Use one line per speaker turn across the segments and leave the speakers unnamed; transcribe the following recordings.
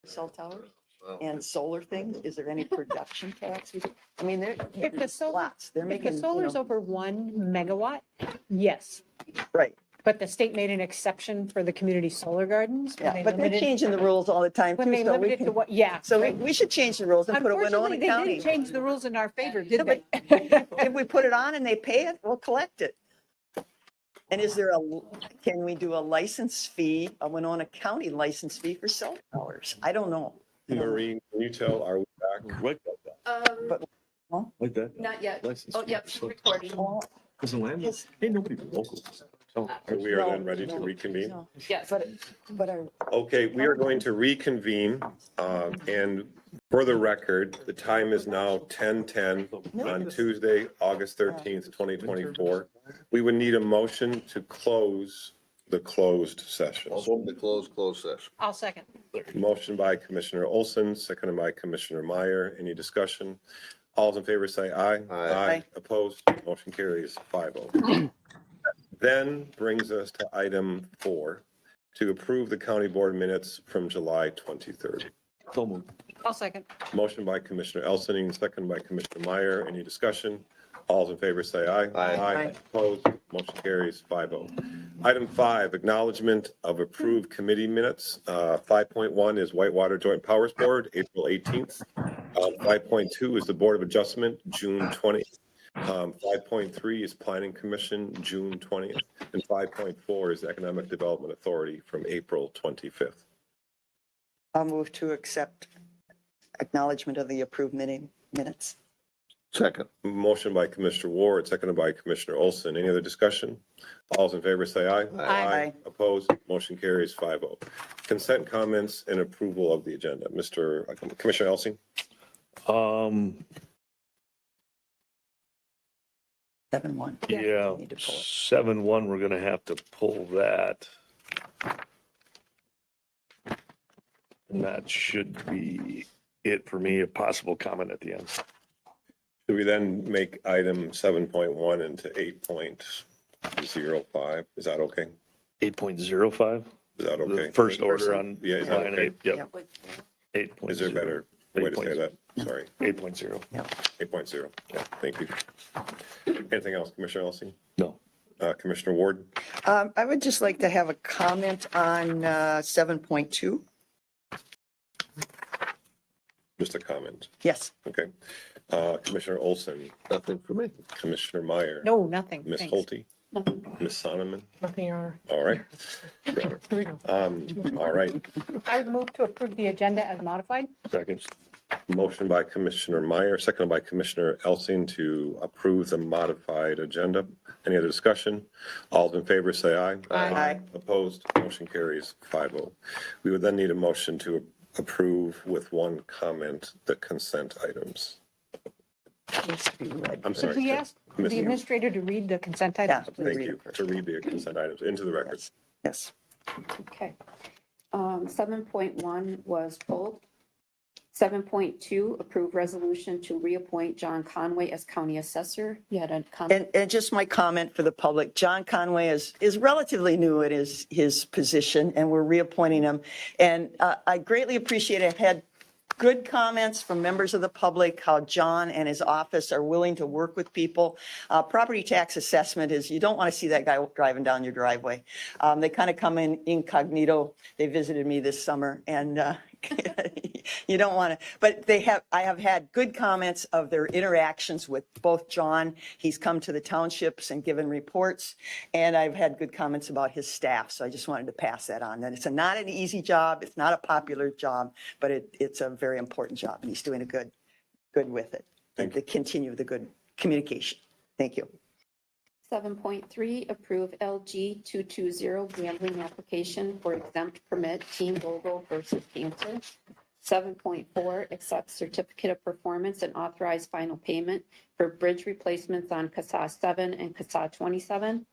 cell towers and solar things? Is there any production tax? I mean,
If the solar,
lots, they're
if
making,
the
you
solar's
know,
over 1 megawatt, yes.
right.
But the state made an exception for the community solar gardens. when
Yeah,
they
but they're
limited-
changing the rules all the time
When
too.
they
So we
limited to
can,
what, yeah.
so
right.
we should change the rules and put a
Unfortunately,
Winona
they
County.
didn't change the rules in our favor, did
No,
they?
If we put it on and they pay it, we'll collect it. And is there can we do a license fee, a Winona County license fee for cell towers? I don't know.
Maureen, can you tell, are we back?
Right,
But,
like that.
Not yet.
License
Oh, yep,
fee.
she's recording.
oh,
Because the land, ain't nobody local. So,
We are
no,
then ready to
no,
reconvene.
no.
Yes.
But our,
Okay, we are going to reconvene. And for the record, the time is now 10:10 on Tuesday, August 13th, 2024. We would need a motion to close the closed session.
Also, the closed session.
I'll second.
Motion by Commissioner Olson, seconded by Commissioner Meyer. Any discussion? All in favor say aye.
Aye.
Opposed? Motion carries 5-0. Then brings us to item 4, to approve the county board minutes from July 23rd.
so moved.
I'll second.
Motion by Commissioner Elsening, second by Commissioner Meyer. Any discussion? All in favor say aye.
Aye.
Opposed? Motion carries 5-0. Item 5, acknowledgement of approved committee minutes. 5.1 is Whitewater Joint Powers Board, April 18th. 5.2 is the Board of Adjustment, June 20th. 5.3 is Planning Commission, June 20th. And 5.4 is Economic Development Authority from April 25th.
I'll move to accept acknowledgement of the approved minutes.
Second.
Motion by Commissioner Ward, seconded by Commissioner Olson. Any other discussion? All in favor say aye.
Aye.
Opposed? Motion carries 5-0. Consent comments and approval of the agenda. Commissioner Elsing?
7-1.
Yeah,
Need to pull it.
7-1, we're gonna have to pull that. And that should be it for me, a possible comment at the end.
Should we then make item 7.1 into 8.05? Is that okay?
8.05,
Is that okay?
the first order on
Yeah, is that
line
okay?
8, yep. 8.0.
Is there a better way to say that? Sorry,
8.0,
8.0.
Yeah.
Thank you. Anything else, Commissioner Elsing?
no.
Commissioner Ward?
I would just like to have a comment on 7.2.
Just a comment.
Yes.
Okay. Commissioner Olson,
Nothing for me.
Commissioner Meyer,
No, nothing.
Ms.
Thanks.
Holte, Ms. Sonneman.
Nothing, Your Honor.
All right.
Here we go.
All right.
I would move to approve the agenda as modified.
Seconds.
Motion by Commissioner Meyer, seconded by Commissioner Elsing to approve the modified agenda. Any other discussion? All in favor, say aye.
Aye.
Opposed? Motion carries 5-0. We would then need a motion to approve with one comment the consent items.
Needs to be read.
I'm sorry.
Did we ask the
Commissioner-
administrator to read the consent
Yeah.
items?
Thank
Read
you
it first.
to read the consent items into the record.
Yes.
Okay. 7.1 was pulled. 7.2, approve resolution to reappoint John Conway as county assessor. You had a comment?
And just my comment for the public, John Conway is relatively new at his position, and we're reappointing him. And I greatly appreciate it. I've had good comments from members of the public, how John and his office are willing to work with people. Property tax assessment is, you don't want to see that guy driving down your driveway. They kind of come in incognito. They visited me this summer, and you don't want to, but I have had good comments of their interactions with both John. He's come to the townships and given reports, and I've had good comments about his staff. So I just wanted to pass that on. That it's not an easy job. It's not a popular job, but it's a very important job, and he's doing a good with it. And to continue the good communication. Thank you.
7.3, approve LG 220 gambling application for exempt permit Team Logo versus Cancer. 7.4, accept certificate of performance and authorize final payment for bridge replacements on CASA 7 and CASA 27.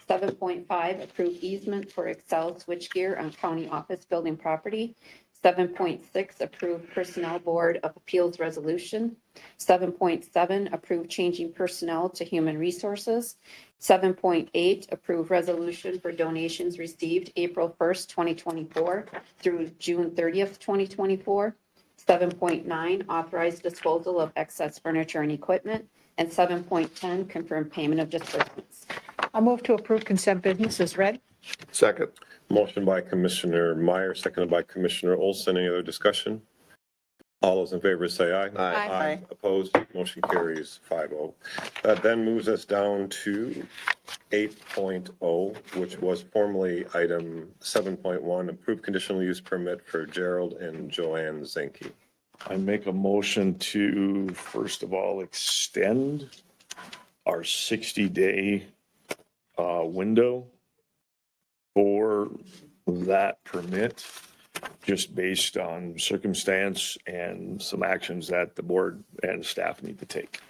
7.5, approve easement for Excel switchgear on county office building property. 7.6, approve Personnel Board of Appeals resolution. 7.7, approve changing personnel to human resources. 7.8, approve resolution for donations received April 1st, 2024 through June 30th, 2024. 7.9, authorize disposal of excess furniture and equipment. And 7.10, confirm payment of disbursements.
I'll move to approve consent business as read.
Second.
Motion by Commissioner Meyer, seconded by Commissioner Olson. Any other discussion? All those in favor say aye.
Aye.
Aye.
Opposed? Motion carries 5-0. That then moves us down to 8.0, which was formerly item 7.1, approved conditional use permit for Gerald and Joanne Zenke.
I make a motion to, first of all, extend our 60-day window for that permit, just based on circumstance and some actions that the board and staff need to take.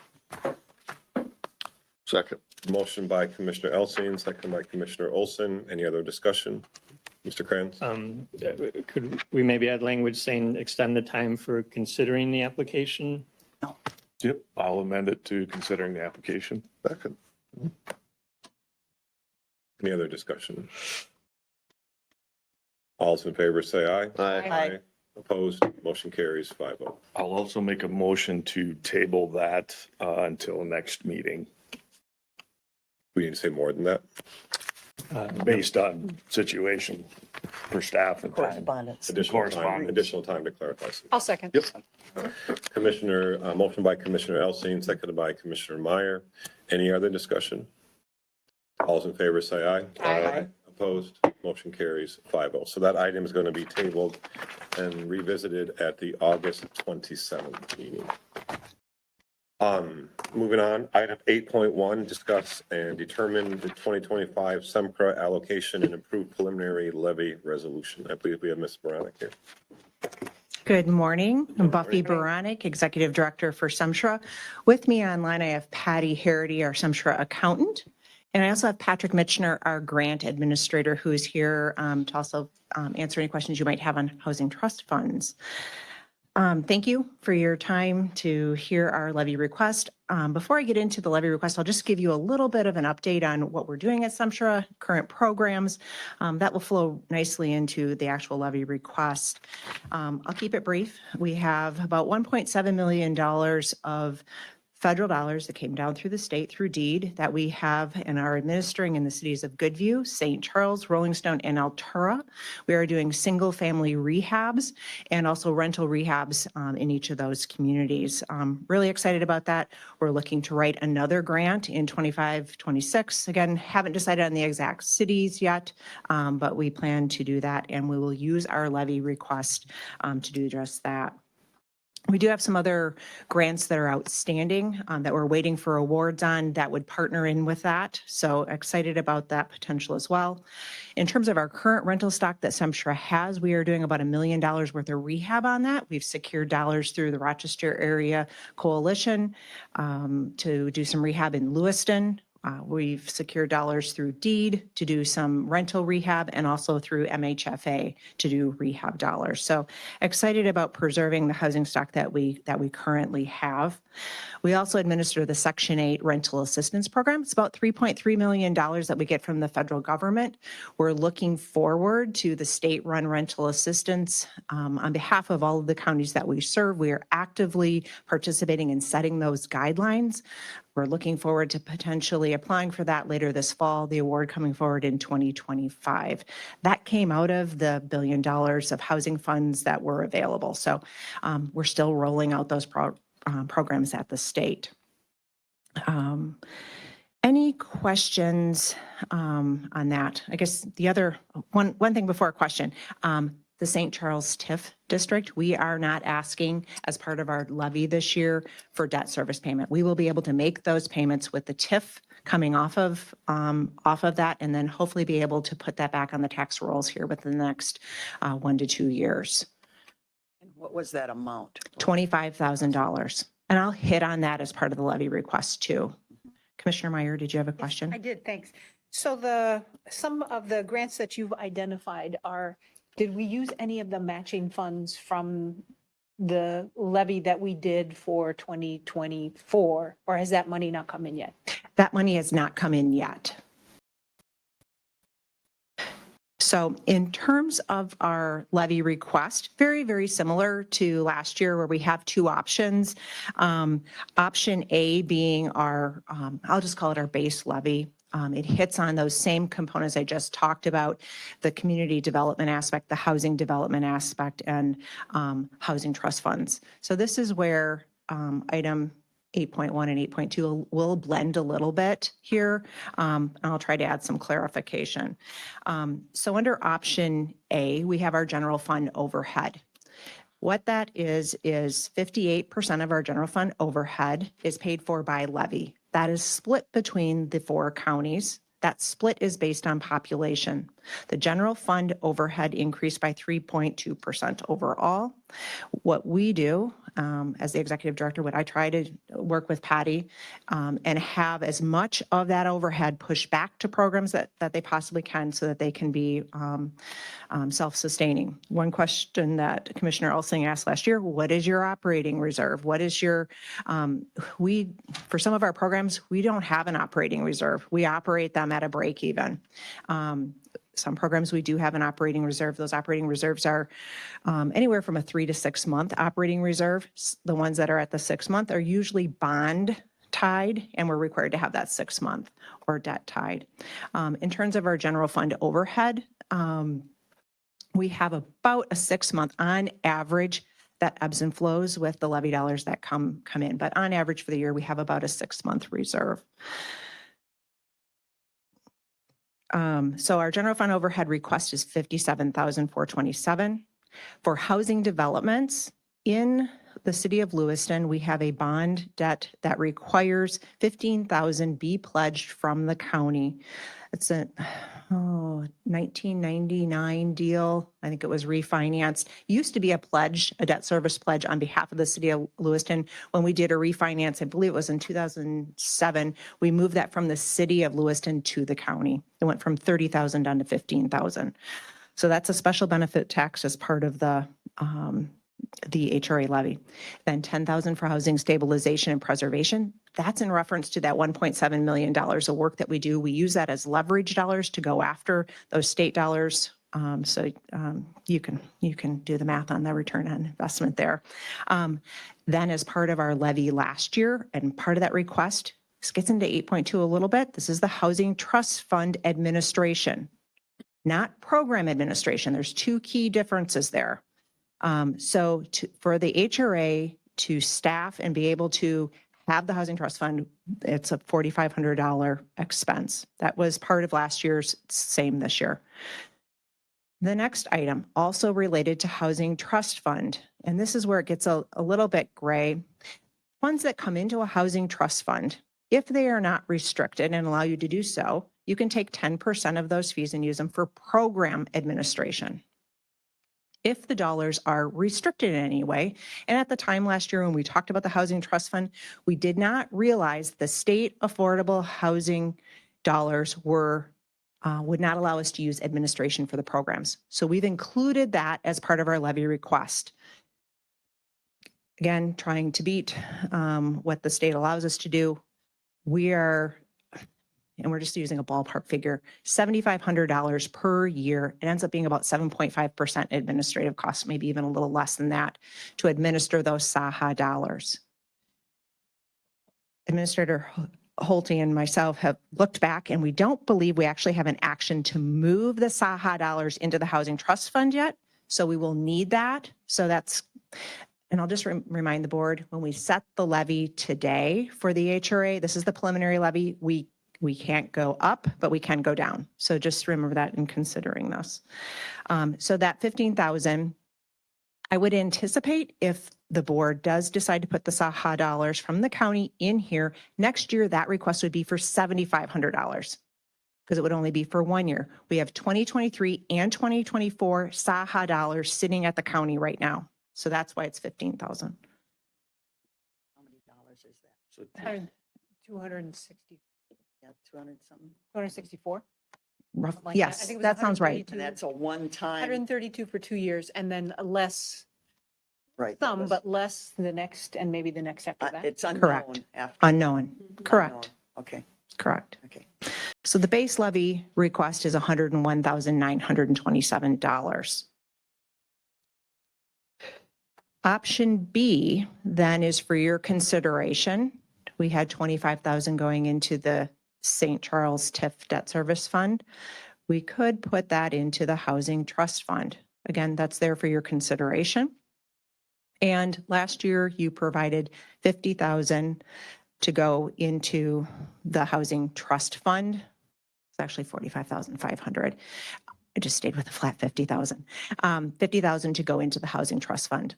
Second.
Motion by Commissioner Elsing, seconded by Commissioner Olson. Any other discussion? Mr. Kranz?
Could we maybe add language saying extend the time for considering the application?
Yep, I'll amend it to considering the application.
Second.
Any other discussion? All those in favor say aye.
Aye.
Aye.
Opposed? Motion carries 5-0.
I'll also make a motion to table that until next meeting,
We need to say more than that.
based on situation for staff and time.
Correspondence.
Additional time to clarify.
I'll second.
Yep.
Commissioner, motion by Commissioner Elsing, seconded by Commissioner Meyer. Any other discussion? All those in favor say aye.
Aye.
Opposed? Motion carries 5-0. So that item is going to be tabled and revisited at the August 27th meeting. Moving on, item 8.1, discuss and determine the 2025 SEMCRA allocation and approved preliminary levy resolution. I believe we have Ms. Baranik here.
Good morning. I'm Buffy Baranik, Executive Director for SEMCRA. With me online, I have Patty Harity, our SEMCRA accountant. And I also have Patrick Mitchner, our grant administrator, who is here to also answer any questions you might have on housing trust funds. Thank you for your time to hear our levy request. Before I get into the levy request, I'll just give you a little bit of an update on what we're doing at SEMCRA, current programs. That will flow nicely into the actual levy request. I'll keep it brief. We have about $1.7 million of federal dollars that came down through the state through deed that we have and are administering in the cities of Goodview, St. Charles, Rolling Stone, and Altura. We are doing single-family rehabs and also rental rehabs in each of those communities. Really excited about that. We're looking to write another grant in 25-26. Again, haven't decided on the exact cities yet, but we plan to do that, and we will use our levy request to do just that. We do have some other grants that are outstanding that we're waiting for awards on that would partner in with that. So excited about that potential as well. In terms of our current rental stock that SEMCRA has, we are doing about $1 million worth of rehab on that. We've secured dollars through the Rochester Area Coalition to do some rehab in Lewiston. We've secured dollars through deed to do some rental rehab and also through MHFA to do rehab dollars. So excited about preserving the housing stock that we currently have. We also administer the Section 8 rental assistance program. It's about $3.3 million that we get from the federal government. We're looking forward to the state-run rental assistance. On behalf of all of the counties that we serve, we are actively participating in setting those guidelines. We're looking forward to potentially applying for that later this fall, the award coming forward in 2025. That came out of the $1 billion of housing funds that were available. So we're still rolling out those programs at the state. Any questions on that? I guess the other one thing before a question. The St. Charles TIF district, we are not asking as part of our levy this year for debt service payment. We will be able to make those payments with the TIF coming off of that, and then hopefully be able to put that back on the tax rolls here within the next 1 to 2 years.
And what was that amount?
$25,000. And I'll hit on that as part of the levy request too. Commissioner Meyer, did you have a question?
I did, thanks. So some of the grants that you've identified are Did we use any of the matching funds from the levy that we did for 2024? Or has that money not come in yet?
That money has not come in yet. So in terms of our levy request, very, very similar to last year where we have two options. Option A being our, I'll just call it our base levy. It hits on those same components I just talked about, the community development aspect, the housing development aspect, and housing trust funds. So this is where item 8.1 and 8.2 will blend a little bit here. And I'll try to add some clarification. So under option A, we have our general fund overhead. What that is 58% of our general fund overhead is paid for by levy. That is split between the 4 counties. That split is based on population. The general fund overhead increased by 3.2% overall. What we do, as the executive director, what I try to work with Patty and have as much of that overhead pushed back to programs that they possibly can so that they can be self-sustaining. One question that Commissioner Olsing asked last year, what is your operating reserve? What is your, for some of our programs, we don't have an operating reserve. We operate them at a break even. Some programs we do have an operating reserve. Those operating reserves are anywhere from a 3 to 6 month operating reserve. The ones that are at the 6 month are usually bond tied, and we're required to have that 6 month or debt tied. In terms of our general fund overhead, we have about a 6 month on average. That ebbs and flows with the levy dollars that come in, but on average for the year, we have about a 6 month reserve. So our general fund overhead request is $57,427. For housing developments in the city of Lewiston, we have a bond debt that requires $15,000 be pledged from the county. It's a 1999 deal. I think it was refinanced. Used to be a pledge, a debt service pledge on behalf of the city of Lewiston. When we did a refinance, I believe it was in 2007, we moved that from the city of Lewiston to the county. It went from 30,000 down to 15,000. So that's a special benefit tax as part of the HRA levy. Then 10,000 for housing stabilization and preservation. That's in reference to that $1.7 million of work that we do. We use that as leverage dollars to go after those state dollars. So you can do the math on the return on investment there. Then as part of our levy last year, and part of that request, this gets into 8.2 a little bit. This is the Housing Trust Fund Administration, not program administration. There's 2 key differences there. So for the HRA to staff and be able to have the Housing Trust Fund, it's a $4,500 expense. That was part of last year's, same this year. The next item, also related to Housing Trust Fund, and this is where it gets a little bit gray. Funds that come into a Housing Trust Fund, if they are not restricted and allow you to do so, you can take 10% of those fees and use them for program administration. If the dollars are restricted in any way, and at the time last year when we talked about the Housing Trust Fund, we did not realize the state affordable housing dollars would not allow us to use administration for the programs. So we've included that as part of our levy request. Again, trying to beat what the state allows us to do. We're just using a ballpark figure, $7,500 per year. It ends up being about 7.5% administrative costs, maybe even a little less than that, to administer those SAHA dollars. Administrator Holte and myself have looked back, and we don't believe we actually have an action to move the SAHA dollars into the Housing Trust Fund yet. So we will need that. So that's, and I'll just remind the board, when we set the levy today for the HRA, this is the preliminary levy, we can't go up, but we can go down. So just remember that in considering this. So that $15,000, I would anticipate if the board does decide to put the SAHA dollars from the county in here, next year that request would be for $7,500 because it would only be for 1 year. We have 2023 and 2024 SAHA dollars sitting at the county right now. So that's why it's 15,000.
How many dollars is that?
So
260,
Yeah, 200 something.
264? Like that. I
Yes,
think it was
that sounds right.
132.
And that's a one-time,
132 for 2 years and then less,
right?
some, but less the next and maybe the next after that.
It's
Correct.
unknown after.
Unknown, correct,
Unknown. Okay,
correct.
okay.
So the base levy request is $101,927. Option B then is for your consideration. We had 25,000 going into the St. Charles TIF Debt Service Fund. We could put that into the Housing Trust Fund. Again, that's there for your consideration. And last year you provided 50,000 to go into the Housing Trust Fund. It's actually 45,500. I just stayed with a flat 50,000. 50,000 to go into the Housing Trust Fund.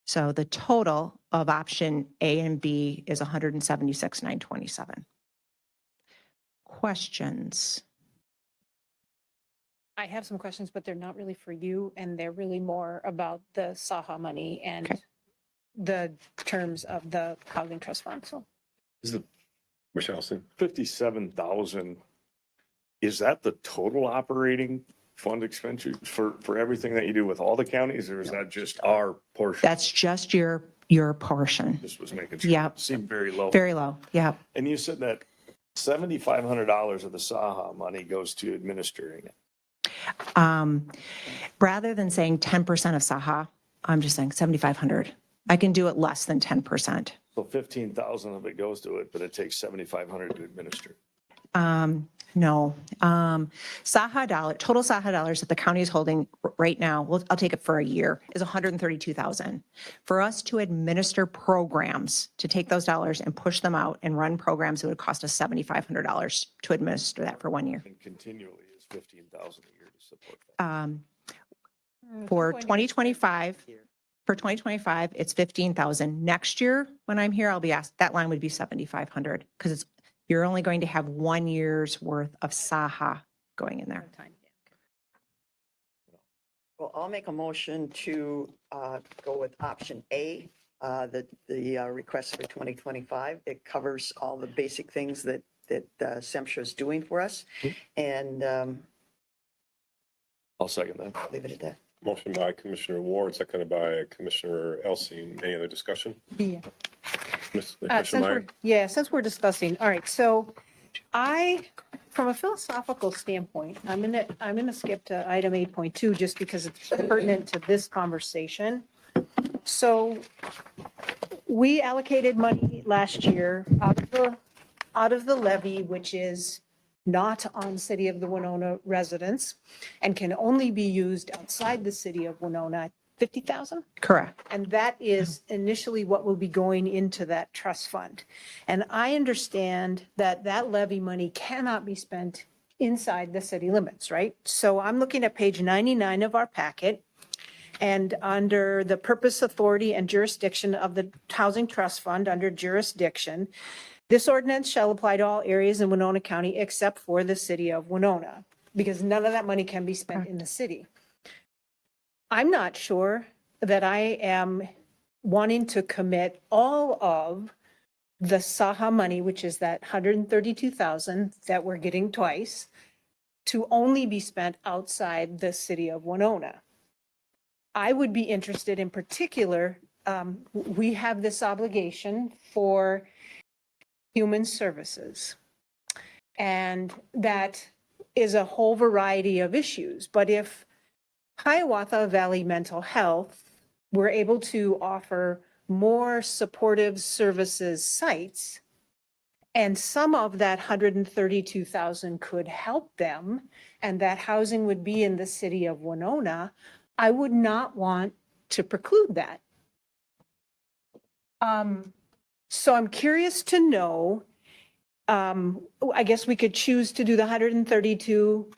So the total of option A and B is 176,927. Questions?
I have some questions, but they're not really for you, and they're really more about the Saha money and
Okay.
the terms of the housing trust fund. So
Commissioner Elson?
57,000, is that the total operating fund expenditure for everything that you do with all the counties, or is that just our portion?
That's just your portion.
Just was making sure.
Yep.
It seemed very low.
Very low. Yeah.
And you said that $7,500 of the Saha money goes to administering it.
Rather than saying 10% of Saha, I'm just saying 7,500. I can do it less than 10%.
So 15,000 of it goes to it, but it takes 7,500 to administer.
No. Saha total Saha dollars that the county is holding right now, I'll take it for a year, is 132,000. For us to administer programs, to take those dollars and push them out and run programs, it would cost us $7,500 to administer that for 1 year.
And continually is 15,000 a year to support that.
For 2025, it's 15,000. Next year, when I'm here, I'll be asked, that line would be 7,500 because you're only going to have 1 year's worth of Saha going in there.
Well, I'll make a motion to go with option A, the request for 2025. It covers all the basic things that SEMSHA is doing for us. And
I'll second that.
leave it at that.
Motion by Commissioner Ward, seconded by Commissioner Elsie. Any other discussion?
Yeah.
Commissioner Meyer?
Since we're discussing, all right, so from a philosophical standpoint, I'm gonna skip to item 8.2 just because it's pertinent to this conversation. So we allocated money last year out of the levy, which is not on City of the Winona residents and can only be used outside the City of Winona, 50,000?
Correct.
And that is initially what will be going into that trust fund. And I understand that that levy money cannot be spent inside the city limits, right? So I'm looking at page 99 of our packet. And under the purpose, authority, and jurisdiction of the Housing Trust Fund, under jurisdiction, this ordinance shall apply to all areas in Winona County except for the City of Winona, because none of that money can be spent in the city. I'm not sure that I am wanting to commit all of the Saha money, which is that 132,000 that we're getting twice, to only be spent outside the City of Winona. I would be interested in particular, we have this obligation for human services. And that is a whole variety of issues. But if Hiawatha Valley Mental Health were able to offer more supportive services sites, and some of that 132,000 could help them, and that housing would be in the City of Winona, I would not want to preclude that. So I'm curious to know, I guess we could choose to do the 132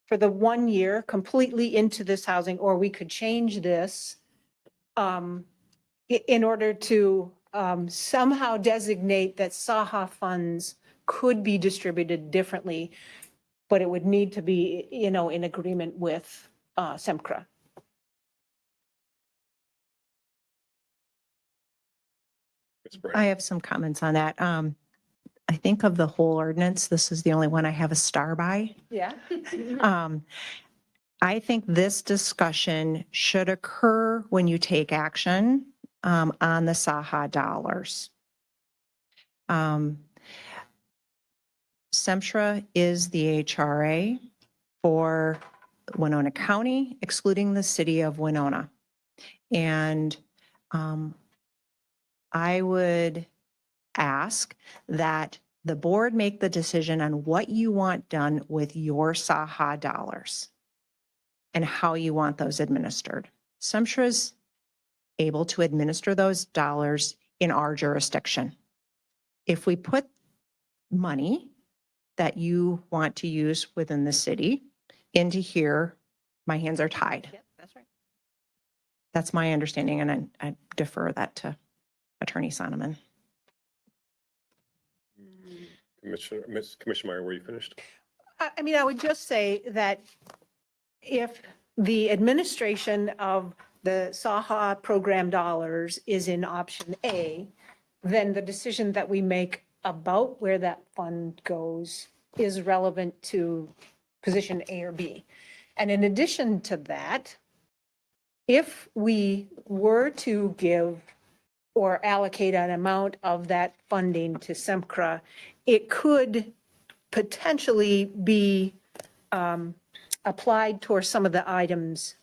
for the 1 year completely into this housing, or we could change this in order to somehow designate that Saha funds could be distributed differently, but it would need to be, in agreement with SEMCRA.
Ms. Bray?
I have some comments on that. I think of the whole ordinance, this is the only one I have a star by.
Yeah.
I think this discussion should occur when you take action on the Saha dollars. SEMTRA is the HRA for Winona County, excluding the city of Winona. And I would ask that the board make the decision on what you want done with your Saha dollars and how you want those administered. SEMTRA is able to administer those dollars in our jurisdiction. If we put money that you want to use within the city into here, my hands are tied.
Yep, that's right.
That's my understanding, and I defer that to Attorney Sonneman.
Commissioner Meyer, were you finished?
I mean, I would just say that if the administration of the SAHA program dollars is in option A, then the decision that we make about where that fund goes is relevant to position A or B. And in addition to that, if we were to give or allocate an amount of that funding to SEMCRA, it could potentially be applied towards some of the items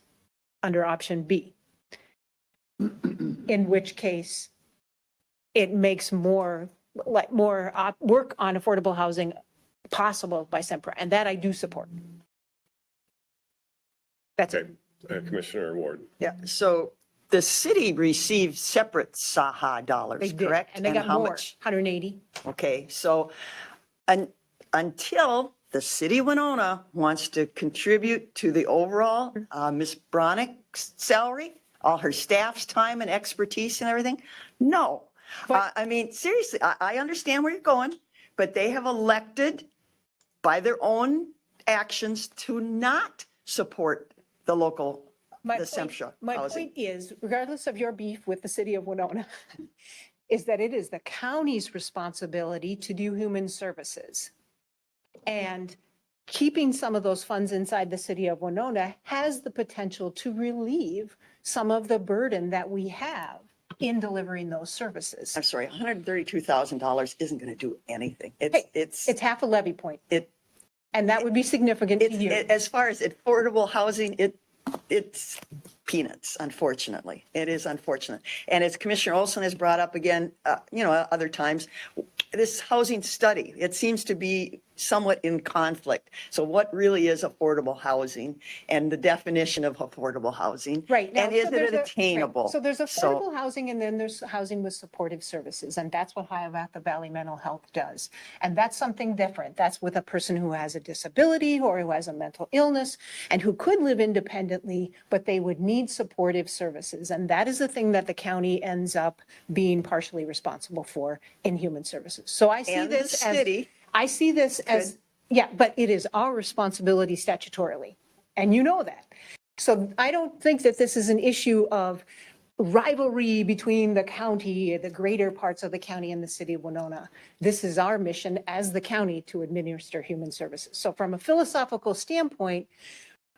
under option B, in which case it makes more work on affordable housing possible by SEMPRA, and that I do support. That's it.
Okay, Commissioner Ward.
Yeah, so the city received separate Saha
They
dollars,
did,
correct?
and they got
how
more,
much?
180.
Okay, so until the city of Winona wants to contribute to the overall Ms. Bronick's salary, all her staff's time and expertise and everything, no.
But-
I mean, seriously, I understand where you're going, but they have elected by their own actions to not support the local, the SEMSHA
My
housing.
point is, regardless of your beef with the city of Winona, is that it is the county's responsibility to do human services. And keeping some of those funds inside the city of Winona has the potential to relieve some of the burden that we have in delivering those services.
I'm sorry, $132,000 isn't going to do anything.
Hey,
It's
It's half a levy point,
it,
and that would be significant to you.
as far as affordable housing, it's peanuts, unfortunately. It is unfortunate. And as Commissioner Olson has brought up again, other times, this housing study, it seems to be somewhat in conflict. So what really is affordable housing and the definition of affordable housing?
Right. now,
And is
so there's
it
a-
attainable?
right. So there's affordable housing, and then there's housing with supportive services, and that's what Hiawatha Valley Mental Health does. And that's something different. That's with a person who has a disability or who has a mental illness and who could live independently, but they would need supportive services. And that is the thing that the county ends up being partially responsible for in human services. So I see
And the
this as,
city.
I see this as, yeah, but it is our responsibility statutorily, and you know that. So I don't think that this is an issue of rivalry between the county, the greater parts of the county and the city of Winona. This is our mission as the county to administer human services. So from a philosophical standpoint,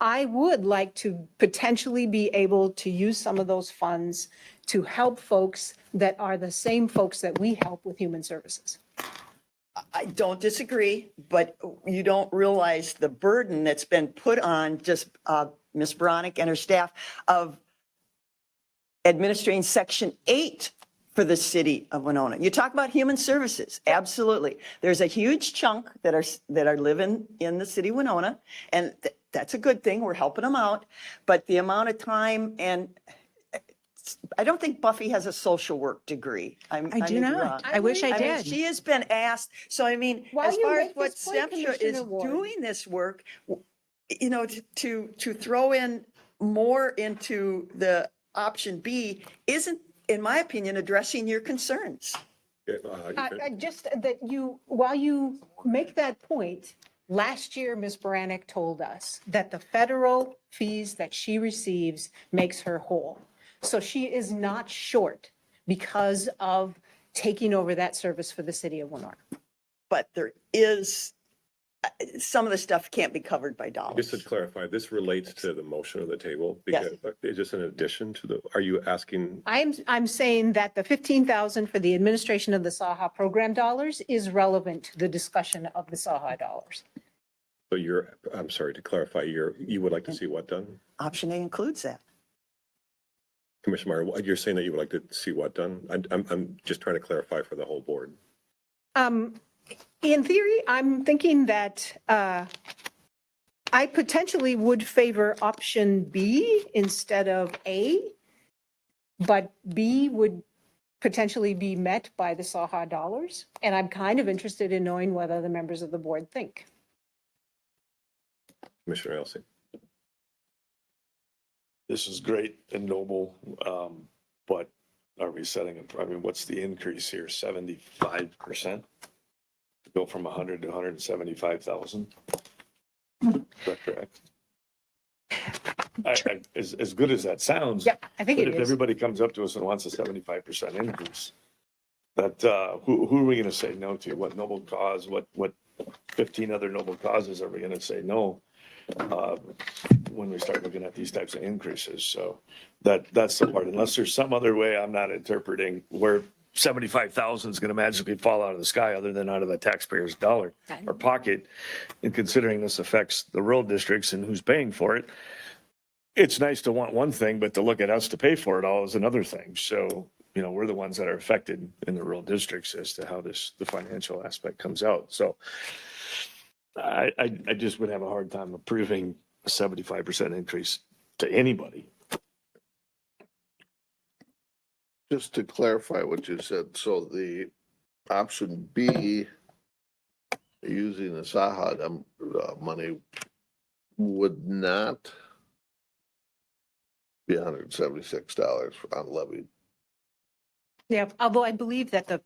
I would like to potentially be able to use some of those funds to help folks that are the same folks that we help with human services.
I don't disagree, but you don't realize the burden that's been put on just Ms. Bronick and her staff of administering Section 8 for the city of Winona. You talk about human services, absolutely. There's a huge chunk that are living in the city of Winona, and that's a good thing. We're helping them out. But the amount of time, and I don't think Buffy has a social work degree.
I
may
do
be
not.
wrong.
I wish I
I mean,
did.
she has been asked, so I mean,
While
as
you
far as
make
what
this point,
SEMSHA is
Commissioner Ward.
doing this work, to throw in more into the option B isn't, in my opinion, addressing your concerns.
Just that while you make that point, last year, Ms. Branick told us that the federal fees that she receives makes her whole. So she is not short because of taking over that service for the city of Winona.
but there is, some of the stuff can't be covered by
Just
dollars.
to clarify, this relates to the motion of the table
Yes.
because it's just an addition to the, are you asking?
I'm saying that the 15,000 for the administration of the SAHA program dollars is relevant to the discussion of the SAHA dollars.
So I'm sorry, to clarify, you would like to see what done?
Option A includes that.
Commissioner Meyer, you're saying that you would like to see what done? I'm just trying to clarify for the whole board.
In theory, I'm thinking that I potentially would favor option B instead of A, but B would potentially be met by the SAHA dollars. And I'm kind of interested in knowing what other members of the board think.
Commissioner Elsie.
This is great and noble, but are we setting, I mean, what's the increase here? 75%? To go from 100 to 175,000? Is that correct? As good as that sounds.
Yep, I think
But
it
if
is.
everybody comes up to us and wants a 75% increase, that, who are we going to say no to? What noble cause, what 15 other noble causes are we going to say no? When we start looking at these types of increases. So that's the part, unless there's some other way I'm not interpreting where 75,000 is going to magically fall out of the sky other than out of the taxpayer's dollar or pocket. And considering this affects the rural districts and who's paying for it, it's nice to want one thing, but to look at us to pay for it all is another thing. So, you know, we're the ones that are affected in the rural districts as to how the financial aspect comes out. So I just would have a hard time approving a 75% increase to anybody.
Just to clarify what you said, so the option B, using the SAHA money would not be $176 unlevied.
Yeah, although I believe that the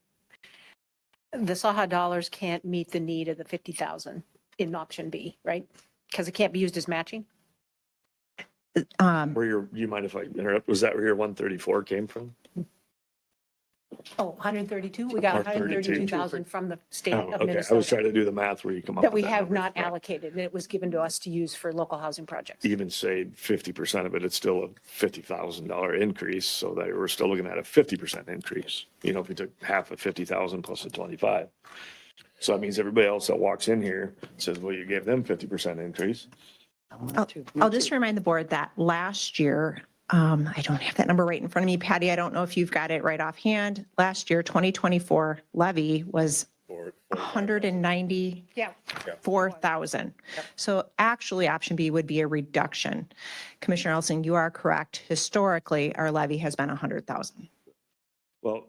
SAHA dollars can't meet the need of the 50,000 in option B, right? Because it can't be used as matching.
Do you mind if I interrupt? Was that where your 134 came from?
Oh, 132? We got
132.
132,000 from the state
Oh,
of
okay. I was
Minnesota
trying to do the math where you come up
that
with
we have
number.
not
Right.
allocated, and it was given to us to use for local housing projects.
Even say 50% of it, it's still a $50,000 increase. So that we're still looking at a 50% increase. You know, if we took half of 50,000 plus the 25. So that means everybody else that walks in here says, well, you gave them 50% increase.
I'll just remind the board that last year, I don't have that number right in front of me, Patty. I don't know if you've got it right offhand. Last year, 2024 levy was
For
194,000. So actually, option B would be a reduction. Commissioner Elson, you are correct. Historically, our levy has been 100,000.
Well,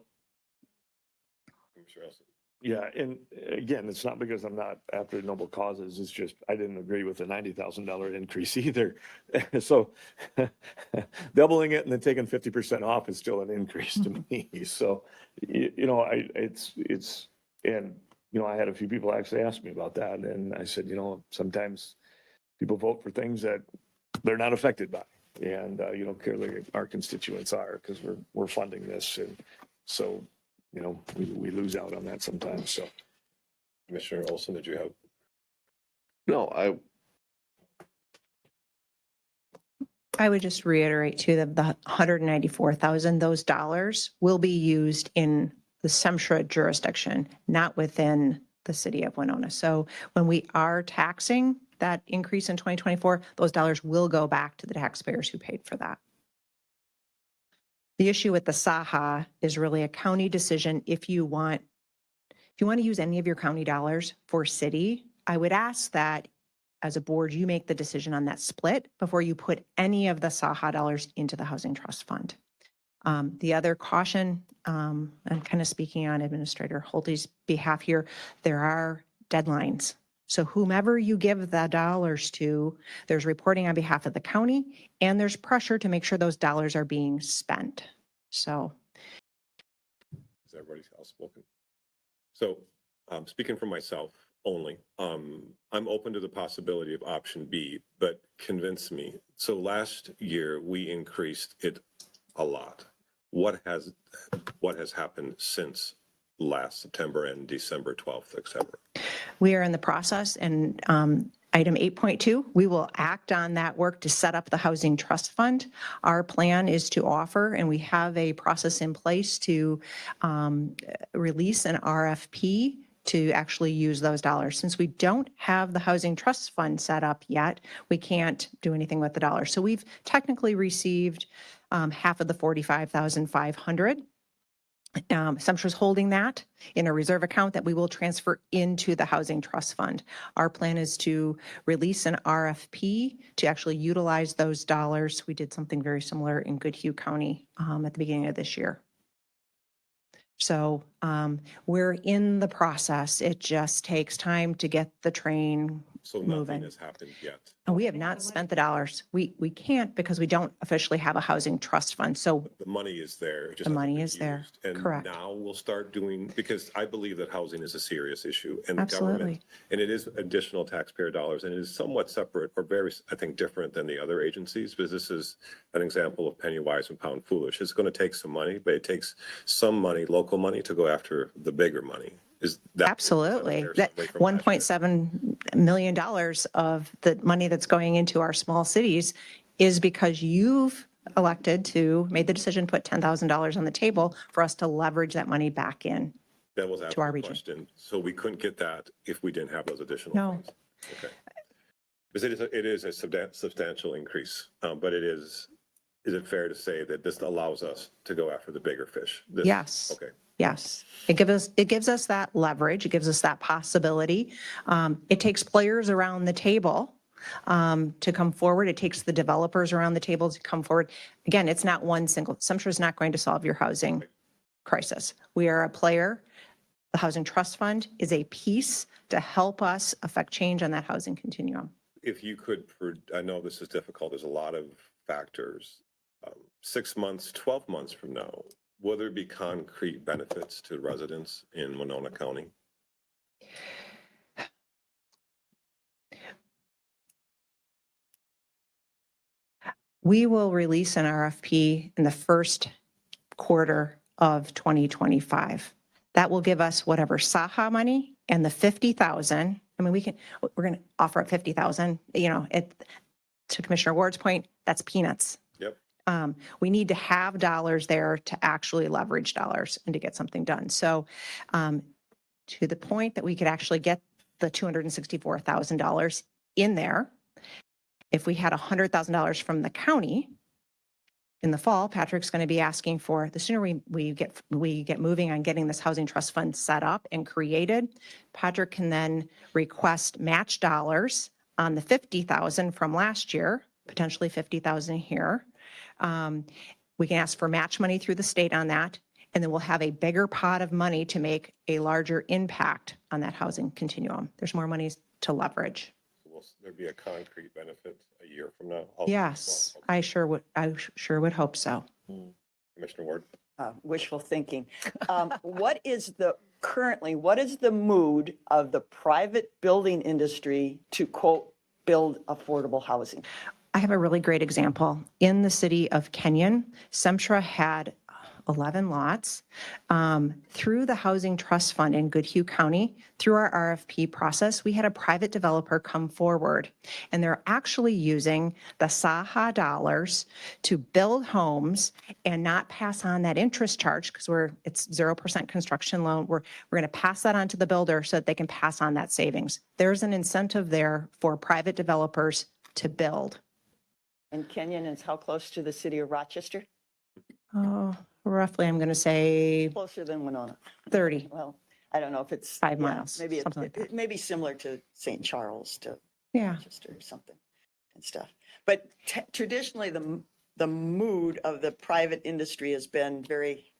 Commissioner Elsie.
yeah, and again, it's not because I'm not after noble causes, it's just I didn't agree with the $90,000 increase either. So doubling it and then taking 50% off is still an increase to me. So, you know, and, you know, I had a few people actually ask me about that. And I said, you know, sometimes people vote for things that they're not affected by. And, you know, clearly our constituents are because we're funding this. And so, you know, we lose out on that sometimes, so.
Commissioner Olson, did you have?
No,
I would just reiterate too that the 194,000, those dollars will be used in the SEMSHRA jurisdiction, not within the city of Winona. So when we are taxing that increase in 2024, those dollars will go back to the taxpayers who paid for that. The issue with the SAHA is really a county decision. If you want to use any of your county dollars for city, I would ask that as a board, you make the decision on that split before you put any of the SAHA dollars into the Housing Trust Fund. The other caution, I'm kind of speaking on Administrator Holte's behalf here, there are deadlines. So whomever you give the dollars to, there's reporting on behalf of the county and there's pressure to make sure those dollars are being spent. So.
Is everybody else spoken? So, speaking for myself only, I'm open to the possibility of option B, but convince me. So last year we increased it a lot. What has happened since last September and December 12th, et cetera?
We are in the process, and item 8.2, we will act on that work to set up the Housing Trust Fund. Our plan is to offer, and we have a process in place to release an RFP to actually use those dollars. Since we don't have the Housing Trust Fund set up yet, we can't do anything with the dollars. So we've technically received half of the 45,500. Sumtra's holding that in a reserve account that we will transfer into the Housing Trust Fund. Our plan is to release an RFP to actually utilize those dollars. We did something very similar in Goodhue County at the beginning of this year. So we're in the process. It just takes time to get the train
So nothing
moving.
has happened yet.
And we have not spent the dollars. We can't because we don't officially have a housing trust fund. So
The money is there. it just
The
hasn't
money
been
is there.
used. And
Correct.
now we'll start doing, because I believe that housing is a serious issue and the
Absolutely.
government, and it is additional taxpayer dollars, and it is somewhat separate or very, I think, different than the other agencies, because this is an example of penny wise and pound foolish. It's going to take some money, but it takes some money, local money, to go after the bigger money. Is that?
absolutely,
Is
that
that away from last year?
$1.7 million of the money that's going into our small cities is because you've made the decision, to put $10,000 on the table for us to leverage that money back in.
That was
to our
our
region.
question. So we couldn't get that if we didn't have those additional
No.
funds. Okay. Because it is a substantial increase, but is it fair to say that this allows us to go after the bigger fish?
Yes.
Okay.
Yes, it gives us that leverage. It gives us that possibility. It takes players around the table to come forward. It takes the developers around the table to come forward. Again, it's not Sumtra is not going to solve your housing crisis. We are a player. The Housing Trust Fund is a piece to help us affect change on that housing continuum.
If you could, I know this is difficult, there's a lot of factors. 6 months, 12 months from now, will there be concrete benefits to residents in Winona County?
We will release an RFP in the first quarter of 2025. That will give us whatever SAHA money and the 50,000. I mean, we're going to offer up 50,000, to Commissioner Ward's point, that's peanuts.
Yep.
We need to have dollars there to actually leverage dollars and to get something done. So to the point that we could actually get the $264,000 in there, if we had $100,000 from the county in the fall, Patrick's going to be asking for, the sooner we get moving on getting this housing trust fund set up and created, Patrick can then request match dollars on the 50,000 from last year, potentially 50,000 here. We can ask for match money through the state on that, and then we'll have a bigger pot of money to make a larger impact on that housing continuum. There's more money to leverage.
Will there be a concrete benefit a year from now?
Yes, I sure would hope so.
Commissioner Ward?
Wishful thinking. What is the mood of the private building industry to quote, build affordable housing?
I have a really great example. In the city of Kenyon, Sumtra had 11 lots. Through the Housing Trust Fund in Goodhue County, through our RFP process, we had a private developer come forward, and they're actually using the SAHA dollars to build homes and not pass on that interest charge, because it's 0% construction loan. We're going to pass that on to the builder so that they can pass on that savings. There's an incentive there for private developers to build.
And Kenyon is how close to the city of Rochester?
Oh, roughly, I'm going to say
Closer than Winona.
30.
Well, I don't know if it's
5
yeah,
miles,
Maybe
something like that.
it may be similar to St. Charles to
Yeah.
Rochester or something and stuff. But traditionally, the mood of the private industry has been very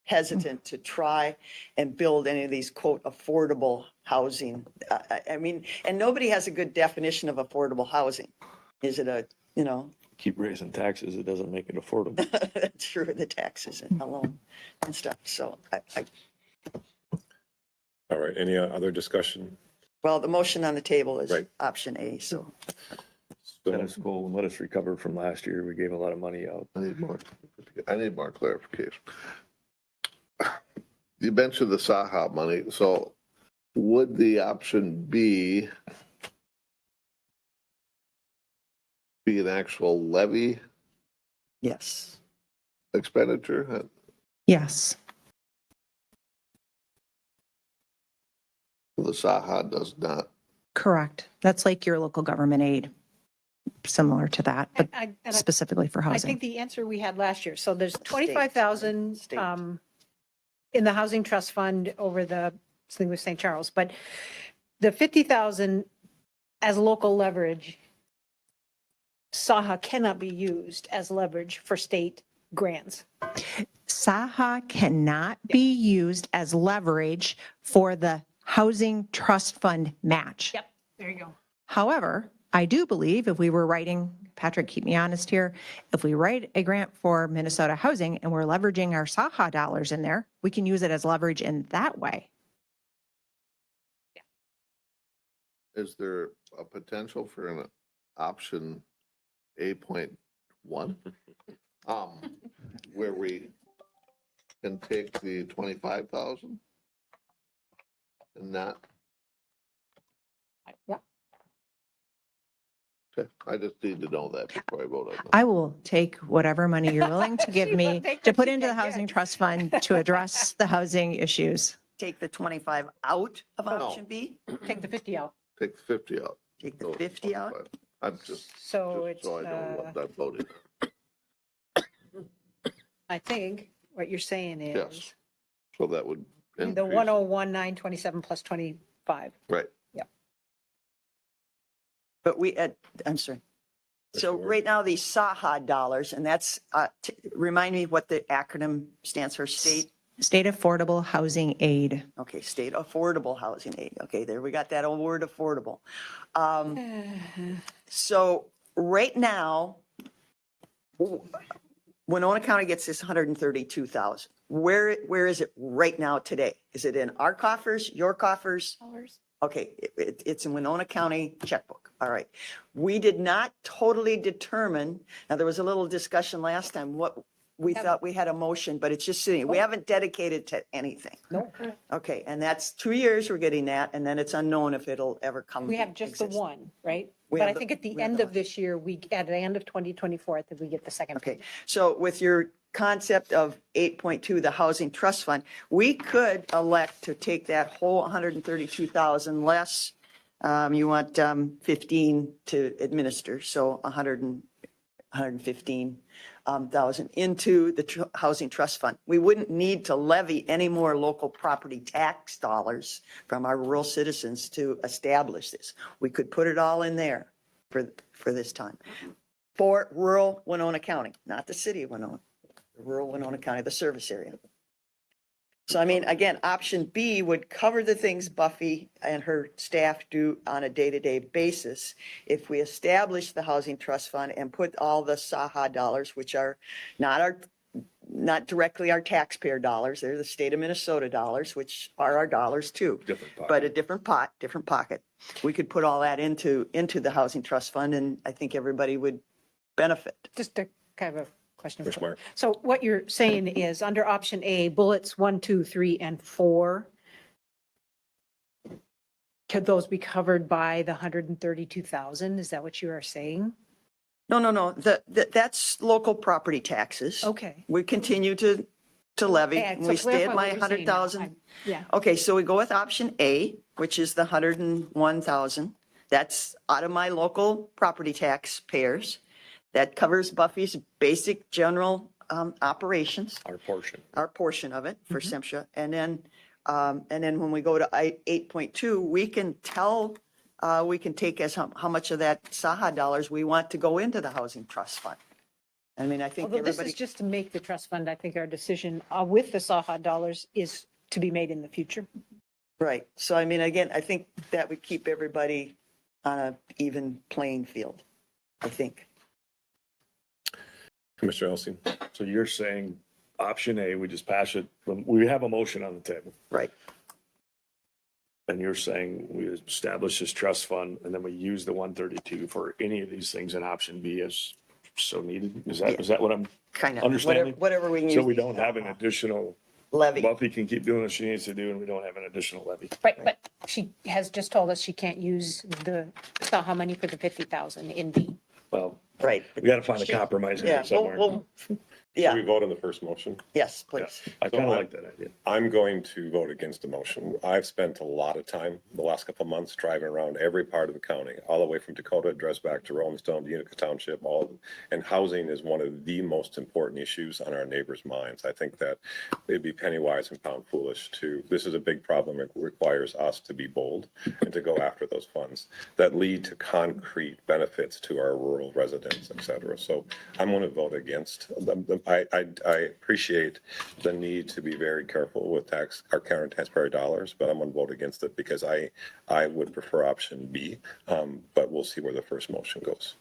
hesitant to try and build any of these quote affordable housing. I mean, and nobody has a good definition of affordable housing. Is it
Keep raising taxes, it doesn't make it affordable.
that's true, the taxes alone and stuff. So
All right, any other discussion?
well, the motion on the table is
Right.
option A, so.
Let us go and let us recover from last year. We gave a lot of money out.
I need more clarification. You mentioned the SAHA money, so Would the option B be an actual levy
Yes.
expenditure?
Yes,
The Saha does not.
correct. That's like your local government aid, similar to that, but
And I
specifically for
I think
housing.
the answer we had last year, so there's 25,000
State.
in the housing trust fund over the thing with St. Charles, but the 50,000 as local leverage, Saha cannot be used as leverage for state grants.
Saha cannot be used as leverage for the housing trust fund match.
Yep, there you go.
However, I do believe if we were writing, Patrick, keep me honest here, if we write a grant for Minnesota housing and we're leveraging our Saha dollars in there, we can use it as leverage in that way.
Is there a potential for an option 8.1? Where we can take the 25,000 and not,
Yeah.
okay, I just need to know that before I vote on it.
I will take whatever money you're willing to give
She will
me
take
to
what
put
she
into the
can get.
housing trust fund to address the housing issues.
Take the 25 out of
No.
option B,
Take the 50 out.
Take the 50 out.
take the
Go
50 out.
25. I'm just
So it's,
so I know what I'm voting.
I think what you're saying
Yes.
is
So that would
the
increase.
101,927 plus 25.
Right.
But I'm sorry. So right now, these Saha dollars, and that's, remind me what the acronym stands for, state?
State Affordable Housing Aid.
Okay, state affordable housing aid. Okay, there we got that old word affordable. So right now, Winona County gets this 132,000. Where is it right now today? Is it in our coffers, your coffers? Okay, it's in Winona County checkbook. All right. We did not totally determine, now there was a little discussion last time, what we thought we had a motion, but it's just sitting. We haven't dedicated to anything.
Nope.
Okay, and that's 2 years we're getting that, and then it's unknown if it'll ever come.
We have just the
exist.
one, right?
We
But
have
I think at the
we have
end
the
of this year, at the end of 2024, I think we get the second.
Okay, so with your concept of 8.2, the housing trust fund, we could elect to take that whole 132,000 less. You want 15 to administer, so 115,000 into the housing trust fund. We wouldn't need to levy any more local property tax dollars from our rural citizens to establish this. We could put it all in there for this time. For rural Winona County, not the city of Winona, rural Winona County, the service area. So I mean, again, option B would cover the things Buffy and her staff do on a day-to-day basis. If we establish the housing trust fund and put all the Saha dollars, which are not directly our taxpayer dollars, they're the state of Minnesota dollars, which are our dollars too.
Different pocket.
But a different pot, different pocket. We could put all that into the housing trust fund, and I think everybody would benefit.
Just a kind of a question.
Ms. Mark.
So what you're saying is under option A, bullets 1, 2, 3, and 4, could those be covered by the 132,000? Is that what you are saying?
No. That's local property taxes.
Okay.
We continue to levy.
Yeah, so
We stay
clarify
at
what
my
you're saying now.
100,000.
Yeah.
Okay, so we go with option A, which is the 101,000. That's out of my local property tax payers. That covers Buffy's basic general operations,
Our portion.
our portion of it for SEMSHA. And then when we go to 8.2, we can take as how much of that Saha dollars we want to go into the housing trust fund. I mean, I think
Although this
everybody,
is just to make the trust fund, I think our decision with the Saha dollars is to be made in the future.
right. So I mean, again, I think that would keep everybody on an even playing field, I think.
Commissioner Elsie.
So you're saying option A, we just pass it, we have a motion on the table.
Right.
And you're saying we establish this trust fund and then we use the 132 for any of these things in option B as so needed? Is that what I'm
Kind of.
understanding?
Whatever we can use.
So we don't have an additional
levy.
Buffy can keep doing what she needs to do and we don't have an additional levy.
Right, but she has just told us she can't use the money for the 50,000 in B.
Well,
Right.
we got to find a compromise in
Yeah,
there somewhere.
Should we
yeah,
vote on the first motion?
yes,
Yeah,
please.
I kind of like that idea.
I'm going to vote against the motion. I've spent a lot of time the last couple of months driving around every part of the county, all the way from Dakota, Dresbach to Rolling Stone, to Utica Township, and housing is one of the most important issues on our neighbors' minds. I think that it'd be penny wise and pound foolish this is a big problem. It requires us to be bold and to go after those funds that lead to concrete benefits to our rural residents, et cetera. So I'm going to vote against. I appreciate the need to be very careful with our current taxpayer dollars, but I'm going to vote against it because I would prefer option B, but we'll see where the first motion goes.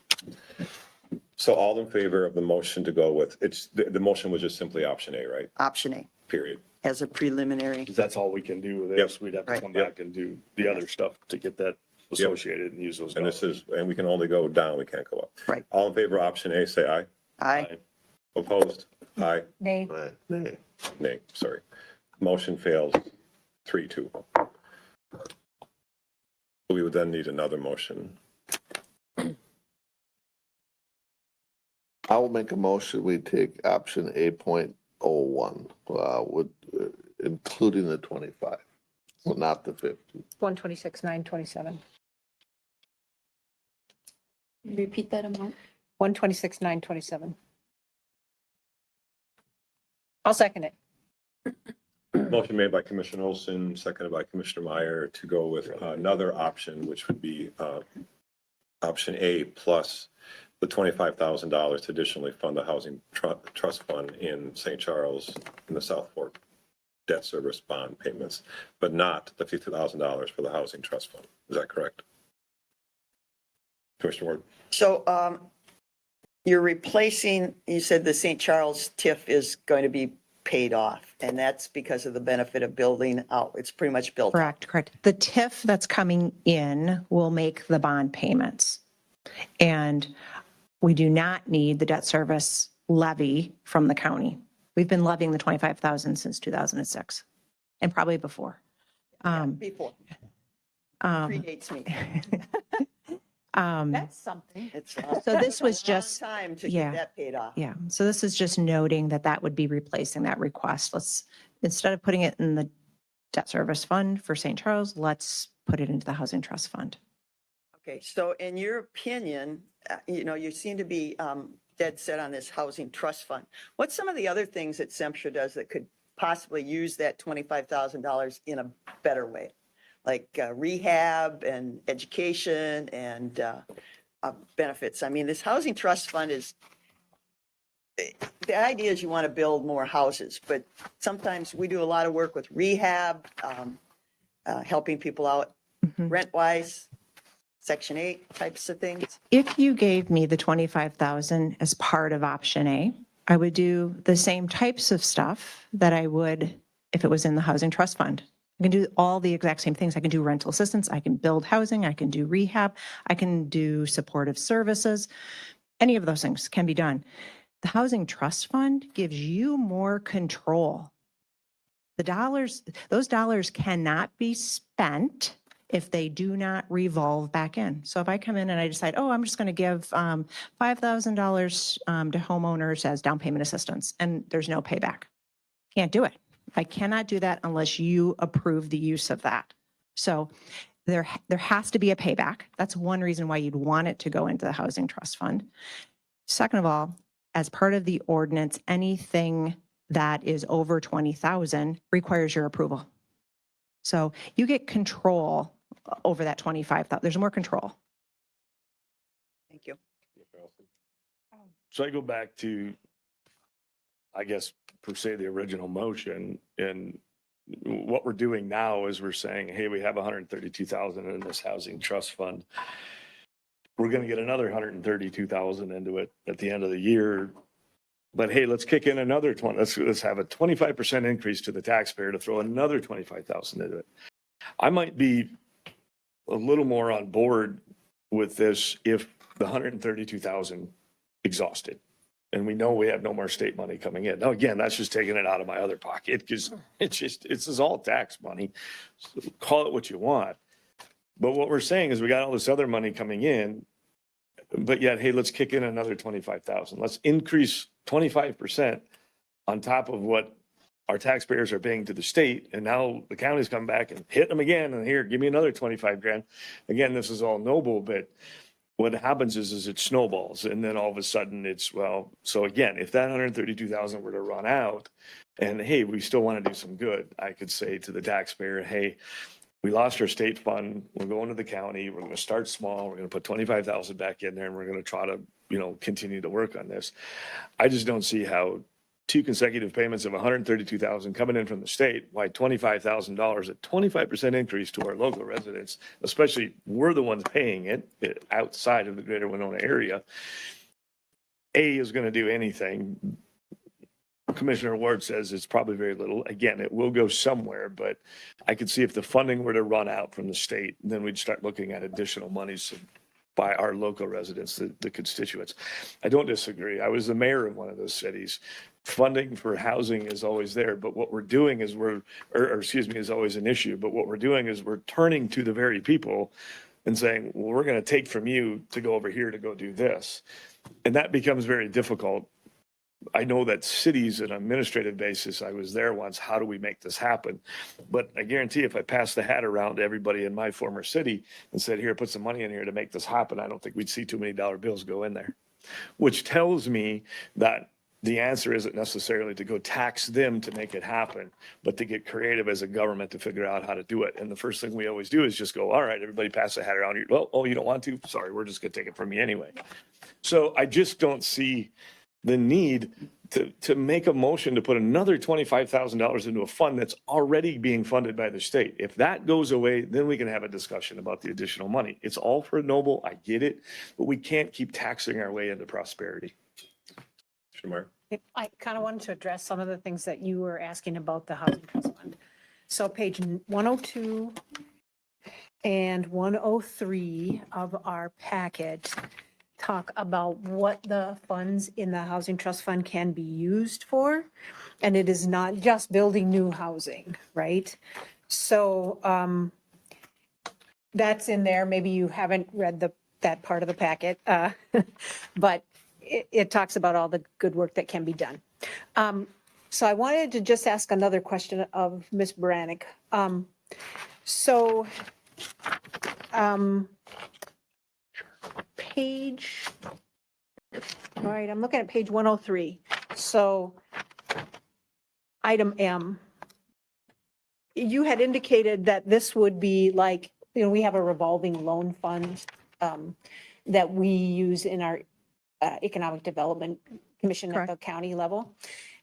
So all in favor of the motion to go with, the motion was just simply option A, right?
Option A
Period.
as a preliminary.
That's all we can do with this. We'd have to
Right.
come back and do the other stuff to get that associated and use those.
And and we can only go down, we can't go up.
Right.
All in favor of option A, say aye.
Aye.
Opposed? Aye.
Nay.
Nay.
Nay, sorry. Motion fails 3-2. We would then need another motion.
I will make a motion, we take option 8.01, with, including the 25, well, not the 50.
126, 927.
Repeat that amount.
126, 927. I'll second it.
Motion made by Commissioner Olson, seconded by Commissioner Meyer to go with another option, which would be option A plus the $25,000 to additionally fund the housing trust fund in St. Charles in the South Fork debt service bond payments, but not the $50,000 for the housing trust fund. Is that correct? Commissioner Ward?
So you're replacing, you said the St. Charles TIF is going to be paid off, and that's because of the benefit of building out. It's pretty much built.
Correct. The TIF that's coming in will make the bond payments. And we do not need the debt service levy from the county. We've been levying the 25,000 since 2006 and probably before.
Before.
Um,
Predates me.
That's something.
It's
So this was
a long
just,
time to
yeah.
get that paid off.
yeah, so this is just noting that that would be replacing that request. Let's, instead of putting it in the debt service fund for St. Charles, let's put it into the housing trust fund.
Okay, so in your opinion, you seem to be dead set on this housing trust fund. What's some of the other things that SEMSHA does that could possibly use that $25,000 in a better way? Like rehab and education and benefits. I mean, this housing trust fund is, the idea is you want to build more houses, but sometimes we do a lot of work with rehab, helping people out
Mhm.
rent-wise, Section 8 types of things.
If you gave me the 25,000 as part of option A, I would do the same types of stuff that I would if it was in the housing trust fund. I can do all the exact same things. I can do rental assistance, I can build housing, I can do rehab, I can do supportive services. Any of those things can be done. The housing trust fund gives you more control. Those dollars cannot be spent if they do not revolve back in. So if I come in and I decide, oh, I'm just going to give $5,000 to homeowners as down payment assistance, and there's no payback. Can't do it. I cannot do that unless you approve the use of that. So there has to be a payback. That's one reason why you'd want it to go into the housing trust fund. Second of all, as part of the ordinance, anything that is over 20,000 requires your approval. So you get control over that 25,000. There's more control.
Thank you.
So I go back to, I guess, per se, the original motion, and what we're doing now is we're saying, hey, we have 132,000 in this housing trust fund. We're going to get another 132,000 into it at the end of the year. But hey, let's kick in another 20, let's have a 25% increase to the taxpayer to throw another 25,000 into it. I might be a little more on board with this if the 132,000 exhausted. And we know we have no more state money coming in. Now, again, that's just taking it out of my other pocket because it's just all tax money. So call it what you want. But what we're saying is we got all this other money coming in, but yet, hey, let's kick in another 25,000. Let's increase 25% on top of what our taxpayers are paying to the state. And now the county's come back and hit them again. And here, give me another 25 grand. Again, this is all noble, but what happens is it snowballs. And then all of a sudden it's, well, so again, if that 132,000 were to run out and hey, we still want to do some good, I could say to the taxpayer, hey, we lost our state fund. We're going to the county. We're going to start small. We're going to put 25,000 back in there and we're going to try to, continue to work on this. I just don't see how 2 consecutive payments of 132,000 coming in from the state, why $25,000, a 25% increase to our local residents, especially we're the ones paying it outside of the greater Winona area, is going to do anything. Commissioner Ward says it's probably very little. Again, it will go somewhere, but I could see if the funding were to run out from the state, then we'd start looking at additional monies by our local residents, the constituents. I don't disagree. I was the mayor of one of those cities. Funding for housing is always there, but what we're doing is is always an issue. But what we're doing is we're turning to the very people and saying, well, we're going to take from you to go over here to go do this. And that becomes very difficult. I know that cities on an administrative basis, I was there once, how do we make this happen? But I guarantee if I passed the hat around to everybody in my former city and said, here, put some money in here to make this happen, I don't think we'd see too many dollar bills go in there. Which tells me that the answer isn't necessarily to go tax them to make it happen, but to get creative as a government to figure out how to do it. And the first thing we always do is just go, all right, everybody pass the hat around. Well, oh, you don't want to? Sorry, we're just going to take it from you anyway. So I just don't see the need to make a motion to put another $25,000 into a fund that's already being funded by the state. If that goes away, then we can have a discussion about the additional money. It's all for noble, I get it, but we can't keep taxing our way into prosperity. Shamar?
I kind of wanted to address some of the things that you were asking about the Housing Trust Fund. So page 102 and 103 of our packet talk about what the funds in the Housing Trust Fund can be used for. And it is not just building new housing, right? So that's in there. Maybe you haven't read that part of the packet, but it talks about all the good work that can be done. So I wanted to just ask another question of Ms. Baranik. All right, I'm looking at page 103. So item M, you had indicated that this would be like, we have a revolving loan fund that we use in our Economic Development Commission at the county level.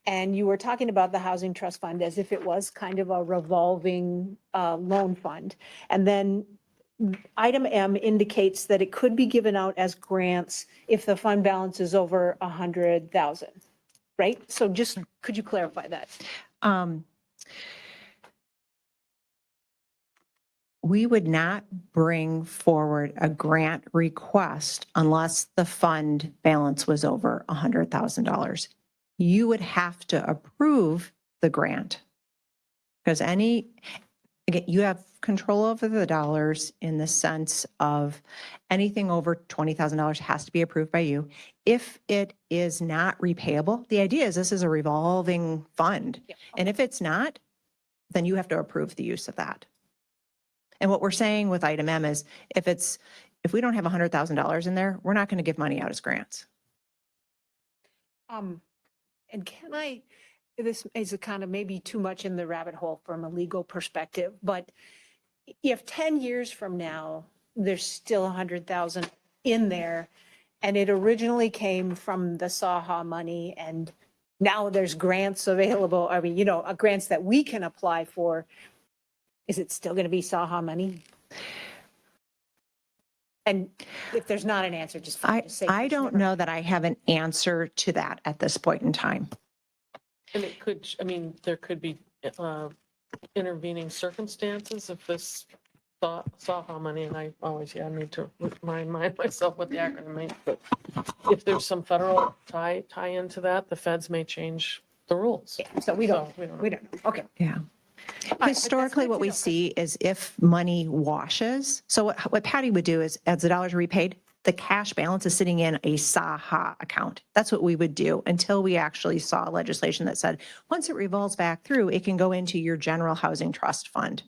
And you were talking about the Housing Trust Fund as if it was kind of a revolving loan fund. And then item M indicates that it could be given out as grants if the fund balance is over 100,000, right? So just, could you clarify that?
We would not bring forward a grant request unless the fund balance was over $100,000. You would have to approve the grant because again, you have control over the dollars in the sense of anything over $20,000 has to be approved by you. If it is not repayable, the idea is this is a revolving fund.
Yeah.
And if it's not, then you have to approve the use of that. And what we're saying with item M is if we don't have $100,000 in there, we're not going to give money out as grants.
And this is kind of maybe too much in the rabbit hole from a legal perspective, but if 10 years from now, there's still 100,000 in there, and it originally came from the SAHA money, and now there's grants available, grants that we can apply for, is it still going to be SAHA money? And if there's not an answer, just say.
I don't know that I have an answer to that at this point in time.
And it could, there could be intervening circumstances if this saw how many, and I always, need to remind myself what the acronym means. But if there's some federal tie into that, the feds may change the rules.
So we don't
know.
know. Okay.
Yeah.
that's
Historically,
good
what
to
we
know.
see is if money washes, so what Patty would do is as the dollars are repaid, the cash balance is sitting in a SAHA account. That's what we would do until we actually saw legislation that said, once it revolves back through, it can go into your general housing trust fund.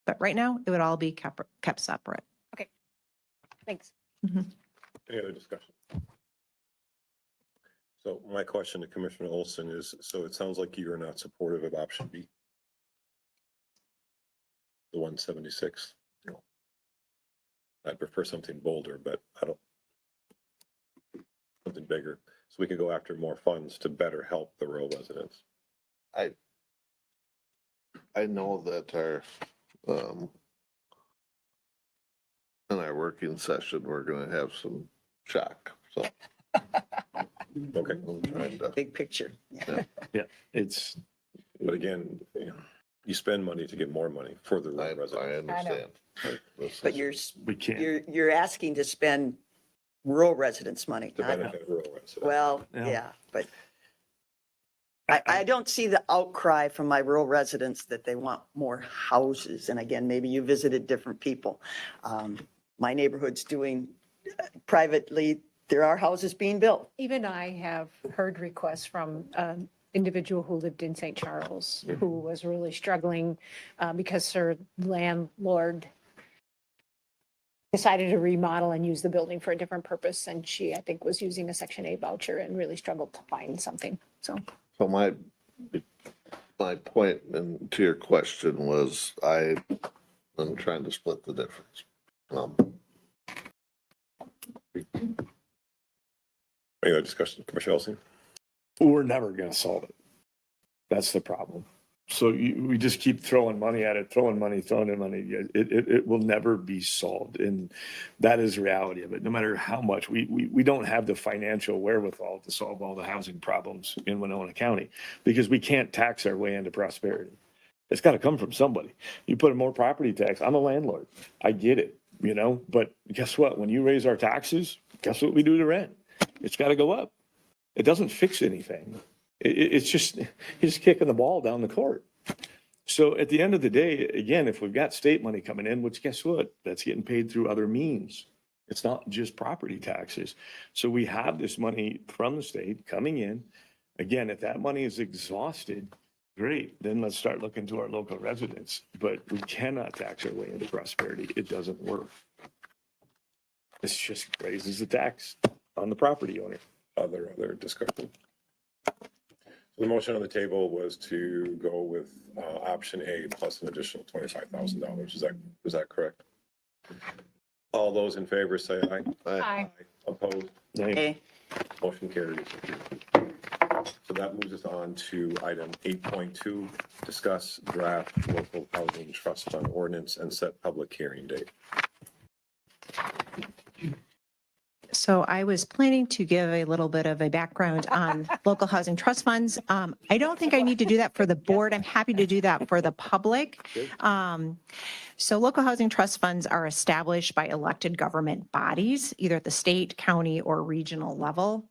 But right now, it would all be kept separate.
Thanks.
Any other discussion? So my question to Commissioner Olson is, so it sounds like you're not supportive of option B? The 176? No. I'd prefer something bolder, but I don't. Something bigger, so we can go after more funds to better help the rural residents.
I know that in our working session, we're gonna have some shock, so.
Okay,
I'm trying to,
Big picture. Yeah.
Yeah, it's,
but again, you spend money to get more money for the
I
rural residents.
understand.
But
we can't.
you're asking to spend rural residents' money.
To
not-
benefit rural residents.
Well,
Yeah.
yeah, but I don't see the outcry from my rural residents that they want more houses. And again, maybe you visited different people. My neighborhood's doing privately, there are houses being built.
Even I have heard requests from an individual who lived in St. Charles, who was really struggling because her landlord decided to remodel and use the building for a different purpose. And she, I think, was using a Section 8 voucher and really struggled to find something. So
So my point and to your question was I'm trying to split the difference.
Any other discussion, Commissioner Olson?
We're never going to solve it. That's the problem. So we just keep throwing money at it, throwing money. It will never be solved. And that is the reality of it. No matter how much we don't have the financial wherewithal to solve all the housing problems in Winona County because we can't tax our way into prosperity. It's got to come from somebody. You put a more property tax. I'm a landlord. I get it, but guess what? When you raise our taxes, guess what we do to rent? It's got to go up. It doesn't fix anything. It's just, you're just kicking the ball down the court. So at the end of the day, again, if we've got state money coming in, which guess what? That's getting paid through other means. It's not just property taxes. So we have this money from the state coming in. Again, if that money is exhausted, great. Then let's start looking to our local residents. But we cannot tax our way into prosperity. It doesn't work. This just raises the tax on the property owner.
Other discussion? The motion on the table was to go with option A plus an additional $25,000. Is that correct? All those in favor say aye.
Aye.
Opposed?
Okay,
Motion carries. So that moves us on to item 8.2, discuss draft local housing trust fund ordinance and set public hearing date.
So I was planning to give a little bit of a background on local housing trust funds. I don't think I need to do that for the board. I'm happy to do that for the public. So local housing trust funds are established by elected government bodies, either at the state, county, or regional level.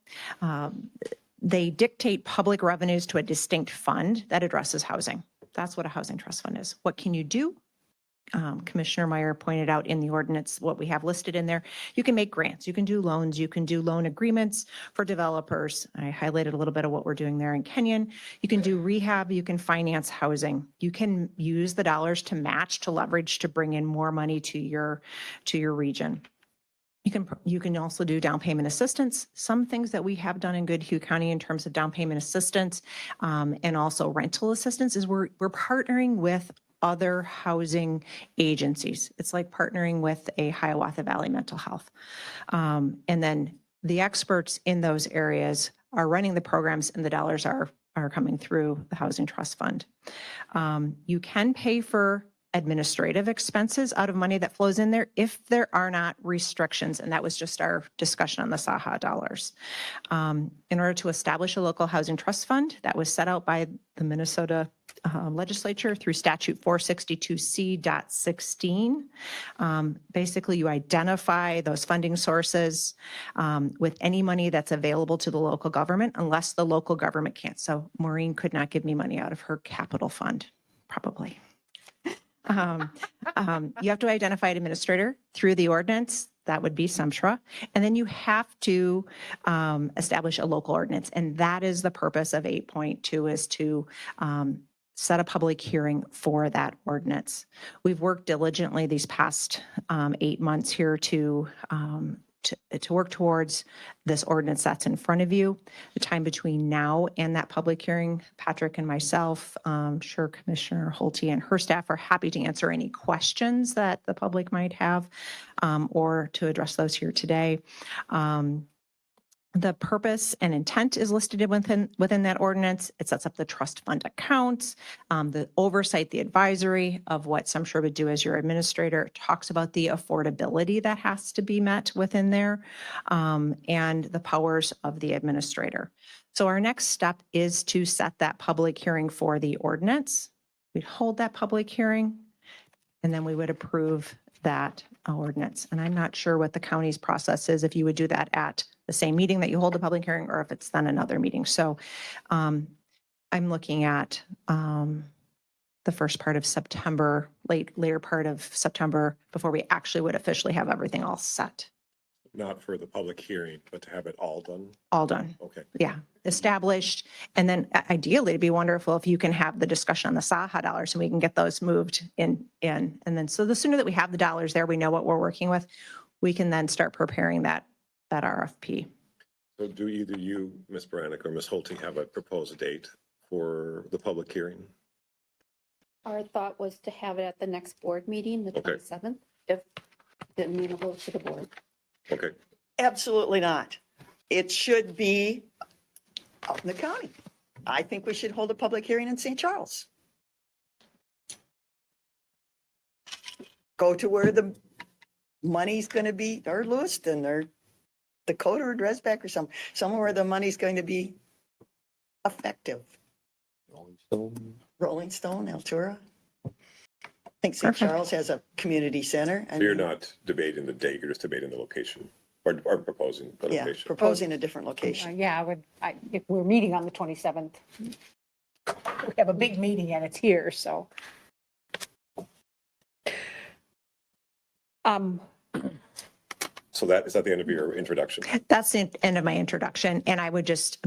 They dictate public revenues to a distinct fund that addresses housing. That's what a housing trust fund is. What can you do? Commissioner Meyer pointed out in the ordinance what we have listed in there. You can make grants, you can do loans, you can do loan agreements for developers. I highlighted a little bit of what we're doing there in Kenyon. You can do rehab, you can finance housing. You can use the dollars to match, to leverage, to bring in more money to your region. You can also do down payment assistance. Some things that we have done in Goodhue County in terms of down payment assistance and also rental assistance is we're partnering with other housing agencies. It's like partnering with a Hiawatha Valley Mental Health. And then the experts in those areas are running the programs and the dollars are coming through the Housing Trust Fund. You can pay for administrative expenses out of money that flows in there if there are not restrictions. And that was just our discussion on the SAHA dollars. In order to establish a local housing trust fund that was set out by the Minnesota legislature through statute 462C.16. Basically, you identify those funding sources with any money that's available to the local government unless the local government can't. So Maureen could not give me money out of her capital fund, probably. You have to identify an administrator through the ordinance. That would be SUMSHRA. And then you have to establish a local ordinance. And that is the purpose of 8.2 is to set a public hearing for that ordinance. We've worked diligently these past 8 months here to work towards this ordinance that's in front of you. The time between now and that public hearing, Patrick and myself, I'm sure Commissioner Holty and her staff are happy to answer any questions that the public might have or to address those here today. The purpose and intent is listed within that ordinance. It sets up the trust fund accounts, the oversight, the advisory of what SUMSHRA would do as your administrator. It talks about the affordability that has to be met within there and the powers of the administrator. So our next step is to set that public hearing for the ordinance. We'd hold that public hearing and then we would approve that ordinance. And I'm not sure what the county's process is, if you would do that at the same meeting that you hold the public hearing or if it's then another meeting. So I'm looking at the first part of September, later part of September, before we actually would officially have everything all set,
Not for the public hearing, but to have it all done?
all done.
Okay.
Yeah, established. And then ideally, it'd be wonderful if you can have the discussion on the SAHA dollars and we can get those moved in. And then, so the sooner that we have the dollars there, we know what we're working with, we can then start preparing that RFP.
So do either you, Ms. Baranik, or Ms. Holting have a proposed date for the public hearing?
Our thought was to have it at the next board meeting, the
Okay.
27th, if amenable to the board.
Okay.
Absolutely not. It should be out in the county. I think we should hold a public hearing in St. Charles. Go to where the money's going to be, or Lewiston, or Dakota, or Dresbeck, or somewhere where the money's going to be effective. Rolling Stone, Altura. I think St.
Perfect.
Charles has a community center.
So you're not debating the date, you're just debating the location or proposing the
Yeah,
location?
proposing a different location.
Yeah, if we're meeting on the 27th, we have a big meeting and it's here, so.
So is that the end of your introduction?
That's the end of my introduction. And I would just,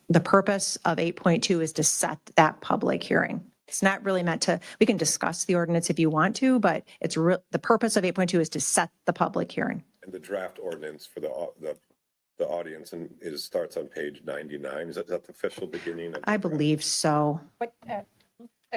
the purpose of 8.2 is to set that public hearing. It's not really meant to, we can discuss the ordinance if you want to, but it's the purpose of 8.2 is to set the public hearing.
And the draft ordinance for the audience starts on page 99. Is that the official beginning?
I believe so.
But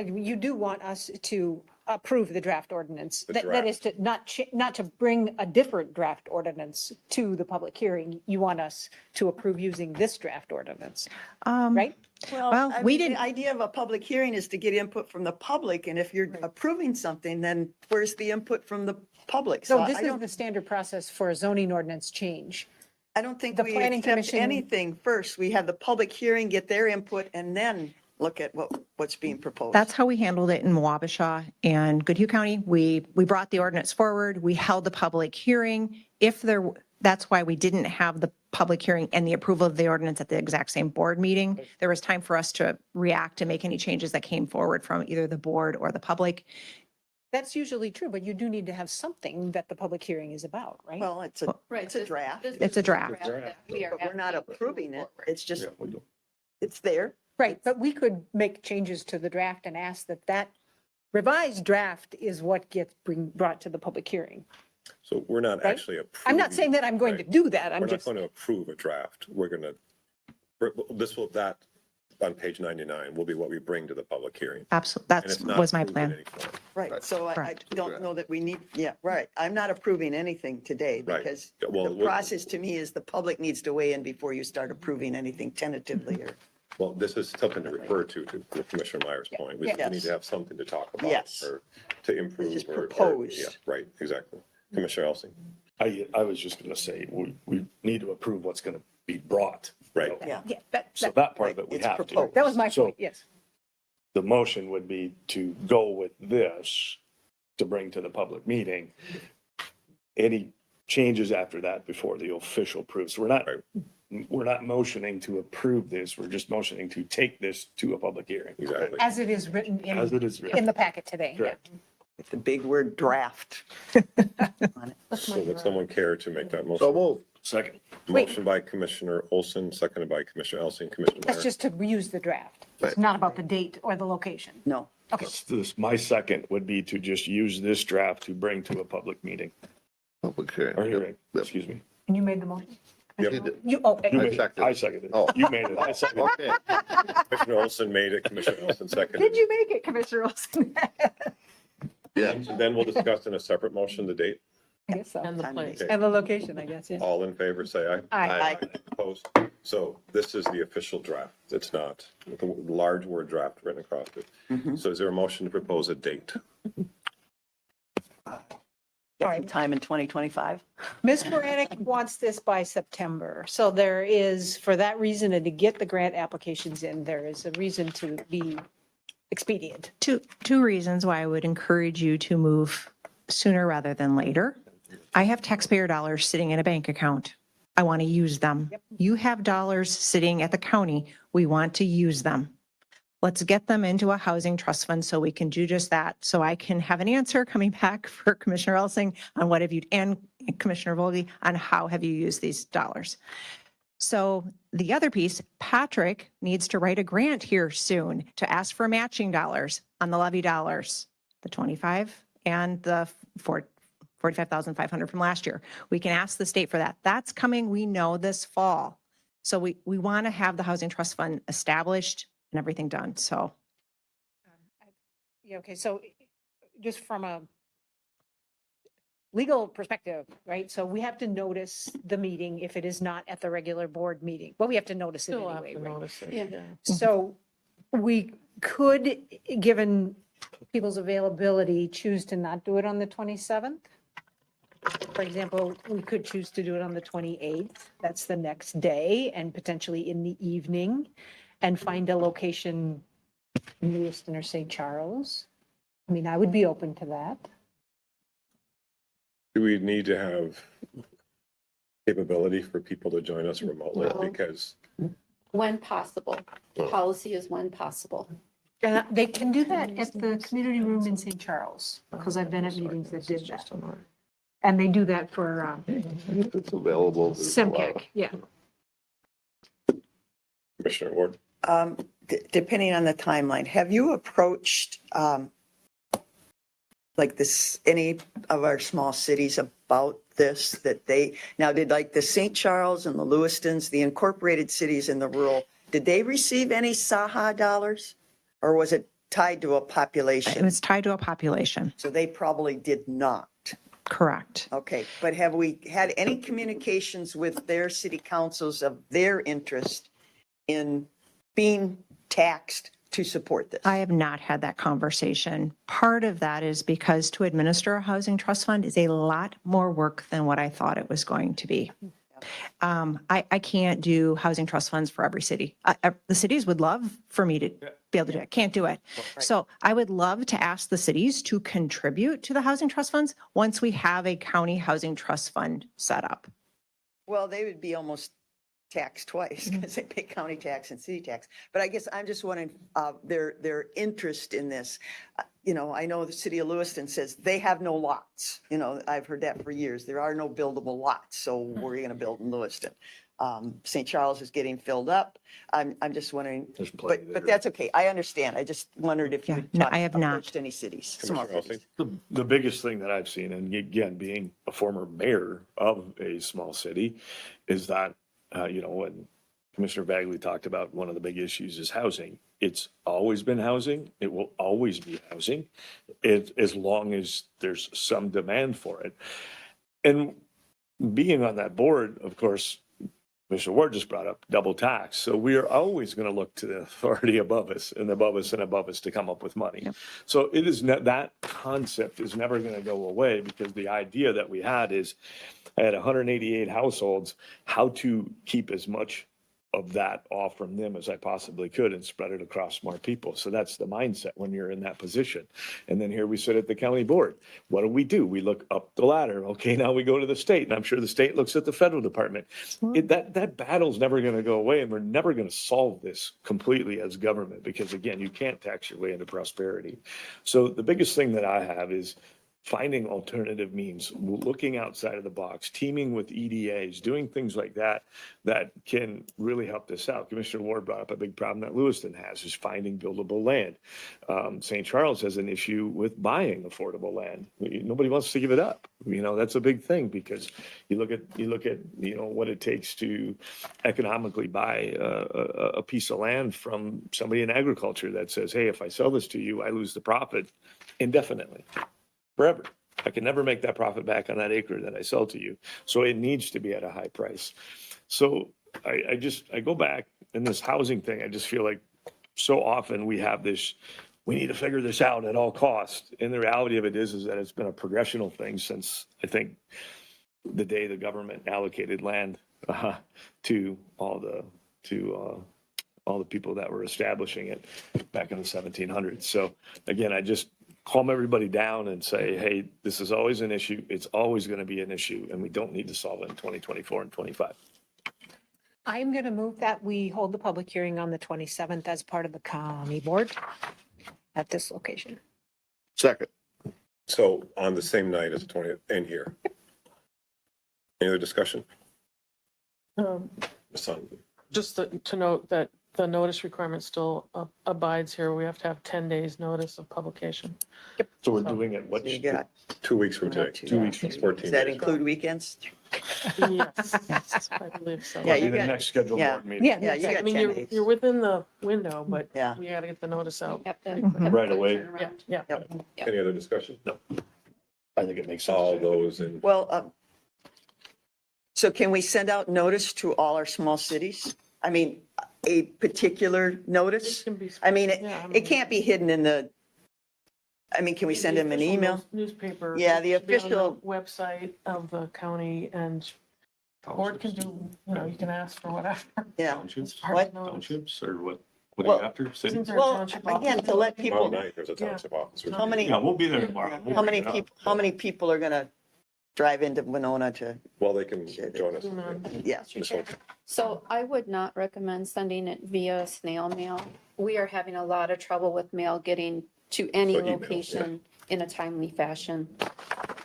you do want us to approve the draft ordinance.
The
That
draft.
is to not to bring a different draft ordinance to the public hearing. You want us to approve using this draft ordinance, right?
Well,
I
we
mean,
didn't-
The idea of a public hearing is to get input from the public, and if you're approving something, then where's the input from the public?
So
I
this is
don't,
the standard process for a zoning ordinance change.
I don't think
the
we
planning
accept
commission-
anything first. We have the public hearing, get their input, and then look at what's being proposed.
That's how we handled it in Waukesha and Goodhue County. We brought the ordinance forward. We held the public hearing. That's why we didn't have the public hearing and the approval of the ordinance at the exact same board meeting. There was time for us to react and make any changes that came forward from either the board or the public.
That's usually true, but you do need to have something that the public hearing is about, right?
Well, it's a draft,
It's a draft.
that we are
but we're not
asking
approving it.
for.
It's just,
Yeah, we do.
it's there.
Right, but we could make changes to the draft and ask that revised draft is what gets brought to the public hearing.
So we're not
Right?
actually approving.
I'm not saying that I'm going to
Right.
do that. I'm
We're not
just,
going to approve a draft. We're going to, that on page 99 will be what we bring to the public hearing.
Absolutely.
And
That
it's not
was my
approved in
plan.
any form.
Right. So I
Correct.
don't know that we need, yeah, right. I'm not approving anything today
Right.
because
Yeah, well,
the process to me is the public needs to weigh in before you start approving anything tentatively or.
Well, this is something to refer to Commissioner Meyer's point. We
Yes.
need to have something to talk about.
Yes.
Or to improve.
It's just
or-
proposed.
Yeah, right, exactly. Commissioner Elsing.
I was just going to say, we need to approve what's going to be brought.
Right.
Yeah.
Yeah,
So that part of it we
It's
have to.
proposed.
that was my
So-
point, yes.
The motion would be to go with this to bring to the public meeting. Any changes after that before the official proofs. We're not motioning to approve this. We're just motioning to take this to a public hearing.
Exactly.
As it is written
As it is written.
in the packet today. yeah.
Correct.
With the big word draft.
So would someone care to make that
So
motion?
move.
Second.
Wait.
Motion by Commissioner Olson, seconded by Commissioner Elsing, Commissioner
That's
Meyer.
just to reuse the draft. It's
Right.
not about the date or the location.
No.
Okay,
My second would be to just use this draft to bring to a public meeting
Public hearing.
or hearing,
Yep.
excuse me.
and you made the motion?
Yep.
He did.
You, oh,
You
I
made it.
seconded.
I seconded
Oh.
it. You made it. I seconded it.
Okay,
Commissioner Olson made it, Commissioner Olson seconded.
did you make it, Commissioner Olson?
yeah.
Then we'll discuss in a separate motion the date.
I guess so.
And the
Time
place.
to-
And the location, I guess, yeah.
All in favor, say aye.
Aye.
Opposed? So this is the official draft. It's not the large word draft written across it. So is there a motion to propose a date?
Got some time in 2025?
Ms. Baranik wants this by September. So there is, for that reason, and to get the grant applications in, there is a reason to be expedient.
Two reasons why I would encourage you to move sooner rather than later. I have taxpayer dollars sitting in a bank account. I want to use them. You have dollars sitting at the county. We want to use them. Let's get them into a housing trust fund so we can do just that. So I can have an answer coming back for Commissioner Elsing on what have you, and Commissioner Volge on how have you used these dollars. So the other piece, Patrick needs to write a grant here soon to ask for matching dollars on the levy dollars, the 25 and the 45,500 from last year. We can ask the state for that. That's coming, we know, this fall. So we want to have the housing trust fund established and everything done. So
Yeah, okay, so just from a legal perspective, right? So we have to notice the meeting if it is not at the regular board meeting. Well, we have to notice it
Still have
anyway,
to
right?
notice it.
Yeah.
Yeah.
So we could, given people's availability, choose to not do it on the 27th. For example, we could choose to do it on the 28th. That's the next day and potentially in the evening and find a location in Lewiston or St. Charles. I mean, I would be open to that.
Do we need to have capability for people to join us remotely?
No.
Because
When possible. Policy is when possible.
And they can do that at the community room in St. Charles, because I've been at meetings that did that. And they do that for
If it's available. there's a lot of-
SEMCAG, yeah.
Commissioner Ward,
Depending on the timeline, have you approached like this, any of our small cities about this, that they, now did like the St. Charles and the Lewistons, the incorporated cities in the rural, did they receive any SAHA dollars? Or was it tied to a
it
population?
was tied to a population,
So they probably did not.
correct?
Okay, but have we had any communications with their city councils of their interest in being taxed to support this?
I have not had that conversation. Part of that is because to administer a housing trust fund is a lot more work than what I thought it was going to be. I can't do housing trust funds for every city. The cities would love for me to be able to do it. Can't do it. So I would love to ask the cities to contribute to the housing trust funds once we have a county housing trust fund set up.
Well, they would be almost taxed twice because they pay county tax and city tax. But I guess I'm just wondering, their interest in this. You know, I know the city of Lewiston says they have no lots. You know, I've heard that for years. There are no buildable lots. So where are you going to build in Lewiston? St. Charles is getting filled up. I'm just wondering,
There's plenty
but
there.
that's okay. I understand. I just wondered if you
Yeah, no, I have not.
approached any cities. small
Commissioner
cities.
Elsing?
The biggest thing that I've seen, and again, being a former mayor of a small city, is that, when Commissioner Bagley talked about one of the big issues is housing. It's always been housing. It will always be housing, as long as there's some demand for it. And being on that board, of course, Mr. Ward just brought up double tax. So we are always going to look to the authority above us and above us and above us to come up with money. So it is not, that concept is never going to go away, because the idea that we had is I had 188 households, how to keep as much of that off from them as I possibly could and spread it across more people. So that's the mindset when you're in that position. And then here we sit at the county board. What do? We look up the ladder. Okay, now we go to the state, and I'm sure the state looks at the federal department. That battle's never going to go away, and we're never going to solve this completely as government, because again, you can't tax your way into prosperity. So the biggest thing that I have is finding alternative means, looking outside of the box, teaming with EDAs, doing things like that, that can really help this out. Commissioner Ward brought up a big problem that Lewiston has, is finding buildable land. St. Charles has an issue with buying affordable land. Nobody wants to give it up. That's a big thing, because you look at, what it takes to economically buy a piece of land from somebody in agriculture that says, hey, if I sell this to you, I lose the profit indefinitely. Forever. I can never make that profit back on that acre that I sell to you. So it needs to be at a high price. So I go back in this housing thing. I just feel like so often we have this, we need to figure this out at all costs. And the reality of it is that it's been a progressional thing since, I think, the day the government allocated land to all the people that were establishing it back in the 1700s. So again, I just calm everybody down and say, hey, this is always an issue. It's always going to be an issue, and we don't need to solve it in 2024 and 25.
I'm going to move that we hold the public hearing on the 27th as part of the county board at this location.
Second.
So on the same night as the 20th in here. Any other discussion? Ms. Sun?
Just to note that the notice requirement still abides here. We have to have 10 days notice of publication.
So we're doing it,
So you got
2 weeks from today.
2 weeks from
14
Does that
days.
include weekends?
Yes, I believe so.
Yeah,
the
you got-
next scheduled
yeah.
board meeting.
Yeah, you
I
got
mean,
10 days.
you're within the window, but
Yeah.
we gotta get the notice out.
Have to-
Right away.
Yeah.
Any other discussion?
I think it makes sense.
All those in,
Well, so can we send out notice to all our small cities? I mean, a particular notice?
It can be-
I mean,
Yeah, I mean-
it can't be hidden in the, I mean, can we send them an
The official
email?
Newspaper.
Yeah, the
It should be on the
official-
Website of the county, and board can do, you can ask for whatever.
Yeah.
Townships,
Part
What?
of the notice.
townships, or what are
Well,
you after?
Isn't
Cities?
there a
Well,
township
again,
office?
to let
tomorrow
people,
night, there's a township officer.
how many,
Yeah, we'll be there tomorrow.
how many people are gonna drive into Winona to,
Well, they can join us.
yeah.
Ms. Holt?
So I would not recommend sending it via snail mail. We are having a lot of trouble with mail getting to any
So email, yeah.
location in a timely fashion.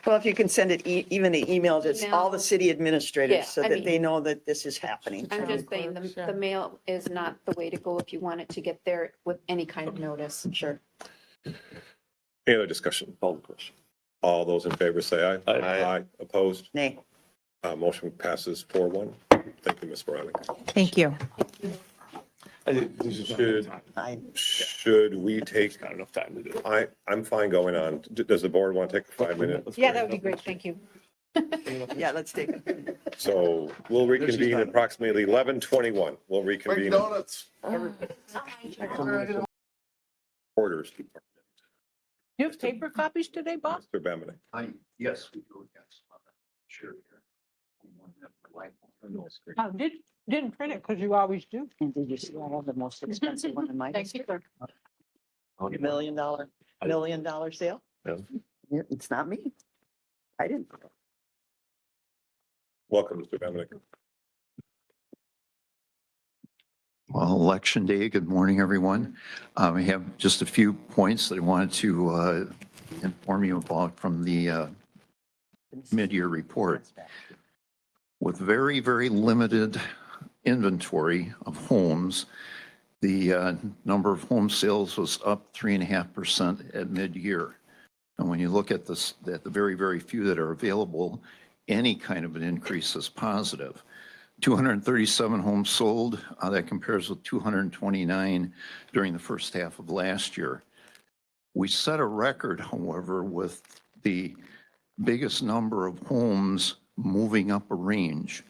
Well, if you can send it even an email to
Email.
all the city
Yeah,
administrators so
I
that
mean-
they know that this is happening.
I'm just
Town
saying,
clerks, yeah.
the mail is not the way to go if you want it to get there with any kind of notice.
Sure.
Any other discussion?
Call the question.
All those in favor say aye.
Aye.
Opposed?
Nay.
Motion passes 4-1. Thank you, Ms. Veronica.
Thank you.
I think this is
Should-
I,
Should we take,
not enough time to do it.
I'm fine going on. Does the board want to take a 5-minute?
Yeah, that would be great. Thank you.
yeah, let's take it.
So we'll reconvene at approximately 11:21. We'll reconvene.
donuts.
Orders.
You have paper copies today, Bob?
Mr. Beminick.
Yes, we do, yes. Sure.
Oh, didn't print it because you always do.
And did you see I have the most expensive one in my
Thank you,
district?
clerk.
$1 million sale?
Yeah.
Yeah, it's not me. I didn't.
Welcome, Mr. Beminick.
Well, election day, good morning, everyone. I have just a few points that I wanted to inform you about from the mid-year report. With very, very limited inventory of homes, the number of home sales was up 3.5% at mid-year. And when you look at this, at the very, very few that are available, any kind of an increase is positive. 237 homes sold, that compares with 229 during the first half of last year. We set a record, however, with the biggest number of homes moving up a range.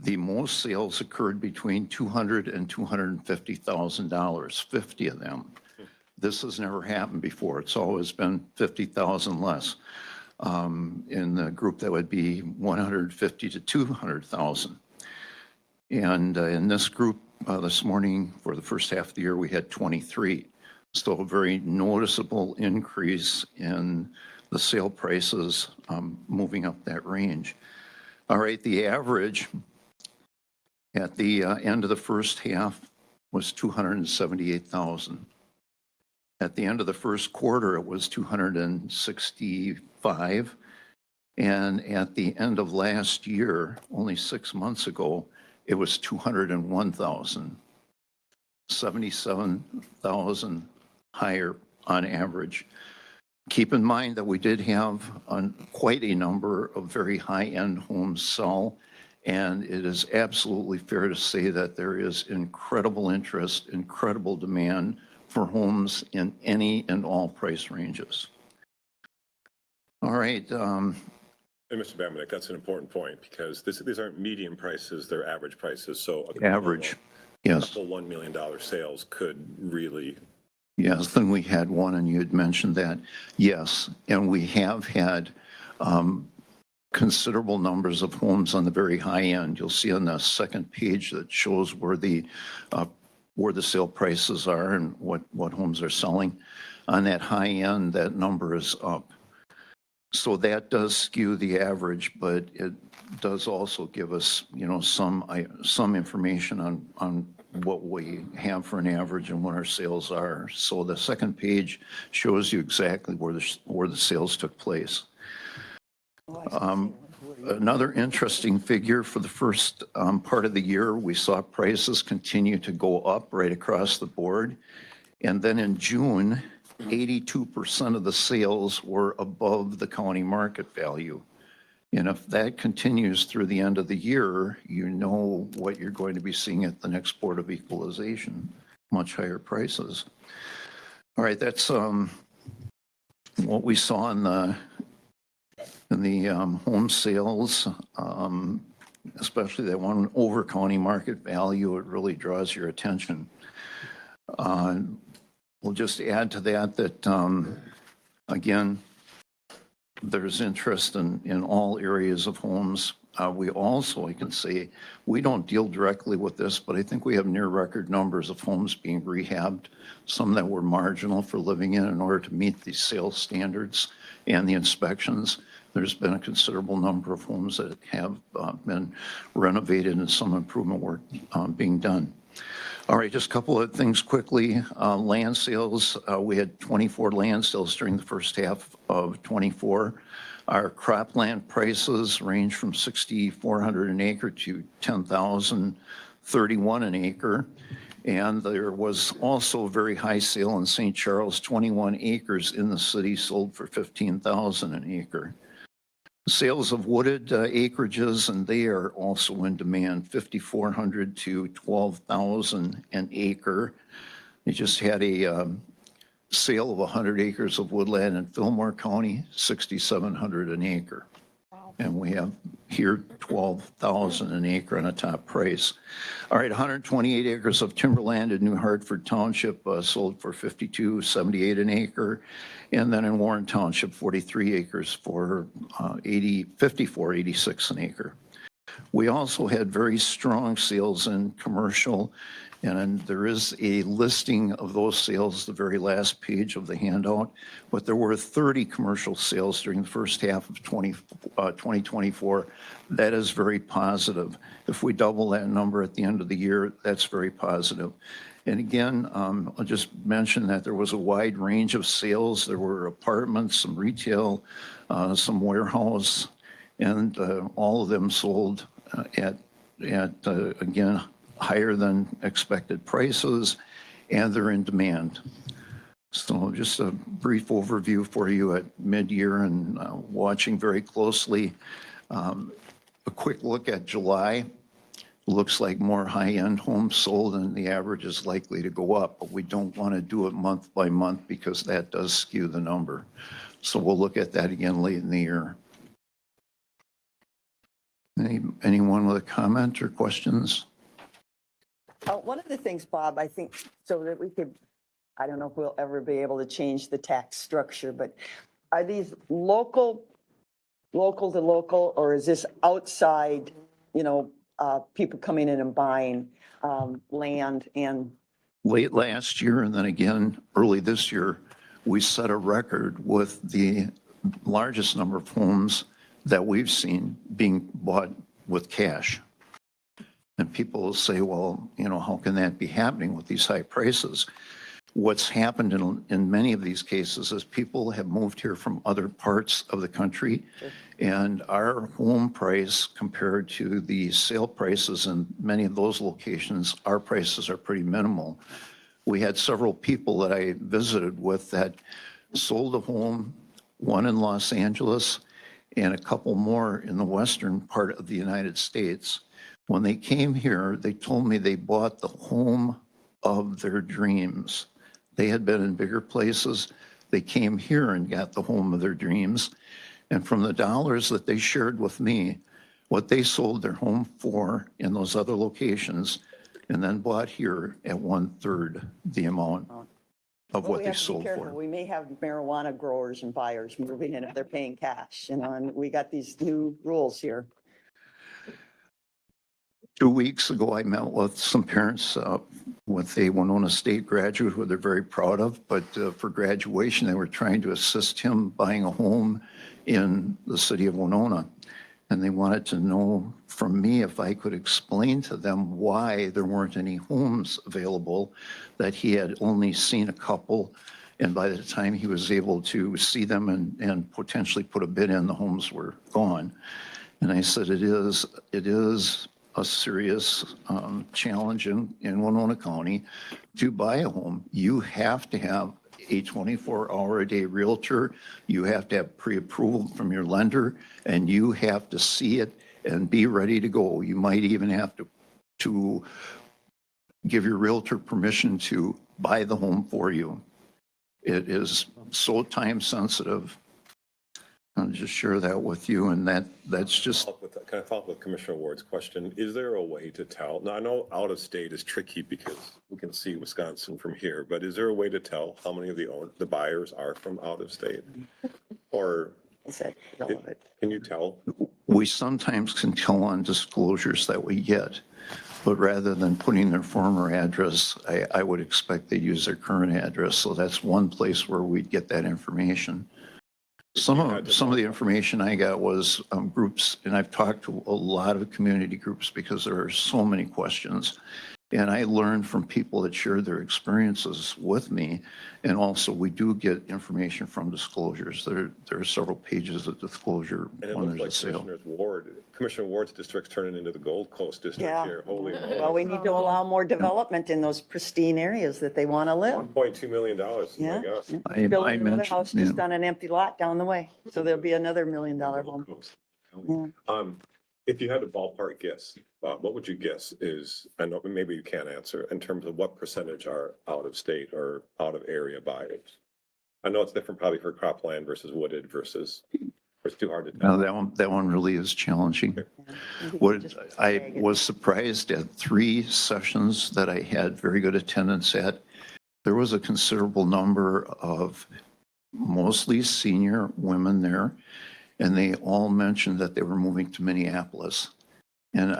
The most sales occurred between $200,000 and $250,000, 50 of them. This has never happened before. It's always been 50,000 less. In the group that would be 150 to 200,000. And in this group this morning, for the first half of the year, we had 23. Still a very noticeable increase in the sale prices moving up that range. All right, the average at the end of the first half was 278,000. At the end of the first quarter, it was 265. And at the end of last year, only 6 months ago, it was 201,000. 77,000 higher on average. Keep in mind that we did have quite a number of very high-end homes sell, and it is absolutely fair to say that there is incredible interest, incredible demand for homes in any and all price ranges. All right.
And Mr. Bamanek, that's an important point because these aren't median prices, they're average prices. So
Average, yes.
couple $1 million sales could really.
Yes, then we had one, and you had mentioned that. Yes, and we have had considerable numbers of homes on the very high end. You'll see on the second page that shows where the sale prices are and what homes are selling. On that high end, that number is up. So that does skew the average, but it does also give us, some information on what we have for an average and what our sales are. So the second page shows you exactly where the sales took place. Another interesting figure for the first part of the year, we saw prices continue to go up right across the board. And then in June, 82% of the sales were above the county market value. And if that continues through the end of the year, you know what you're going to be seeing at the next Board of Equalization, much higher prices. All right, that's what we saw in the home sales, especially that one over county market value. It really draws your attention. We'll just add to that, again, there's interest in all areas of homes. We also, I can say, we don't deal directly with this, but I think we have near record numbers of homes being rehabbed, some that were marginal for living in order to meet the sales standards and the inspections. There's been a considerable number of homes that have been renovated and some improvement work being done. All right, just a couple of things quickly. Land sales, we had 24 land sales during the first half of 24. Our cropland prices range from $6,400 an acre to $10,031 an acre. And there was also a very high sale in St. Charles, 21 acres in the city sold for $15,000 an acre. Sales of wooded acreages, and they are also in demand, 5,400 to 12,000 an acre. They just had a sale of 100 acres of woodland in Fillmore County, 6,700 an acre. And we have here 12,000 an acre on a top price. All right, 128 acres of timberland in New Hartford Township sold for $52.78 an acre. And then in Warren Township, 43 acres for $54.86 an acre. We also had very strong sales in commercial, and there is a listing of those sales, the very last page of the handout, but there were 30 commercial sales during the first half of 2024. That is very positive. If we double that number at the end of the year, that's very positive. And again, I'll just mention that there was a wide range of sales. There were apartments, some retail, some warehouse, and all of them sold at again, higher than expected prices, and they're in demand. So just a brief overview for you at mid-year and watching very closely. A quick look at July. Looks like more high-end homes sold and the average is likely to go up, but we don't want to do it month by month because that does skew the number. So we'll look at that again late in the year. Anyone with a comment or questions?
One of the things, Bob, I think, so that we could, I don't know if we'll ever be able to change the tax structure, but are these local to local, or is this outside, people coming in and buying land and,
Late last year and then again early this year, we set a record with the largest number of homes that we've seen being bought with cash. And people will say, well, how can that be happening with these high prices? What's happened in many of these cases is people have moved here from other parts of the country, and our home price compared to the sale prices in many of those locations, our prices are pretty minimal. We had several people that I visited with that sold a home, one in Los Angeles and a couple more in the western part of the United States. When they came here, they told me they bought the home of their dreams. They had been in bigger places. They came here and got the home of their dreams. And from the dollars that they shared with me, what they sold their home for in those other locations, and then bought here at 1/3 the amount of
well,
what
we
they
have to be
sold
careful.
for.
We may have marijuana growers and buyers moving in if they're paying cash, and we got these new rules here.
2 weeks ago, I met with some parents with a Winona State graduate who they're very proud of, but for graduation, they were trying to assist him buying a home in the city of Winona. And they wanted to know from me if I could explain to them why there weren't any homes available, that he had only seen a couple. And by the time he was able to see them and potentially put a bid in, the homes were gone. And I said, it is a serious challenge in Winona County to buy a home. You have to have a 24-hour-a-day realtor. You have to have pre-approval from your lender, and you have to see it and be ready to go. You might even have to give your realtor permission to buy the home for you. It is so time sensitive. I'll just share that with you, and that's just,
Can I follow up with Commissioner Ward's question? Is there a way to tell? Now, I know out of state is tricky because we can see Wisconsin from here, but is there a way to tell how many of the buyers are from out of state? Or
Is that relevant?
can you tell?
we sometimes can tell on disclosures that we get, but rather than putting their former address, I would expect they use their current address. So that's one place where we'd get that information. Some of the information I got was groups, and I've talked to a lot of community groups because there are so many questions. And I learned from people that share their experiences with me. And also we do get information from disclosures. There are several pages of disclosure
And it
when
looks
there's
like
a sale.
Commissioner Ward's district's turning into the Gold Coast district
Yeah.
here. Holy
Well,
moly.
we need to allow more development in those pristine areas that they want to live.
$1.2 million.
Yeah.
My gosh.
I
Building another
mentioned,
house
yeah.
just on an empty lot down the way. So there'll be another $1 million home. Yeah.
If you had a ballpark guess, what would you guess is, I know maybe you can't answer, in terms of what percentage are out of state or out of area buyers? I know it's different probably for cropland versus wooded versus, it's too hard to
No,
tell.
that one really is challenging.
Maybe
What
just
I
tag it.
was surprised at 3 sessions that I had very good attendance at, there was a considerable number of mostly senior women there, and they all mentioned that they were moving to Minneapolis. And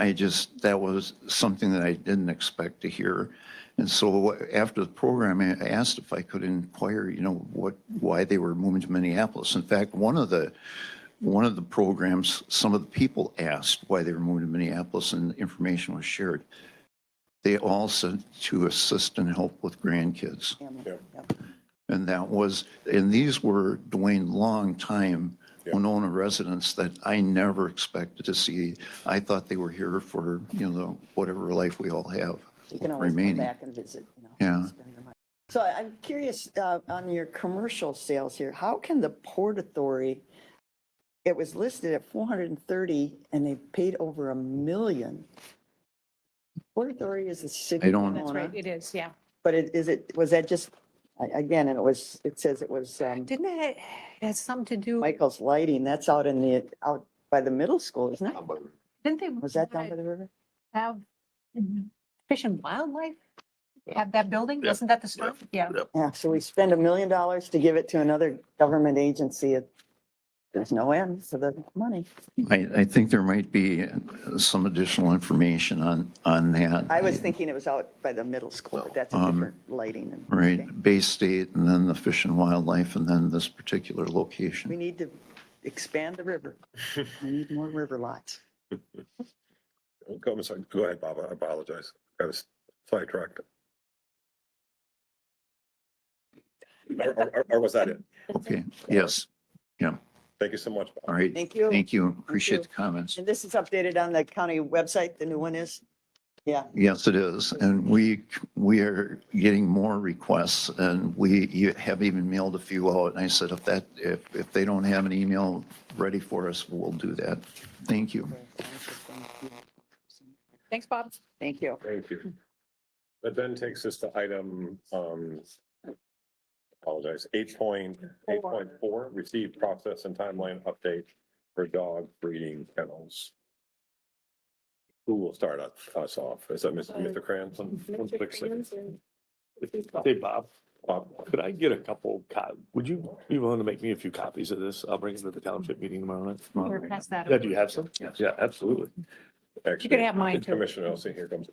that was something that I didn't expect to hear. And so after the program, I asked if I could inquire, why they were moving to Minneapolis. In fact, one of the programs, some of the people asked why they were moving to Minneapolis, and information was shared. They all said to assist and help with grandkids.
Yeah.
And these were, Dwayne, long time Winona residents that I never expected to see. I thought they were here for, whatever life we all have
You can always come
remaining.
back and visit.
Yeah.
spend your money. So I'm curious, on your commercial sales here, how can the Port Authority, it was listed at 430 and they paid over $1 million. Port Authority is the city.
I
of
don't-
That's
Winona,
right, it is, yeah.
But was that just, again, and it says it was
Didn't it, it has something to do,
Michael's Lighting, that's out by the middle school, isn't it?
Didn't they?
Was that down by the river?
Have Fish and Wildlife? Have that building?
Yeah.
Wasn't that the store? Yeah.
Yeah, so we spend $1 million to give it to another government agency. There's no end to the money.
I think there might be some additional information on that.
I was thinking it was out by the middle school, but that's a different lighting. And okay.
Right, Bay State, and then the Fish and Wildlife, and then this particular
We
location.
need to expand the river. We need more river lots.
Go ahead, Bob. I apologize. Got us sidetracked. Or was that it?
Okay, yes,
Thank you so much,
all
Bob.
right.
Thank you.
Thank you, appreciate the comments.
And this is updated on the county website, the new one is? Yeah,
Yes, it is, and we are getting more requests, and you have even mailed a few out, and I said, if they don't have an email ready for us, we'll do that. Thank you.
Thanks, Bob.
thank you.
Thank you. That then takes us to item, apologize, 8.4, receive process and timeline update for dog breeding kennels. Who will start us off? Is that Mr. Cranston?
Hey, Bob,
Bob?
could I get a couple, would you be willing to make me a few copies of this? I'll bring it to the township meeting tomorrow night.
Or pass that.
Yeah, do you have some? Yeah, absolutely.
Actually,
can have mine, too.
Commissioner Elsie, here comes.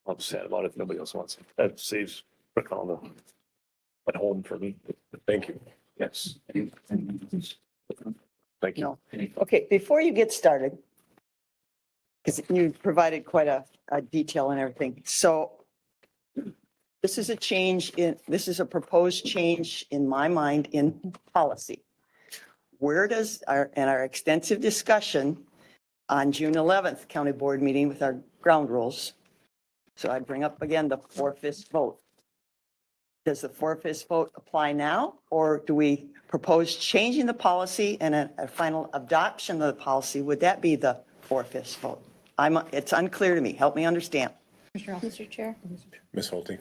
I'm sad about it if nobody else wants it. That saves on the at home for me.
Thank you.
Yes. Thank you.
No. Okay, before you get started, because you provided quite a detail and everything. So this is this is a proposed change in my mind in policy. Where does our extensive discussion on June 11th county board meeting with our ground rules. So I bring up again the 4/5 vote. Does the 4/5 vote apply now, or do we propose changing the policy and a final adoption of the policy? Would that be the 4/5 vote? It's unclear to me. Help me understand.
Mr. Chair.
Ms. Holte.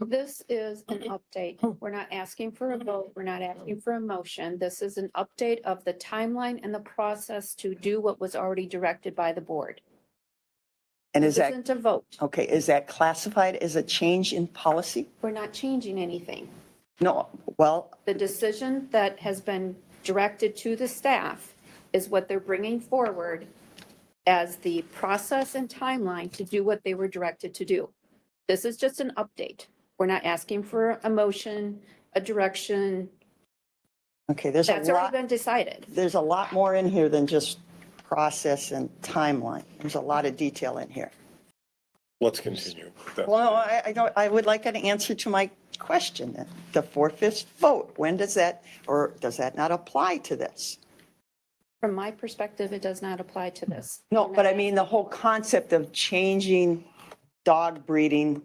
This is an update. We're not asking for a vote. We're not asking for a motion. This is an update of the timeline and the process to do what was already directed by the board.
And
This
is that,
isn't a vote.
okay, is that classified as a change in policy?
We're not changing anything.
No, well,
The decision that has been directed to the staff is what they're bringing forward as the process and timeline to do what they were directed to do. This is just an update. We're not asking for a motion, a direction.
okay, there's
That's
a
already
lot,
been decided.
there's a lot more in here than just process and timeline. There's a lot of detail in here.
Let's continue. That's-
Well, no, I don't, I would like an answer to my question then. The 4/5 vote, when does that, or does that not apply to this?
From my perspective, it does not apply to this.
No, but I mean, the whole concept of changing dog breeding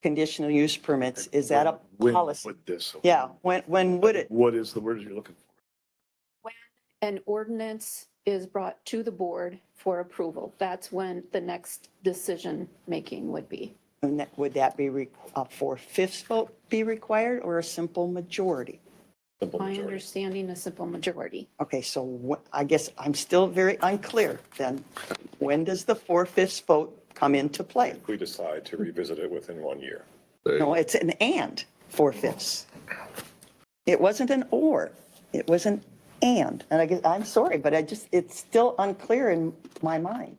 conditional use permits, is that a
When
policy?
would this?
Yeah, when would it?
What is the word you're looking for?
An ordinance is brought to the board for approval. That's when the next decision-making would be.
Would that be a 4/5 vote be required or a simple majority?
Simple
My
majority.
understanding, a simple majority.
Okay, so I guess I'm still very unclear then. When does the 4/5 vote come into play?
If we decide to revisit it within 1 year.
There you
No,
go.
it's an and 4/5. It wasn't an or, it was an and. And I guess, I'm sorry, but it's still unclear in my mind.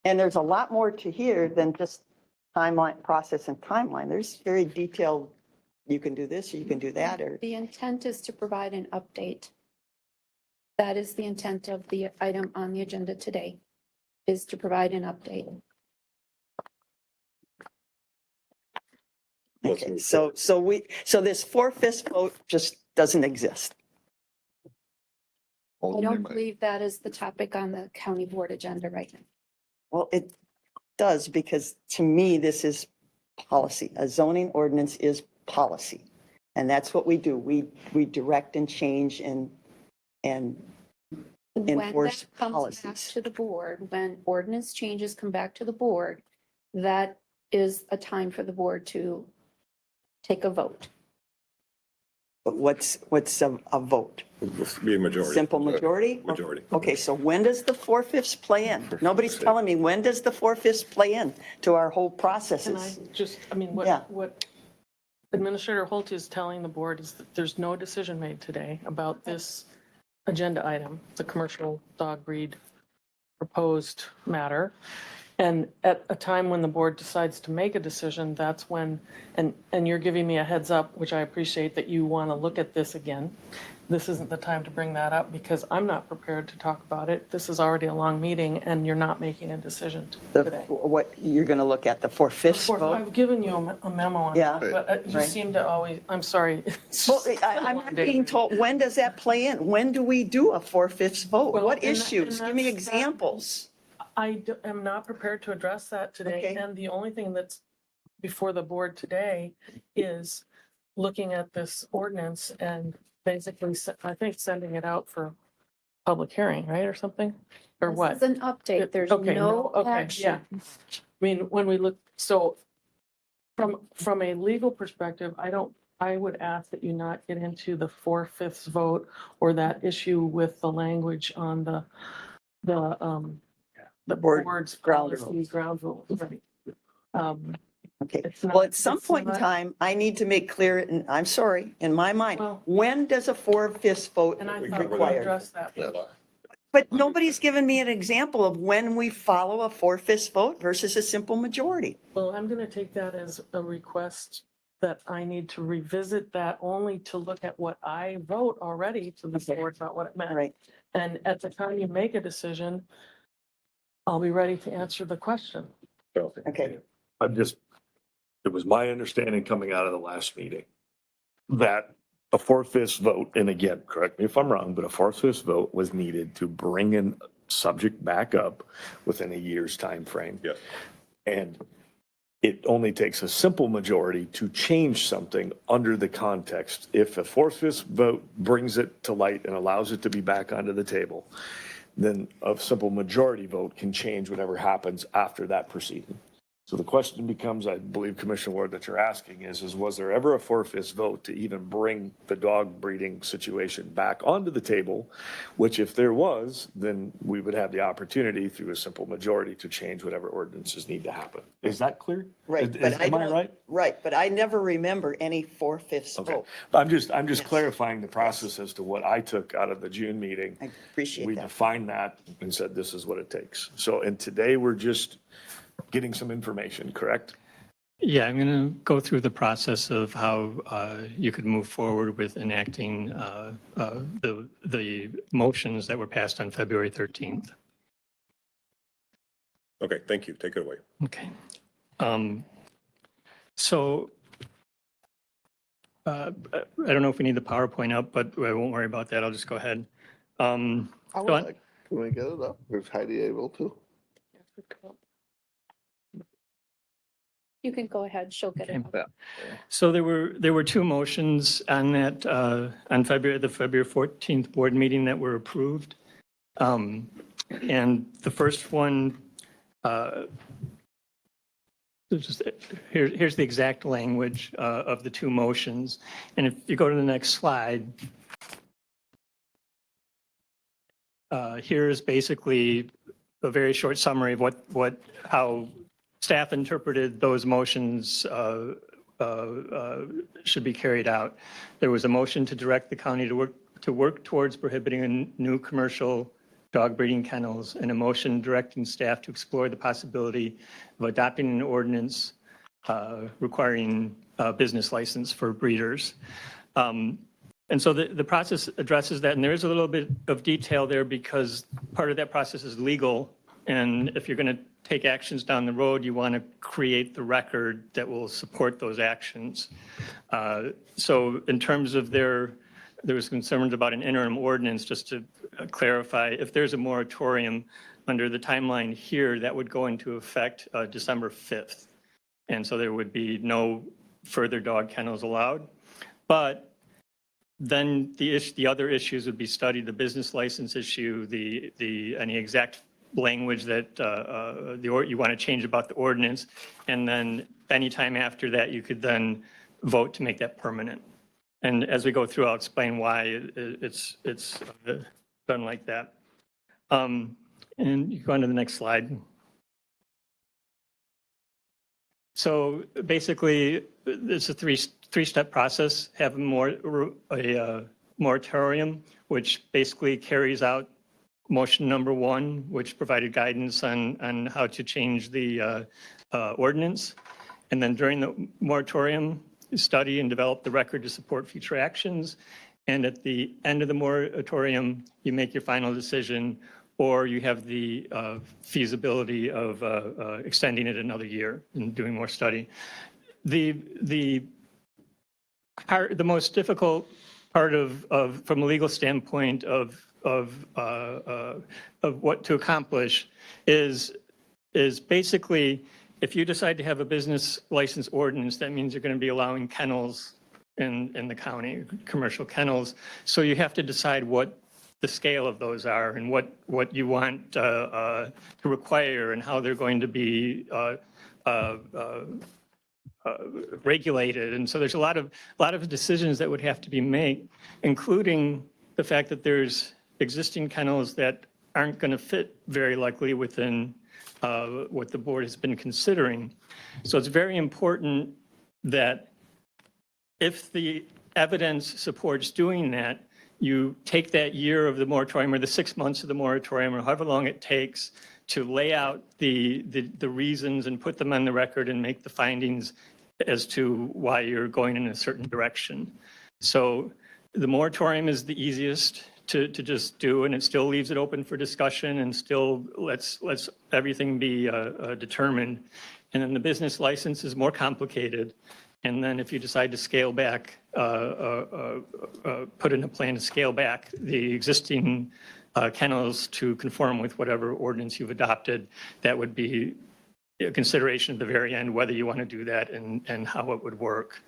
And there's a lot more to here than just timeline, process and timeline. There's very detailed, you can do this or you can do that, or,
The intent is to provide an update. That is the intent of the item on the agenda today, is to provide an update.
Let's
okay,
move
so this 4/5 vote just doesn't exist.
I
Only
don't
my-
believe that is the topic on the county board agenda right now.
Well, it does, because to me, this is policy. A zoning ordinance is policy. And that's what we do. We direct and change and
When
enforce
that comes back
policies.
to the board, when ordinance changes come back to the board, that is a time for the board to take a vote.
But what's a vote?
It'll be a majority.
Simple majority?
Majority.
Okay, so when does the 4/5 play in? Nobody's telling me, when does the 4/5 play in to our whole
Can I
processes?
just, I mean,
Yeah.
what Administrator Holt is telling the board is that there's no decision made today about this agenda item, the commercial dog breed proposed matter. And at a time when the board decides to make a decision, that's when, and you're giving me a heads up, which I appreciate, that you want to look at this again. This isn't the time to bring that up because I'm not prepared to talk about it. This is already a long meeting and you're not making a decision today.
What, you're going to look at the 4/5 vote?
I've given you a memo on
Yeah.
that, but you
Right.
seem to always, I'm sorry.
Well, I'm not being told, when does that play in? When do we do a 4/5 vote?
Well,
What
and that-
issues?
and
Give me
that's- that-
examples.
am not prepared to address that today.
Okay.
And the only thing that's before the board today is looking at this ordinance and basically, I think, sending it out for public hearing, right, or something? Or what?
This is an update. There's
Okay,
no
okay,
action.
yeah. I mean, when we look, so from a legal perspective, I would ask that you not get into the 4/5 vote or that issue with the language on the
Board
board's
ground
policy, ground rules, right?
Okay,
It's
well,
not-
at some
it's
point in
not-
time, I need to make clear, and I'm sorry, in my mind,
Well-
when does a 4/5 vote
And I
We
thought
can
we
required?
addressed that.
But nobody's given me an example of when we follow a 4/5 vote versus a simple majority.
Well, I'm going to take that as a request that I need to revisit that only to look at what I wrote already to the
Okay.
board about what it meant.
All right,
And at the time you make a decision, I'll be ready to answer the question.
okay.
It was my understanding coming out of the last meeting that a 4/5 vote, and again, correct me if I'm wrong, but a 4/5 vote was needed to bring in subject back up within a year's time frame.
Yes.
And it only takes a simple majority to change something under the context. If a 4/5 vote brings it to light and allows it to be back onto the table, then a simple majority vote can change whatever happens after that proceeding. So the question becomes, I believe, Commissioner Ward, that you're asking is was there ever a 4/5 vote to even bring the dog breeding situation back onto the table? Which if there was, then we would have the opportunity through a simple majority to change whatever ordinances need to happen. Is that clear?
Right, but
Am I
don't-
right?
Right, but I never remember any 4/5
Okay.
vote.
I'm just
Yes.
clarifying the process as to what I took out of the June meeting.
I appreciate
We
that.
defined that and said, this is what it takes. So, and today we're just getting some information, correct?
Yeah, I'm going to go through the process of how you could move forward with enacting the motions that were passed on February 13th.
Okay, thank you. Take it away.
Okay. So I don't know if we need the PowerPoint up, but I won't worry about that. I'll just go ahead.
I
Go
would
on.
like, can we get it up? Is Heidi able to?
You can go ahead. She'll get it.
Okay. So there were two motions on that, on the February 14th board meeting that were approved. And the first one, here's the exact language of the two motions. And if you go to the next slide, here is basically a very short summary of how staff interpreted those motions should be carried out. There was a motion to direct the county to work towards prohibiting new commercial dog breeding kennels, and a motion directing staff to explore the possibility of adopting an ordinance requiring a business license for breeders. And so the process addresses that, and there is a little bit of detail there because part of that process is legal. And if you're going to take actions down the road, you want to create the record that will support those actions. So in terms of there was concerns about an interim ordinance, just to clarify, if there's a moratorium under the timeline here, that would go into effect December 5th. And so there would be no further dog kennels allowed. But then the other issues would be studied, the business license issue, any exact language that you want to change about the ordinance. And then anytime after that, you could then vote to make that permanent. And as we go through, I'll explain why it's done like that. And you go on to the next slide. So basically, it's a three-step process. Have a moratorium, which basically carries out motion number one, which provided guidance on how to change the ordinance. And then during the moratorium, study and develop the record to support future actions. And at the end of the moratorium, you make your final decision, or you have the feasibility of extending it another year and doing more study. The most difficult part from a legal standpoint of what to accomplish is basically, if you decide to have a business license ordinance, that means you're going to be allowing kennels in the county, commercial kennels. So you have to decide what the scale of those are and what you want to require and how they're going to be regulated. And so there's a lot of decisions that would have to be made, including the fact that there's existing kennels that aren't going to fit very likely within what the board has been considering. So it's very important that if the evidence supports doing that, you take that year of the moratorium or the 6 months of the moratorium or however long it takes to lay out the reasons and put them on the record and make the findings as to why you're going in a certain direction. So the moratorium is the easiest to just do, and it still leaves it open for discussion and still lets everything be determined. And then the business license is more complicated. And then if you decide to scale back, put in a plan to scale back the existing kennels to conform with whatever ordinance you've adopted, that would be a consideration at the very end, whether you want to do that and how it would work.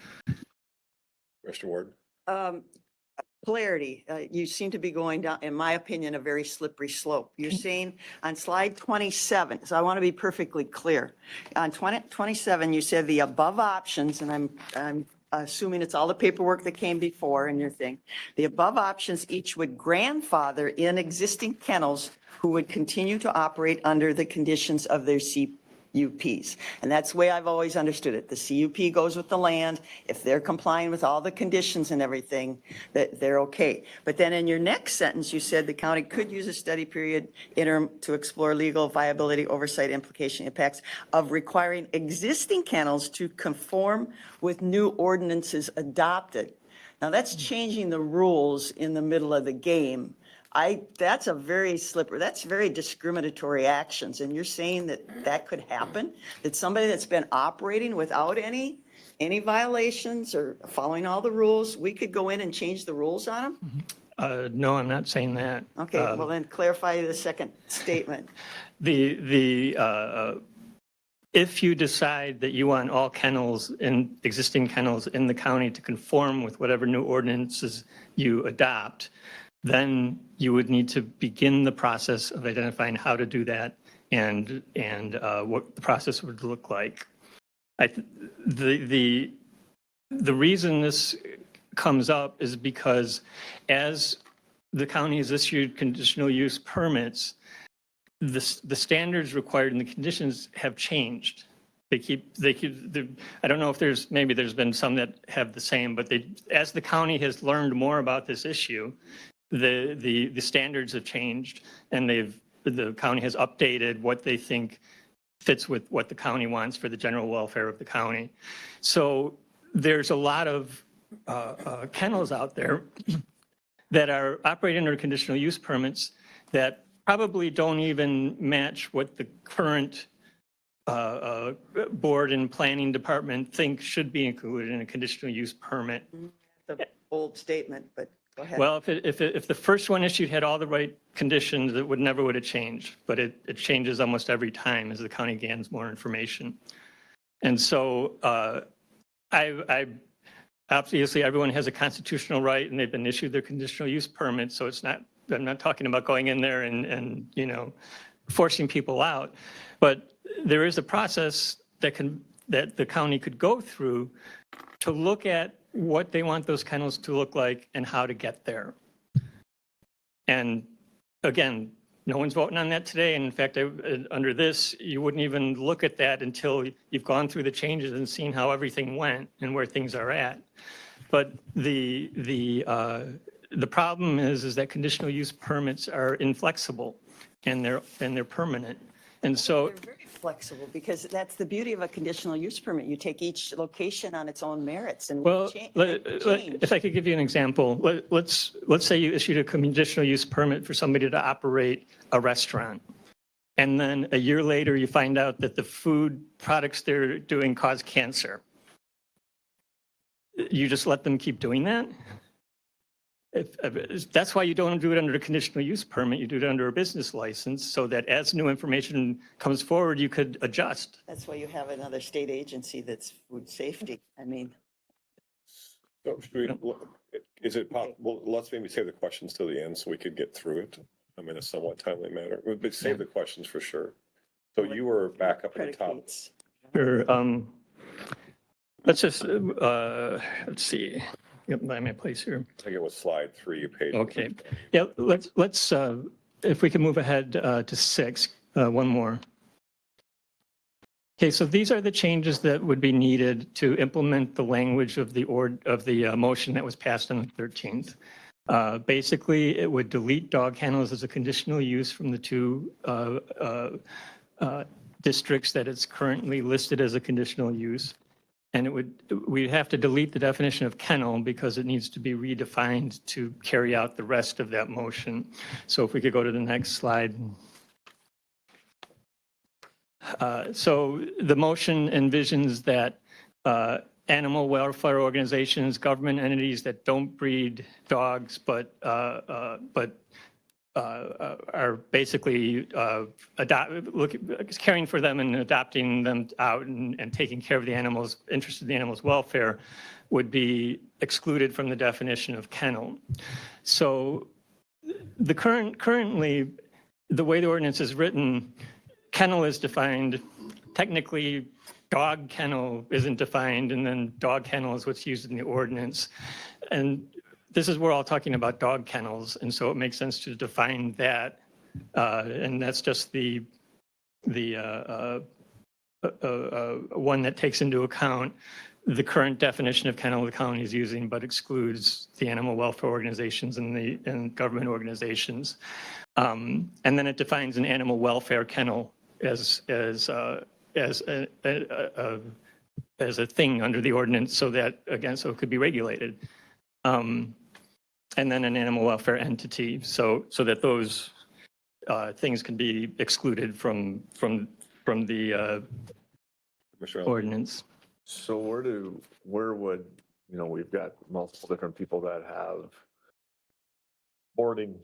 Mr. Ward?
Clarity, you seem to be going down, in my opinion, a very slippery slope. You're saying on slide 27, so I want to be perfectly clear. On 27, you said the above options, and I'm assuming it's all the paperwork that came before in your thing. The above options each would grandfather in existing kennels who would continue to operate under the conditions of their CUPs. And that's the way I've always understood it. The CUP goes with the land. If they're complying with all the conditions and everything, that they're okay. But then in your next sentence, you said the county could use a study period interim to explore legal viability, oversight, implication, impacts of requiring existing kennels to conform with new ordinances adopted. Now that's changing the rules in the middle of the game. That's a very slippery, that's very discriminatory actions. And you're saying that could happen? That somebody that's been operating without any violations or following all the rules, we could go in and change the rules on them?
No, I'm not saying that.
Okay, well then clarify the second statement.
If you decide that you want all existing kennels in the county to conform with whatever new ordinances you adopt, then you would need to begin the process of identifying how to do that and what the process would look like. The reason this comes up is because as the county has issued conditional use permits, the standards required and the conditions have changed. I don't know if maybe there's been some that have the same, but as the county has learned more about this issue, the standards have changed, and the county has updated what they think fits with what the county wants for the general welfare of the county. So there's a lot of kennels out there that are operating under conditional use permits that probably don't even match what the current board and planning department think should be included in a conditional use permit.
The old statement, but go ahead.
Well, if the first one issued had all the right conditions, it never would have changed. But it changes almost every time as the county gains more information. And so obviously everyone has a constitutional right, and they've been issued their conditional use permit. So I'm not talking about going in there and forcing people out. But there is a process that the county could go through to look at what they want those kennels to look like and how to get there. And again, no one's voting on that today. And in fact, under this, you wouldn't even look at that until you've gone through the changes and seen how everything went and where things are at. But the problem is that conditional use permits are inflexible and they're permanent. And so,
They're very flexible because that's the beauty of a conditional use permit. You take each location on its own merits and
well,
change.
if I could give you an example, let's say you issued a conditional use permit for somebody to operate a restaurant. And then a year later, you find out that the food products they're doing cause cancer. You just let them keep doing that? That's why you don't do it under a conditional use permit. You do it under a business license so that as new information comes forward, you could adjust.
That's why you have another state agency that's food safety. I mean,
So, is it possible, let's maybe save the questions till the end so we could get through it. I'm in a somewhat timely manner, but save the questions for sure. So you were back up at the top.
predicates.
Sure. Let's just, let's see, get by my place here.
I think it was slide 3, page.
Okay. Yeah, let's, if we can move ahead to 6, one more. Okay, so these are the changes that would be needed to implement the language of the motion that was passed on the 13th. Basically, it would delete dog kennels as a conditional use from the 2 districts that it's currently listed as a conditional use. And we'd have to delete the definition of kennel because it needs to be redefined to carry out the rest of that motion. So if we could go to the next slide. So the motion envisions that animal welfare organizations, government entities that don't breed dogs, but are basically caring for them and adopting them out and taking care of the animals, interested in the animals' welfare, would be excluded from the definition of kennel. So currently, the way the ordinance is written, kennel is defined. Technically, dog kennel isn't defined, and then dog kennel is what's used in the ordinance. And this is, we're all talking about dog kennels, and so it makes sense to define that. And that's just the one that takes into account the current definition of kennel the county is using, but excludes the animal welfare organizations and government organizations. And then it defines an animal welfare kennel as a thing under the ordinance, so that, again, so it could be regulated. And then an animal welfare entity, so that those things can be excluded from the ordinance.
So where would, we've got multiple different people that have boarding,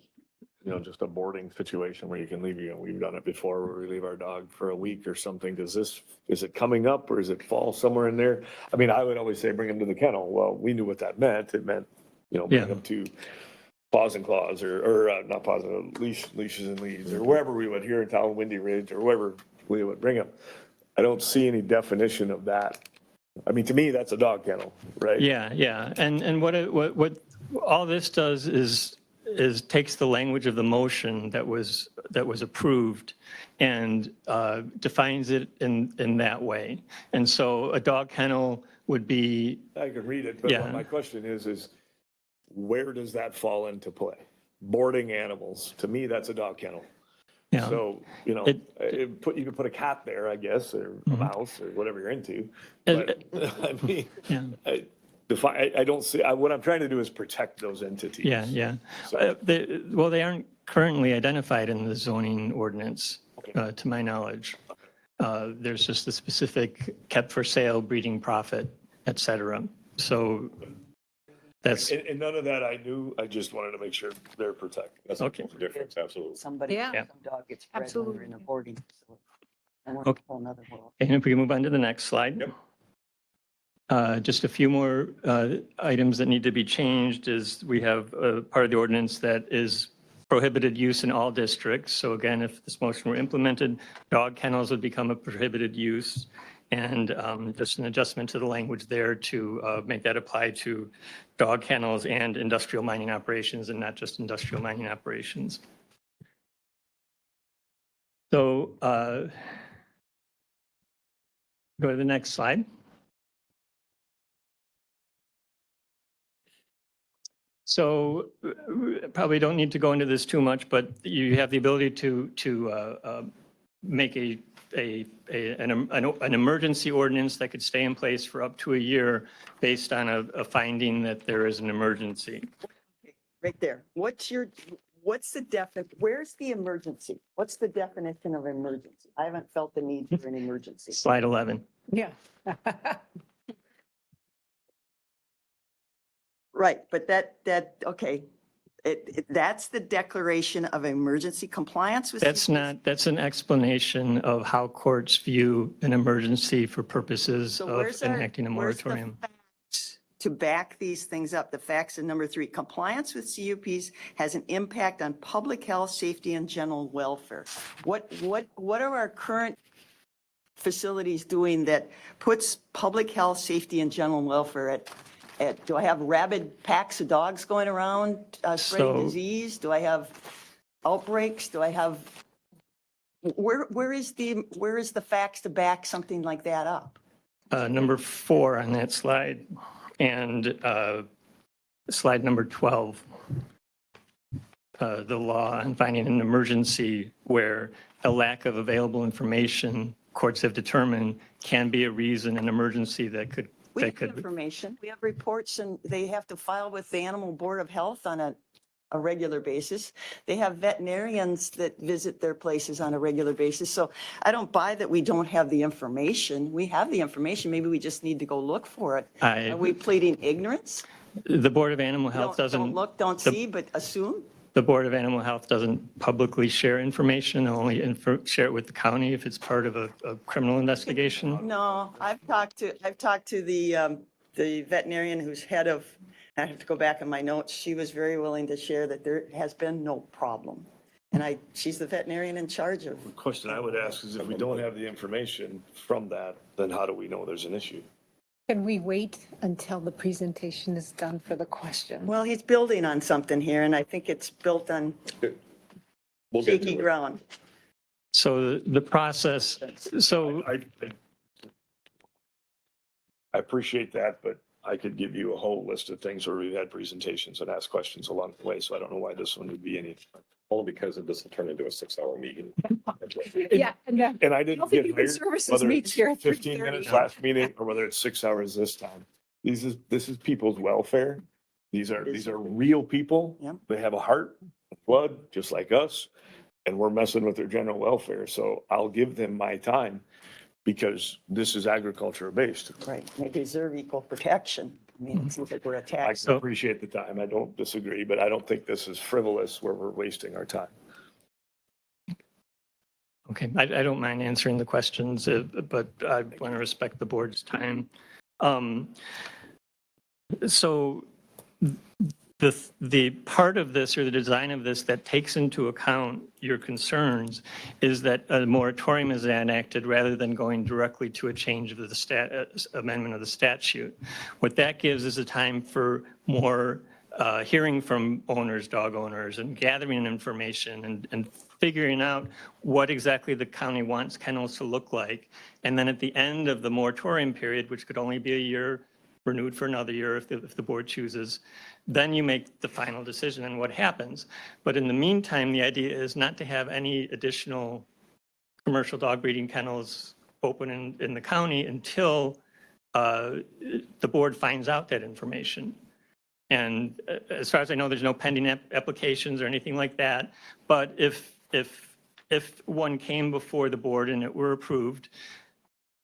just a boarding situation where you can leave, we've done it before where we leave our dog for a week or something. Is it coming up or does it fall somewhere in there? I mean, I would always say bring him to the kennel. Well, we knew what that meant. It meant, bring them to paws and claws or not paws, leashes and leads or wherever we would, here in town, Windy Ridge or wherever we would bring them. I don't see any definition of that. I mean, to me, that's a dog kennel, right?
Yeah. And what all this does is takes the language of the motion that was approved and defines it in that way. And so a dog kennel would be.
I could read it, but
Yeah.
what my question is where does that fall into play? Boarding animals, to me, that's a dog kennel.
Yeah.
So, you could put a cat there, I guess, or a mouse or whatever you're into. But I mean,
Yeah.
I don't see, what I'm trying to do is protect those entities.
Yeah.
So-
They aren't currently identified in the zoning ordinance, to my knowledge. There's just the specific kept for sale, breeding profit, et cetera. So that's,
And none of that I knew, I just wanted to make sure they're protected.
That's
Okay.
the difference, absolutely.
Somebody,
Yeah.
some dog gets bred under
Absolutely.
in a boarding facility. And we're in
Okay.
a whole nother world.
and if we can move on to the next slide.
Yep.
Just a few more items that need to be changed is we have a part of the ordinance that is prohibited use in all districts. So again, if this motion were implemented, dog kennels would become a prohibited use. and just an adjustment to the language there to make that apply to dog kennels and industrial mining operations and not just industrial mining operations. So go to the next slide. So probably don't need to go into this too much, but you have the ability to make an emergency ordinance that could stay in place for up to a year based on a finding that there is an emergency.
Right there. What's where's the emergency? What's the definition of emergency? I haven't felt the need for an emergency.
Slide 11.
Yeah.
Right, but okay. That's the declaration of emergency compliance with.
That's an explanation of how courts view an emergency for purposes
So
of
where's
enacting a
where's the
moratorium.
facts to back these things up? The facts in number 3, compliance with CUPs has an impact on public health, safety, and general welfare. What are our current facilities doing that puts public health, safety, and general welfare at, do I have rabid packs of dogs going around spreading
So-
disease? Do I have outbreaks? Do I have, where is the facts to back something like that up?
Number 4 on that slide and slide number 12. The law on finding an emergency where a lack of available information courts have determined can be a reason, an emergency that could.
We have information. We have reports and they have to file with the Animal Board of Health on a regular basis. They have veterinarians that visit their places on a regular basis. So I don't buy that we don't have the information. We have the information. Maybe we just need to go look for it. Are we pleading ignorance?
The Board of Animal Health
Don't
doesn't.
look, don't see, but assume?
The Board of Animal Health doesn't publicly share information, only share it with the county if it's part of a criminal investigation.
No, I've talked to the veterinarian who's head of, I have to go back in my notes. She was very willing to share that there has been no problem. And she's the veterinarian in charge of.
The question I would ask is if we don't have the information from that, then how do we know there's an issue?
Can we wait until the presentation is done for the question?
Well, he's building on something here and I think it's built on
We'll get
shaky
to it.
ground.
So the process, so
I appreciate that, but I could give you a whole list of things where we've had presentations and asked questions along the way, so I don't know why this one would be any.
Only because it doesn't turn into a 6-hour meeting.
Yeah. And
And I didn't
Health
get
and Human
hired,
Services
whether
meets
it's
here at
15
3:30.
minutes last meeting or whether it's 6 hours this time. This is people's welfare. These are real people.
Yep.
They have a heart, blood, just like us, and we're messing with their general welfare. So I'll give them my time because this is agriculture based.
Right, they deserve equal protection. I mean, it seems like we're
I
attacked.
can appreciate the time. I don't disagree, but I don't think this is frivolous where we're wasting our time.
okay, I don't mind answering the questions, but I want to respect the board's time. So the part of this or the design of this that takes into account your concerns is that a moratorium is enacted rather than going directly to a change of the amendment of the statute. What that gives is a time for more hearing from owners, dog owners, and gathering information and figuring out what exactly the county wants kennels to look like. And then at the end of the moratorium period, which could only be a year, renewed for another year if the board chooses, then you make the final decision on what happens. But in the meantime, the idea is not to have any additional commercial dog breeding kennels open in the county until the board finds out that information. And as far as I know, there's no pending applications or anything like that. But if one came before the board and it were approved,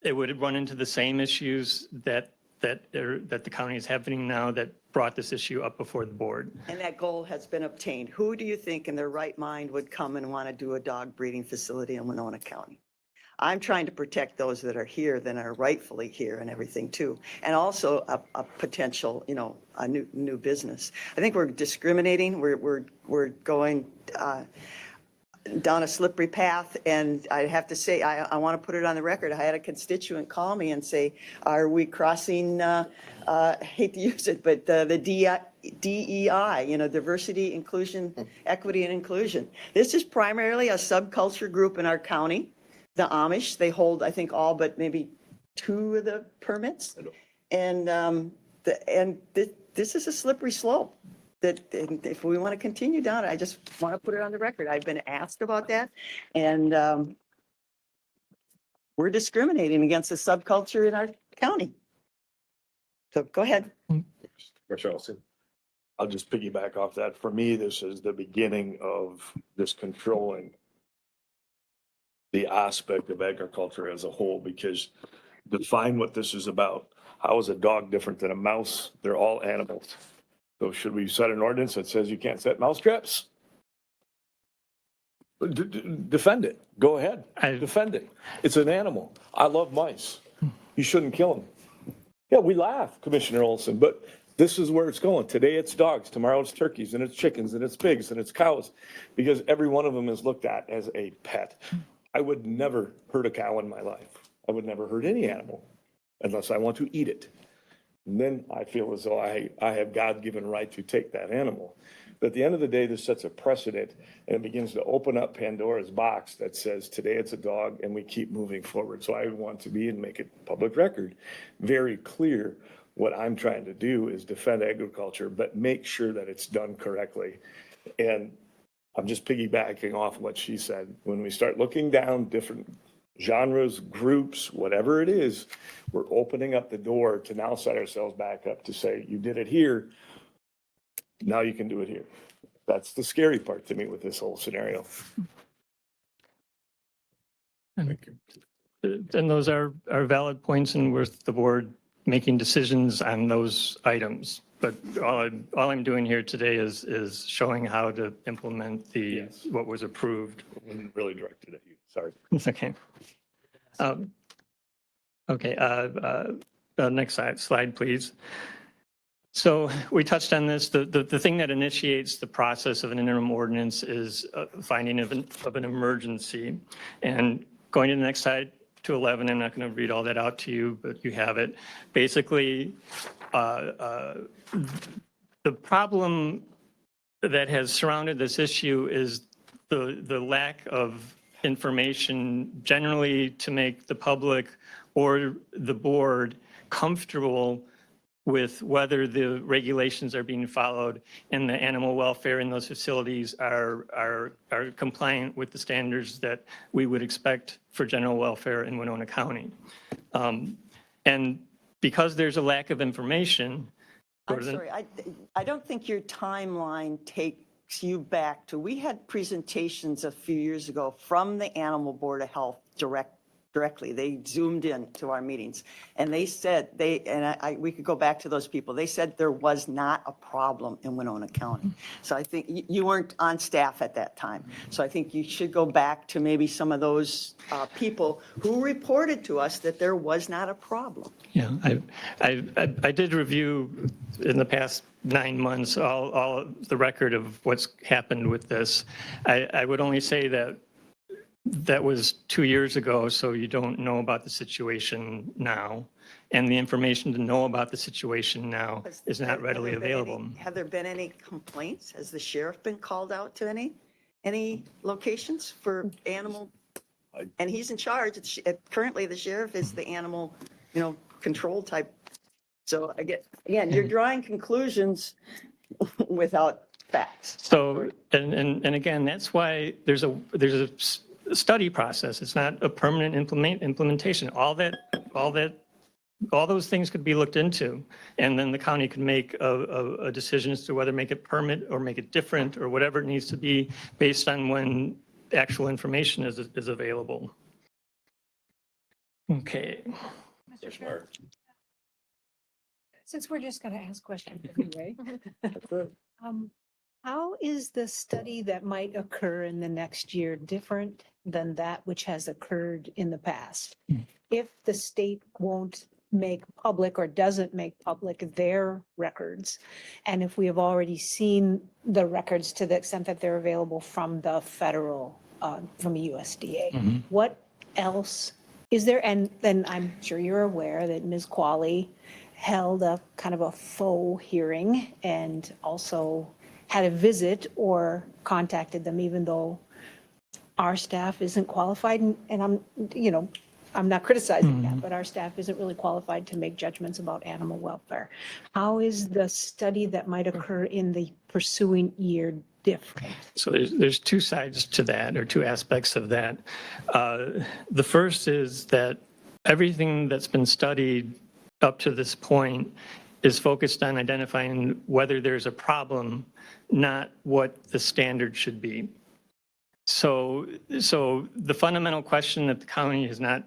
it would run into the same issues that the county is having now that brought this issue up before the board.
And that goal has been obtained. Who do you think in their right mind would come and want to do a dog breeding facility in Winona County? I'm trying to protect those that are here, that are rightfully here and everything too. And also a potential, a new business. I think we're discriminating. We're going, down a slippery path. And I have to say, I want to put it on the record. I had a constituent call me and say, are we crossing, I hate to use it, but the DEI, diversity, inclusion, equity and inclusion. This is primarily a subculture group in our county. The Amish, they hold, I think, all but maybe 2 of the permits. And, this is a slippery slope. That if we want to continue down it, I just want to put it on the record. I've been asked about that. And we're discriminating against the subculture in our county. So go ahead.
Commissioner Olson.
I'll just piggyback off that. For me, this is the beginning of this controlling the aspect of agriculture as a whole, because define what this is about. How is a dog different than a mouse? They're all animals. So should we set an ordinance that says you can't set mouse traps? Defend it. Go ahead. Defend it. It's an animal. I love mice. You shouldn't kill them. Yeah, we laugh, Commissioner Olson, but this is where it's going. Today it's dogs, tomorrow it's turkeys, and it's chickens, and it's pigs, and it's cows, because every one of them is looked at as a pet. I would never hurt a cow in my life. I would never hurt any animal unless I want to eat it. And then I feel as though I have God-given right to take that animal. But at the end of the day, this sets a precedent, and it begins to open up Pandora's box that says today it's a dog, and we keep moving forward. So I want to be, and make it public record, very clear what I'm trying to do is defend agriculture, but make sure that it's done correctly. And I'm just piggybacking off what she said. When we start looking down different genres, groups, whatever it is, we're opening up the door to now set ourselves back up to say, you did it here, now you can do it here. That's the scary part to me with this whole scenario.
And those are valid points and worth the board making decisions on those items. But all I'm doing here today is showing how to implement
Yes.
what was approved.
I wasn't really directed at you, sorry.
It's okay. Okay, next slide, please. So we touched on this. The thing that initiates the process of an interim ordinance is finding of an emergency. And going to the next slide, to 11, I'm not going to read all that out to you, but you have it. Basically, the problem that has surrounded this issue is the lack of information generally to make the public or the board comfortable with whether the regulations are being followed and the animal welfare in those facilities are compliant with the standards that we would expect for general welfare in Winona County. And because there's a lack of information.
I'm sorry, I don't think your timeline takes you back to, we had presentations a few years ago from the Animal Board of Health directly. They zoomed in to our meetings and they said, we could go back to those people. They said there was not a problem in Winona County. So I think you weren't on staff at that time. So I think you should go back to maybe some of those people who reported to us that there was not a problem.
Yeah, I did review in the past 9 months all the record of what's happened with this. I would only say that was 2 years ago, so you don't know about the situation now. And the information to know about the situation now is not readily available.
Have there been any complaints? Has the sheriff been called out to any locations for animal? And he's in charge. Currently, the sheriff is the animal, control type. So again, you're drawing conclusions without facts.
So, and again, that's why there's a study process. It's not a permanent implementation. All those things could be looked into, and then the county could make a decision as to whether make it permit or make it different or whatever it needs to be based on when actual information is available. Okay.
Since we're just going to ask questions anyway, how is the study that might occur in the next year different than that which has occurred in the past? If the state won't make public or doesn't make public their records, and if we have already seen the records to the extent that they're available from the federal from a USDA. What else is there? And then I'm sure you're aware that Ms. Qualley held a kind of a faux hearing and also had a visit or contacted them, even though our staff isn't qualified. And I'm, you know, I'm not criticizing that, but our staff isn't really qualified to make judgments about animal welfare. How is the study that might occur in the pursuing year different?
So there's two sides to that, or two aspects of that. The first is that everything that's been studied up to this point is focused on identifying whether there's a problem, not what the standard should be. So the fundamental question that the county has not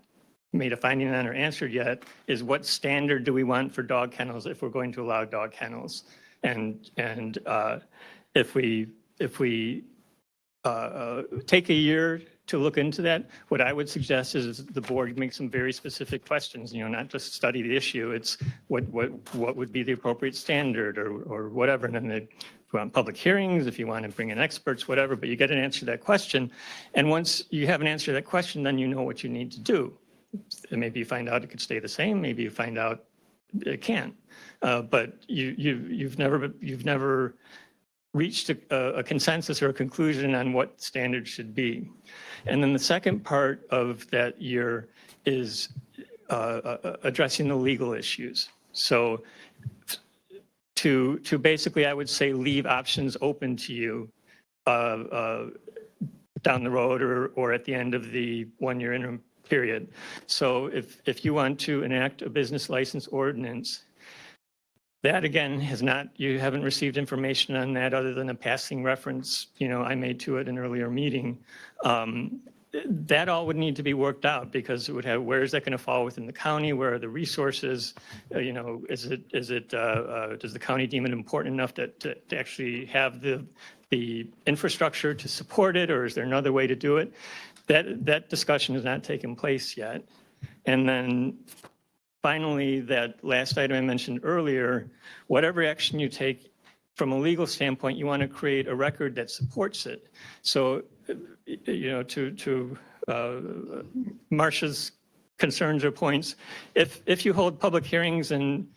made a finding on or answered yet is, what standard do we want for dog kennels if we're going to allow dog kennels? And if we take a year to look into that, what I would suggest is the board make some very specific questions, you know, not just study the issue. It's what would be the appropriate standard or whatever. And then if you want public hearings, if you want to bring in experts, whatever, but you get an answer to that question. And once you have an answer to that question, then you know what you need to do. And maybe you find out it could stay the same. Maybe you find out it can't. But you've never reached a consensus or a conclusion on what standards should be. And then the second part of that year is addressing the legal issues. So to basically, I would say, leave options open to you down the road or at the end of the one-year interim period. So if you want to enact a business license ordinance, that again you haven't received information on that other than a passing reference, you know, I made to it in an earlier meeting. That all would need to be worked out, because it would have, where is that going to fall within the county? Where are the resources? You know, does the county deem it important enough to actually have the infrastructure to support it, or is there another way to do it? That discussion has not taken place yet. And then finally, that last item I mentioned earlier, whatever action you take from a legal standpoint, you want to create a record that supports it. So, you know, to Marcia's concerns or points, if you hold public hearings and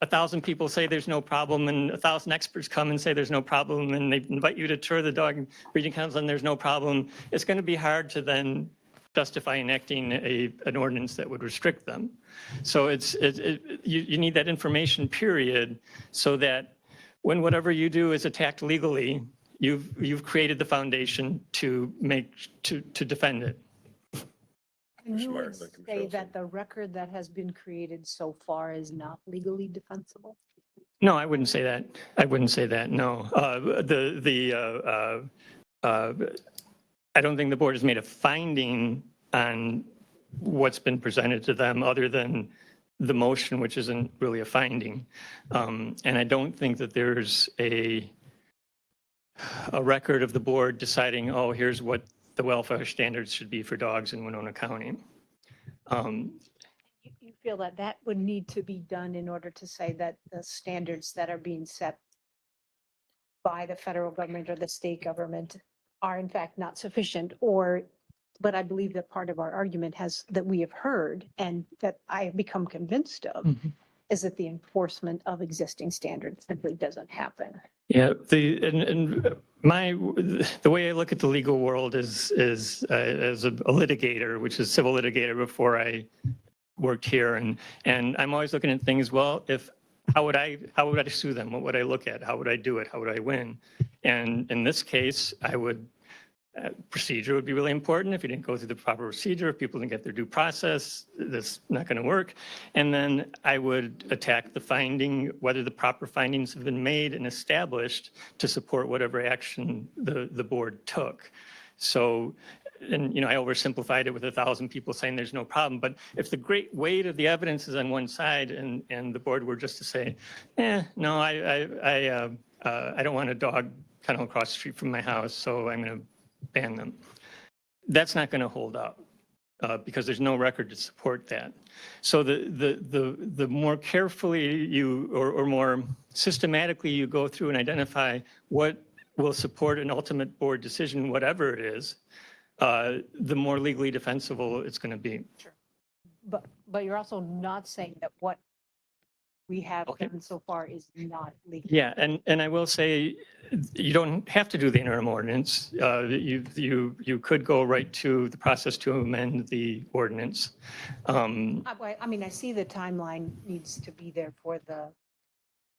1,000 people say there's no problem, and 1,000 experts come and say there's no problem, and they invite you to tour the dog breeding kennels and there's no problem, it's going to be hard to then justify enacting an ordinance that would restrict them. So you need that information period, so that when whatever you do is attacked legally, you've created the foundation to defend it.
Can you
Smart,
say
Commissioner Olson.
that the record that has been created so far is not legally defensible?
No, I wouldn't say that. I wouldn't say that, no. I don't think the board has made a finding on what's been presented to them other than the motion, which isn't really a finding. And I don't think that there's a record of the board deciding, oh, here's what the welfare standards should be for dogs in Winona County.
You feel that that would need to be done in order to say that the standards that are being set by the federal government or the state government are in fact not sufficient, but I believe that part of our argument that we have heard and that I have become convinced of is that the enforcement of existing standards simply doesn't happen.
Yeah, the way I look at the legal world is as a litigator, which is civil litigator before I worked here, and I'm always looking at things. Well, how would I sue them? What would I look at? How would I do it? How would I win? And in this case, procedure would be really important. If you didn't go through the proper procedure, if people didn't get their due process, that's not going to work. And then I would attack the finding, whether the proper findings have been made and established to support whatever action the board took. So, and you know, I oversimplified it with 1,000 people saying there's no problem. But if the great weight of the evidence is on one side and the board were just to say, no, I don't want a dog kennel across the street from my house, so I'm going to ban them. That's not going to hold up because there's no record to support that. So the more carefully you or more systematically you go through and identify what will support an ultimate board decision, whatever it is, the more legally defensible it's going to be.
But you're also not saying that what we have
Okay.
done so far is not legal.
Yeah, and I will say, you don't have to do the interim ordinance. You could go right to the process to amend the ordinance.
I mean, I see the timeline needs to be there for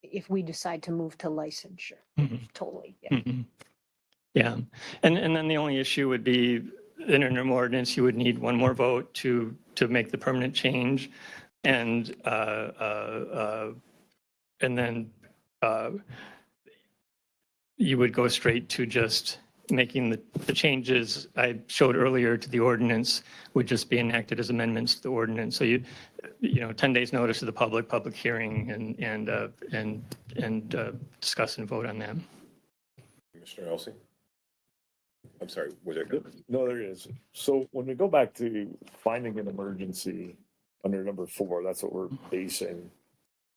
if we decide to move to licensure.
Mhm.
Totally, yeah.
Mhm. Yeah, and then the only issue would be an interim ordinance, you would need one more vote to make the permanent change. And then you would go straight to just making the changes I showed earlier to the ordinance would just be enacted as amendments to the ordinance. So you know, 10 days notice to the public hearing and discuss and vote on that.
Commissioner Elsie? I'm sorry, was there?
No, there is. So when we go back to finding an emergency under number 4, that's what we're basing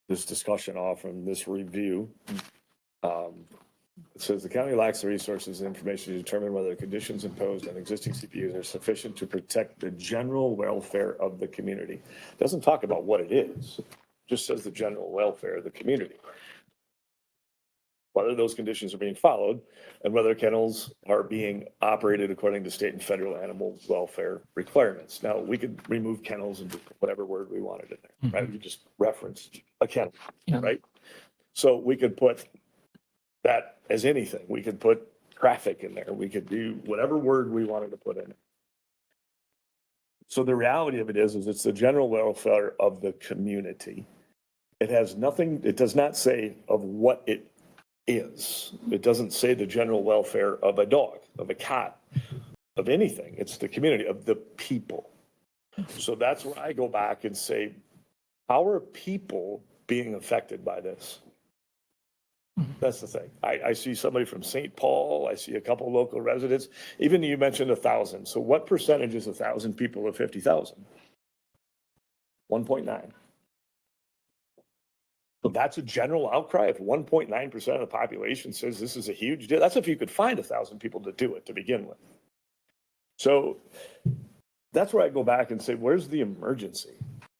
this discussion off and this review. It says the county lacks the resources and information to determine whether the conditions imposed on existing CPUs are sufficient to protect the general welfare of the community. It doesn't talk about what it is, just says the general welfare of the community. Whether those conditions are being followed and whether kennels are being operated according to state and federal animal welfare requirements. Now, we could remove kennels and just put whatever word we wanted in there, right? We just referenced a kennel,
Yeah.
right? So we could put that as anything. We could put traffic in there. We could do whatever word we wanted to put in it. So the reality of it is it's the general welfare of the community. It has nothing, it does not say of what it is. It doesn't say the general welfare of a dog, of a cat, of anything. It's the community, of the people. So that's where I go back and say, how are people being affected by this? That's the thing. I see somebody from St. Paul. I see a couple local residents. Even you mentioned 1,000. So what percentage is 1,000 people of 50,000? 1.9. So that's a general outcry. If 1.9% of the population says this is a huge deal, that's if you could find 1,000 people to do it to begin with. So that's where I go back and say, where's the emergency?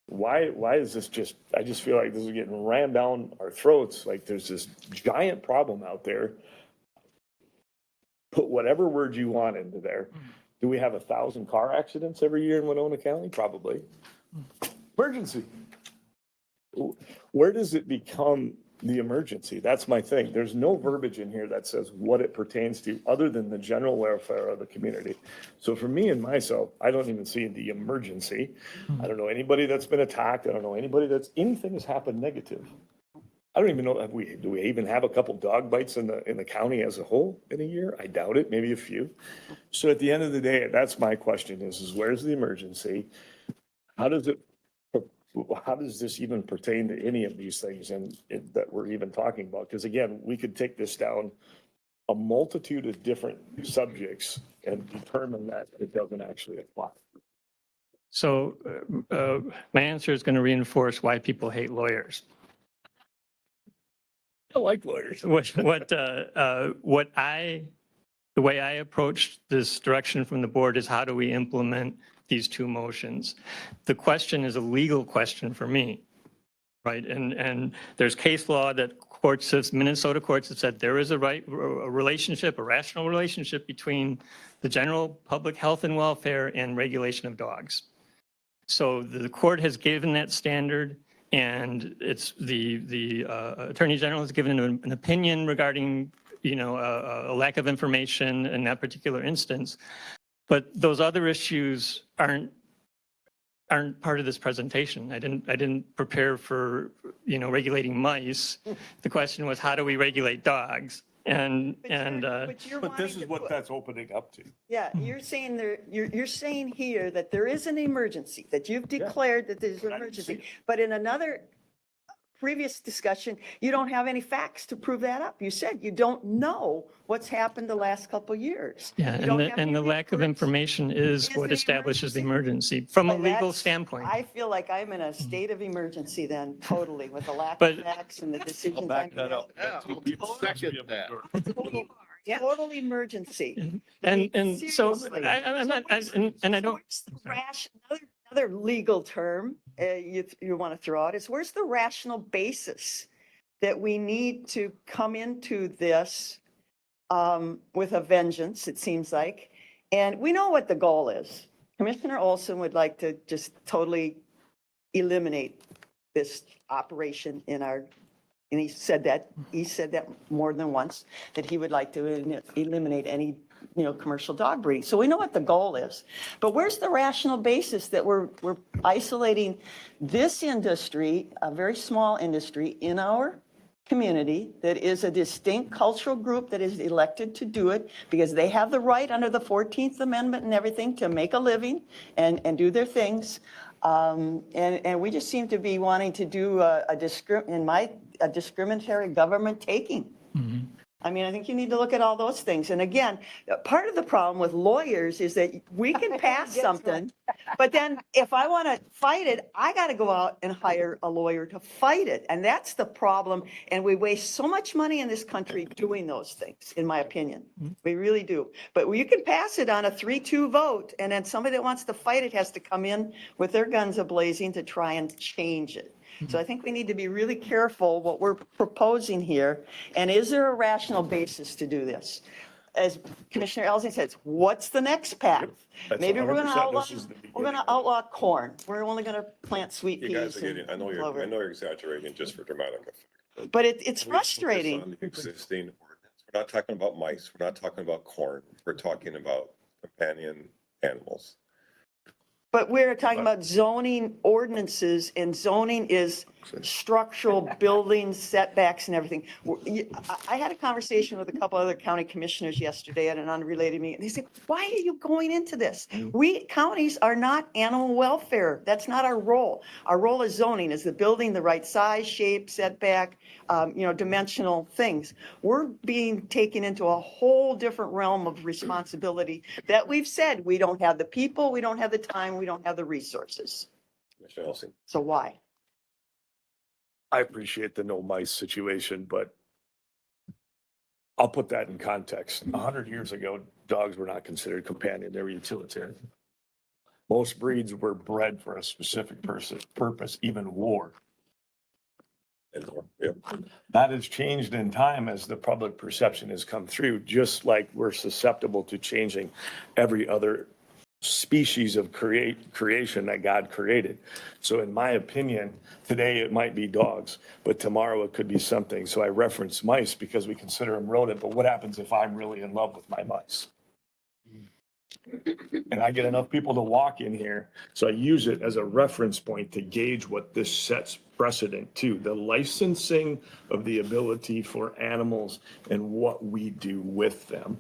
Why is this just, I just feel like this is getting rammed down our throats. Like there's this giant problem out there. Put whatever word you want into there. Do we have 1,000 car accidents every year in Winona County? Probably. Emergency. Where does it become the emergency? That's my thing. There's no verbiage in here that says what it pertains to other than the general welfare of the community. So for me and myself, I don't even see the emergency. I don't know anybody that's been attacked. I don't know anybody anything has happened negative. I don't even know do we even have a couple dog bites in the county as a whole in a year? I doubt it, maybe a few. So at the end of the day, that's my question is where's the emergency? How does this even pertain to any of these things that we're even talking about? Because again, we could take this down a multitude of different subjects and determine that it doesn't actually apply.
So my answer is going to reinforce why people hate lawyers.
I like lawyers.
The way I approached this direction from the board is how do we implement these two motions? The question is a legal question for me, right? And there's case law that Minnesota courts have said there is a relationship, a rational relationship between the general public health and welfare and regulation of dogs. So the court has given that standard, and it's the Attorney General has given an opinion regarding, a lack of information in that particular instance. But those other issues aren't part of this presentation. I didn't prepare for, regulating mice. The question was, how do we regulate dogs?
But this is what that's opening up to.
Yeah, you're saying you're saying here that there is an emergency, that you've declared that there's an
But I didn't see
emergency. But in another previous discussion, you don't have any facts to prove that up. You said you don't know what's happened the last couple of years.
Yeah,
You don't have
and
any
the lack of
records.
information is
Is
what
the
establishes the
emergency.
emergency from a
Well,
legal
that's-
standpoint.
I feel like I'm in a state of emergency then, totally, with the lack
But-
of facts and the decisions.
back
I'm
that up.
making.
Second that.
Yeah.
total emergency.
And so
Seriously.
I'm not,
So where's-
and I
so
don't.
where's the another legal term you want to throw out is where's the rational basis that we need to come into this with a vengeance, it seems like. And we know what the goal is. Commissioner Olson would like to just totally eliminate this operation in our, and he said that more than once, that he would like to eliminate any, commercial dog breeding. So we know what the goal is. But where's the rational basis that we're isolating this industry, a very small industry in our community that is a distinct cultural group that is elected to do it because they have the right under the 14th Amendment and everything to make a living and do their things. And we just seem to be wanting to do a discriminatory government taking. I mean, I think you need to look at all those things. And again, part of the problem with lawyers is that we can pass something, but then if I want to fight it, I got to go out and hire a lawyer to fight it. And that's the problem. And we waste so much money in this country doing those things, in my opinion. We really do. But you can pass it on a 3-2 vote, and then somebody that wants to fight it has to come in with their guns a-blazing to try and change it. So I think we need to be really careful what we're proposing here. And is there a rational basis to do this? As Commissioner Elsie says, what's the next path?
That's
Maybe we're going to
100%.
outlaw,
This is the
we're going to
beginning.
outlaw corn. We're only going to plant sweet
You guys
peas
are getting, I know
and
you're
clover.
exaggerating just for dramatic effect.
But it's
We focus
frustrating.
on the existing ordinance. We're not talking about mice. We're not talking about corn. We're talking about companion animals.
But we're talking about zoning ordinances, and zoning is structural buildings, setbacks and everything. I had a conversation with a couple other county commissioners yesterday at an unrelated meeting. They said, why are you going into this? We counties are not animal welfare. That's not our role. Our role is zoning, is the building the right size, shape, setback, dimensional things. We're being taken into a whole different realm of responsibility that we've said we don't have the people, we don't have the time, we don't have the resources.
Commissioner Elsie.
So why?
I appreciate the no mice situation, but I'll put that in context. 100 years ago, dogs were not considered companion, they were utilitarian. Most breeds were bred for a specific purpose, even war.
And, yeah.
That has changed in time as the public perception has come through, just like we're susceptible to changing every other species of creation that God created. So in my opinion, today it might be dogs, but tomorrow it could be something. So I reference mice because we consider them rodent, but what happens if I'm really in love with my mice? And I get enough people to walk in here, so I use it as a reference point to gauge what this sets precedent to. The licensing of the ability for animals and what we do with them.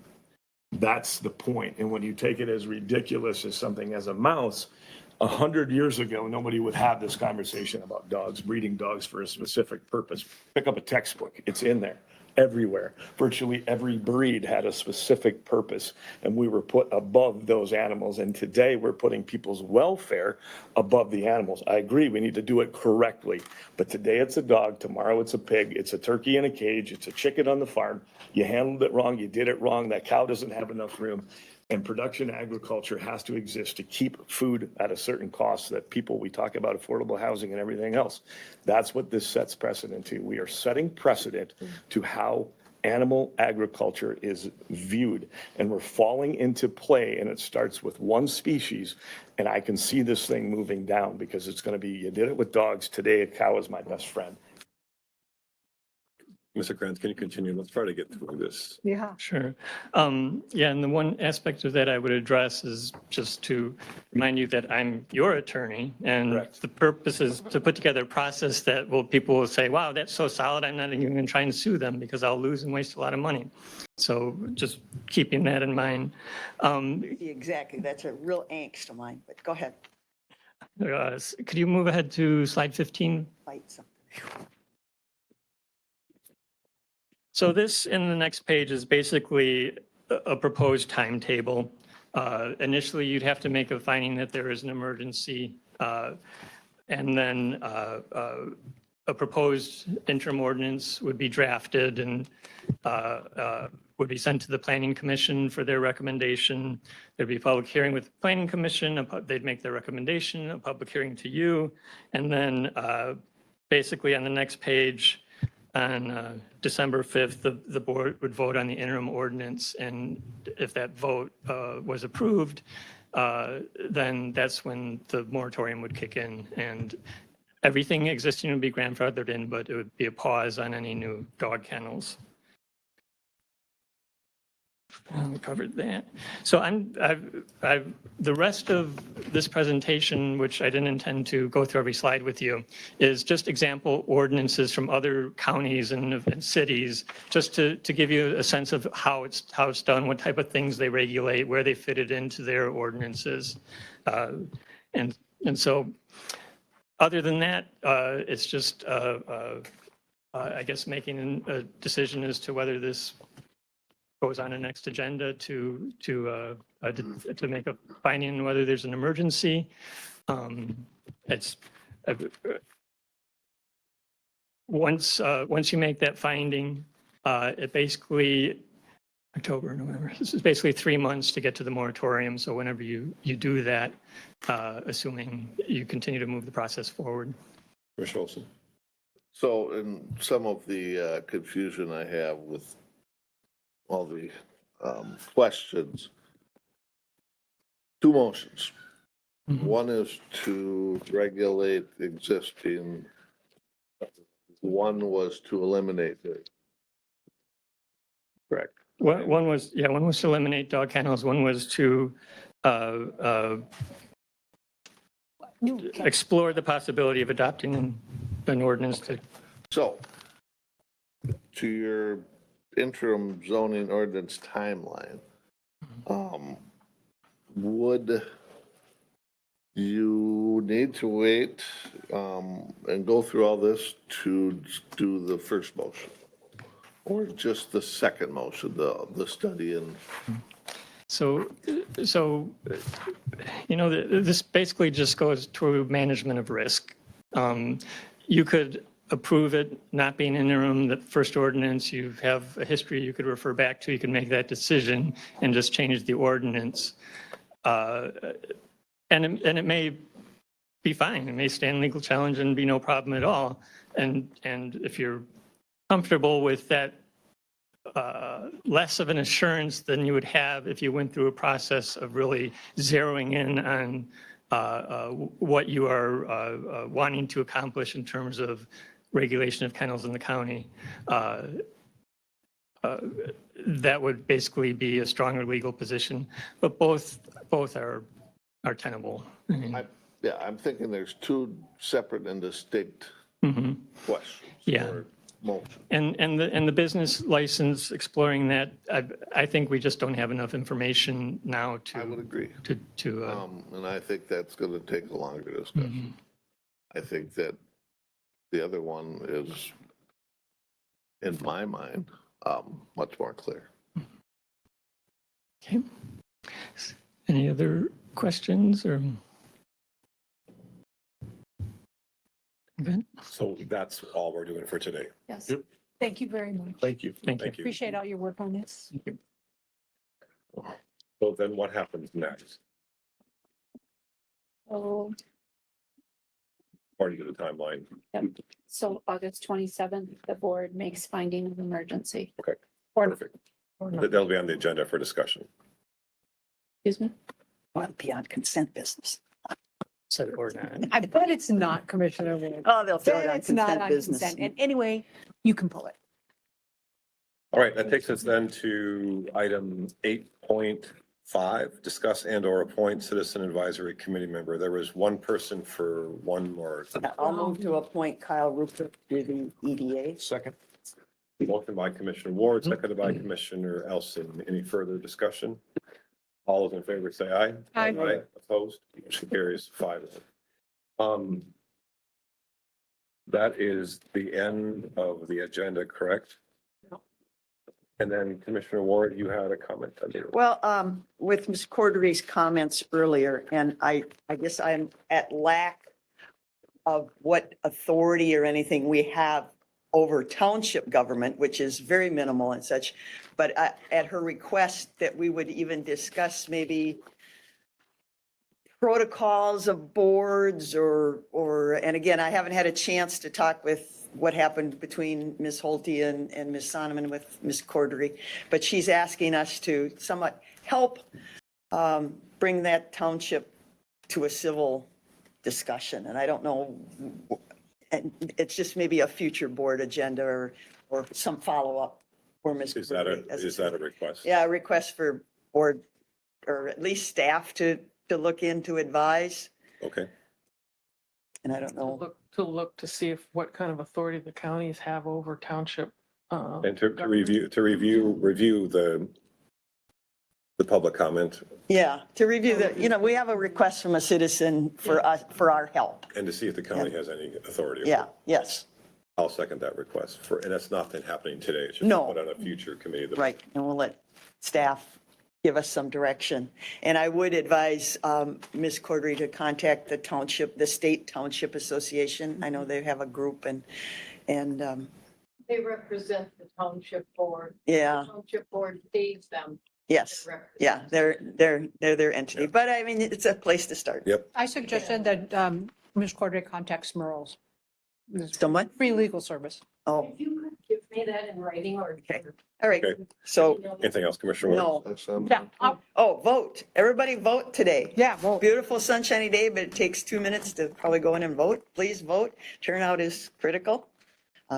That's the point. And when you take it as ridiculous as something as a mouse, 100 years ago, nobody would have this conversation about dogs, breeding dogs for a specific purpose. Pick up a textbook, it's in there. Everywhere. Virtually every breed had a specific purpose, and we were put above those animals. And today we're putting people's welfare above the animals. I agree, we need to do it correctly. But today it's a dog, tomorrow it's a pig, it's a turkey in a cage, it's a chicken on the farm. You handled it wrong, you did it wrong, that cow doesn't have enough room. And production agriculture has to exist to keep food at a certain cost so that people, we talk about affordable housing and everything else. That's what this sets precedent to. We are setting precedent to how animal agriculture is viewed. And we're falling into play, and it starts with one species. And I can see this thing moving down because it's going to be, you did it with dogs, today a cow is my best friend.
Mr. Kranz, can you continue? Let's try to get through this.
Yeah.
Sure. Yeah, and the one aspect of that I would address is just to remind you that I'm your attorney, and
Correct.
the purpose is to put together a process that people will say, wow, that's so solid, I'm not even going to try and sue them because I'll lose and waste a lot of money. So just keeping that in mind.
Exactly. That's a real angst of mine, but go ahead,
Could you move ahead to slide 15?
fight something.
So this in the next page is basically a proposed timetable. Initially, you'd have to make a finding that there is an emergency, and then a proposed interim ordinance would be drafted and would be sent to the planning commission for their recommendation. There'd be a public hearing with the planning commission, they'd make their recommendation, a public hearing to you. And then basically on the next page, on December 5th, the board would vote on the interim ordinance. And if that vote was approved, then that's when the moratorium would kick in. And everything existing would be grandfathered in, but it would be a pause on any new dog kennels. We covered that. So the rest of this presentation, which I didn't intend to go through every slide with you, is just example ordinances from other counties and cities, just to give you a sense of how it's done, what type of things they regulate, where they fit it into their ordinances. And so other than that, it's just, I guess, making a decision as to whether this goes on a next agenda to make a finding on whether there's an emergency. It's once you make that finding, it basically October, November. This is basically 3 months to get to the moratorium. So whenever you do that, assuming you continue to move the process forward.
Commissioner Olson?
So in some of the confusion I have with all the questions, two motions.
Mhm.
One is to regulate existing, one was to eliminate it. Correct.
One was to eliminate dog kennels. One was to explore the possibility of adopting an ordinance to.
So, to your interim zoning ordinance timeline, would you need to wait and go through all this to do the first motion? Or just the second motion, the study and?
So, this basically just goes to management of risk. You could approve it not being interim, the first ordinance, you have a history you could refer back to, you can make that decision and just change the ordinance. And it may be fine. It may stand legal challenge and be no problem at all. And if you're comfortable with that, less of an assurance than you would have if you went through a process of really zeroing in on what you are wanting to accomplish in terms of regulation of kennels in the county. That would basically be a stronger legal position, but both are tenable. I mean,
Yeah, I'm thinking there's two separate and distinct questions.
Yeah.
Or motions.
And the business license, exploring that, I think we just don't have enough information now
I would agree. And I think that's going to take a longer discussion. I think that the other one is, in my mind, much more clear.
Okay. Any other questions or? Good.
So that's all we're doing for today.
Yes.
Yep.
Thank you very much.
Thank you.
Thank you.
Thank you.
Appreciate all your work on this.
So then what happens next?
So,
Part of the timeline.
so August 27th, the board makes finding of emergency.
Perfect. That'll be on the agenda for discussion.
Excuse me?
Well, beyond consent business.
So or not.
I bet it's not, Commissioner Wood.
Oh, they'll throw it on
It's not
consent
on
business.
consent. And anyway, you can pull it.
All right, that takes us then to item 8.5, discuss and or appoint citizen advisory committee member. There was one person for one more.
I'll move to appoint Kyle Rupert to the EDA.
Second.
Motion by Commissioner Ward, seconded by Commissioner Elson. Any further discussion? All those in favor say aye.
Aye.
Opposed? Motion carries 5-0. That is the end of the agenda, correct? And then Commissioner Ward, you had a comment on your.
Well, with Ms. Cordery's comments earlier, and I guess I'm at lack of what authority or anything we have over township government, which is very minimal and such. But at her request that we would even discuss maybe protocols of boards and again, I haven't had a chance to talk with what happened between Ms. Holte and Ms. Sonneman with Ms. Cordery, but she's asking us to somewhat help bring that township to a civil discussion. And I don't know, and it's just maybe a future board agenda or some follow-up for Ms.
Is that
Cordery.
is that a request?
Yeah, a request for board, or at least staff to look into, advise,
Okay.
and I don't know.
To look to see if, what kind of authority the counties have over township.
And to review the public comment
Yeah, to review we have a request from a citizen for us, for our help.
and to see if the county has any authority.
Yeah, yes,
I'll second that request and that's nothing happening today. It's just
No.
put on a future committee.
right, and we'll let staff give us some direction. And I would advise Ms. Cordery to contact the State Township Association. I know they have a group and
They represent the township board.
yeah,
The township board pays them.
yes, yeah, they're their entity. But I mean, it's a place to start.
Yep.
I suggested that Ms. Cordray contact Smurls.
Someone?
Free legal service.
Oh,
If you could give me that in writing or.
Okay. all right.
Okay.
So,
Anything else, Commissioner Warren?
no.
That's,
Yeah,
Vote. Everybody vote today.
yeah, well,
Beautiful sunshiny day, but it takes 2 minutes to probably go in and vote. Please vote. Turnout is critical.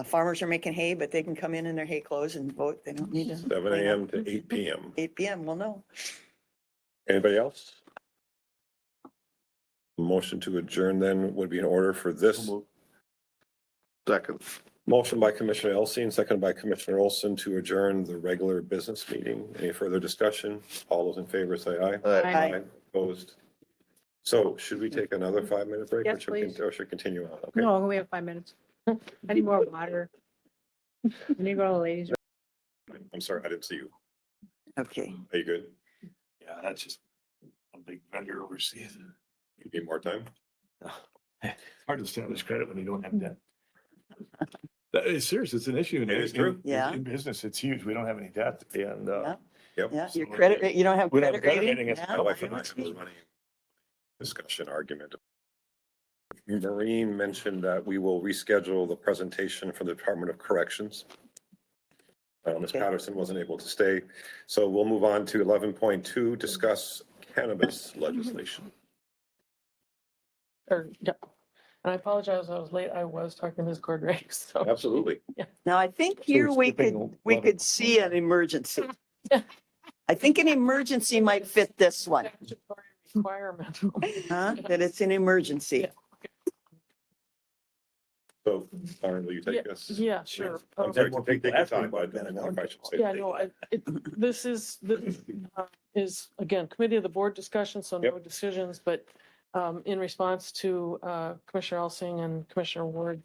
Farmers are making hay, but they can come in their hay clothes and vote. They don't need to.
7 a.m. to 8 p.m.
8 p.m. We'll know.
Anybody else? Motion to adjourn then would be in order for this.
second.
Motion by Commissioner Elsie, second by Commissioner Olson to adjourn the regular business meeting. Any further discussion? All those in favor say aye.
Aye.
Opposed? So should we take another 5-minute break?
Yes, please.
Or should continue on? Okay.
no, we have 5 minutes. I need more water. I need to go to the ladies' room.
I'm sorry, I didn't see you.
Okay.
Are you good?
Yeah, that's just a big vendor overseas.
You need more time?
It's hard to establish credit when you don't have debt. That is serious. It's an issue.
It is true.
Yeah.
In business, it's huge. We don't have any debt and,
Yeah.
Yep.
Yeah, your credit, you don't have
We don't have
credit
credit
rating?
rating, it's
Yeah.
My wife and I was running discussion argument. Maureen mentioned that we will reschedule the presentation for the Department of Corrections. Ms.
Okay.
Patterson wasn't able to stay, so we'll move on to 11.2, discuss cannabis legislation.
Yeah. And I apologize, I was late. I was talking to Ms. Cordray, so.
Absolutely.
Now, I think here we
skipping
we
11.
could see an emergency. I think an emergency might fit this one,
Statutory requirement.
huh? That it's an emergency.
So, Lauren, will you
Yeah,
take this?
yeah, sure.
I'm sorry, take your time, but I should say.
Yeah, no, this is, again, committee of the board discussion, so no
Yep.
decisions, but in response to Commissioner Elsing and Commissioner Ward,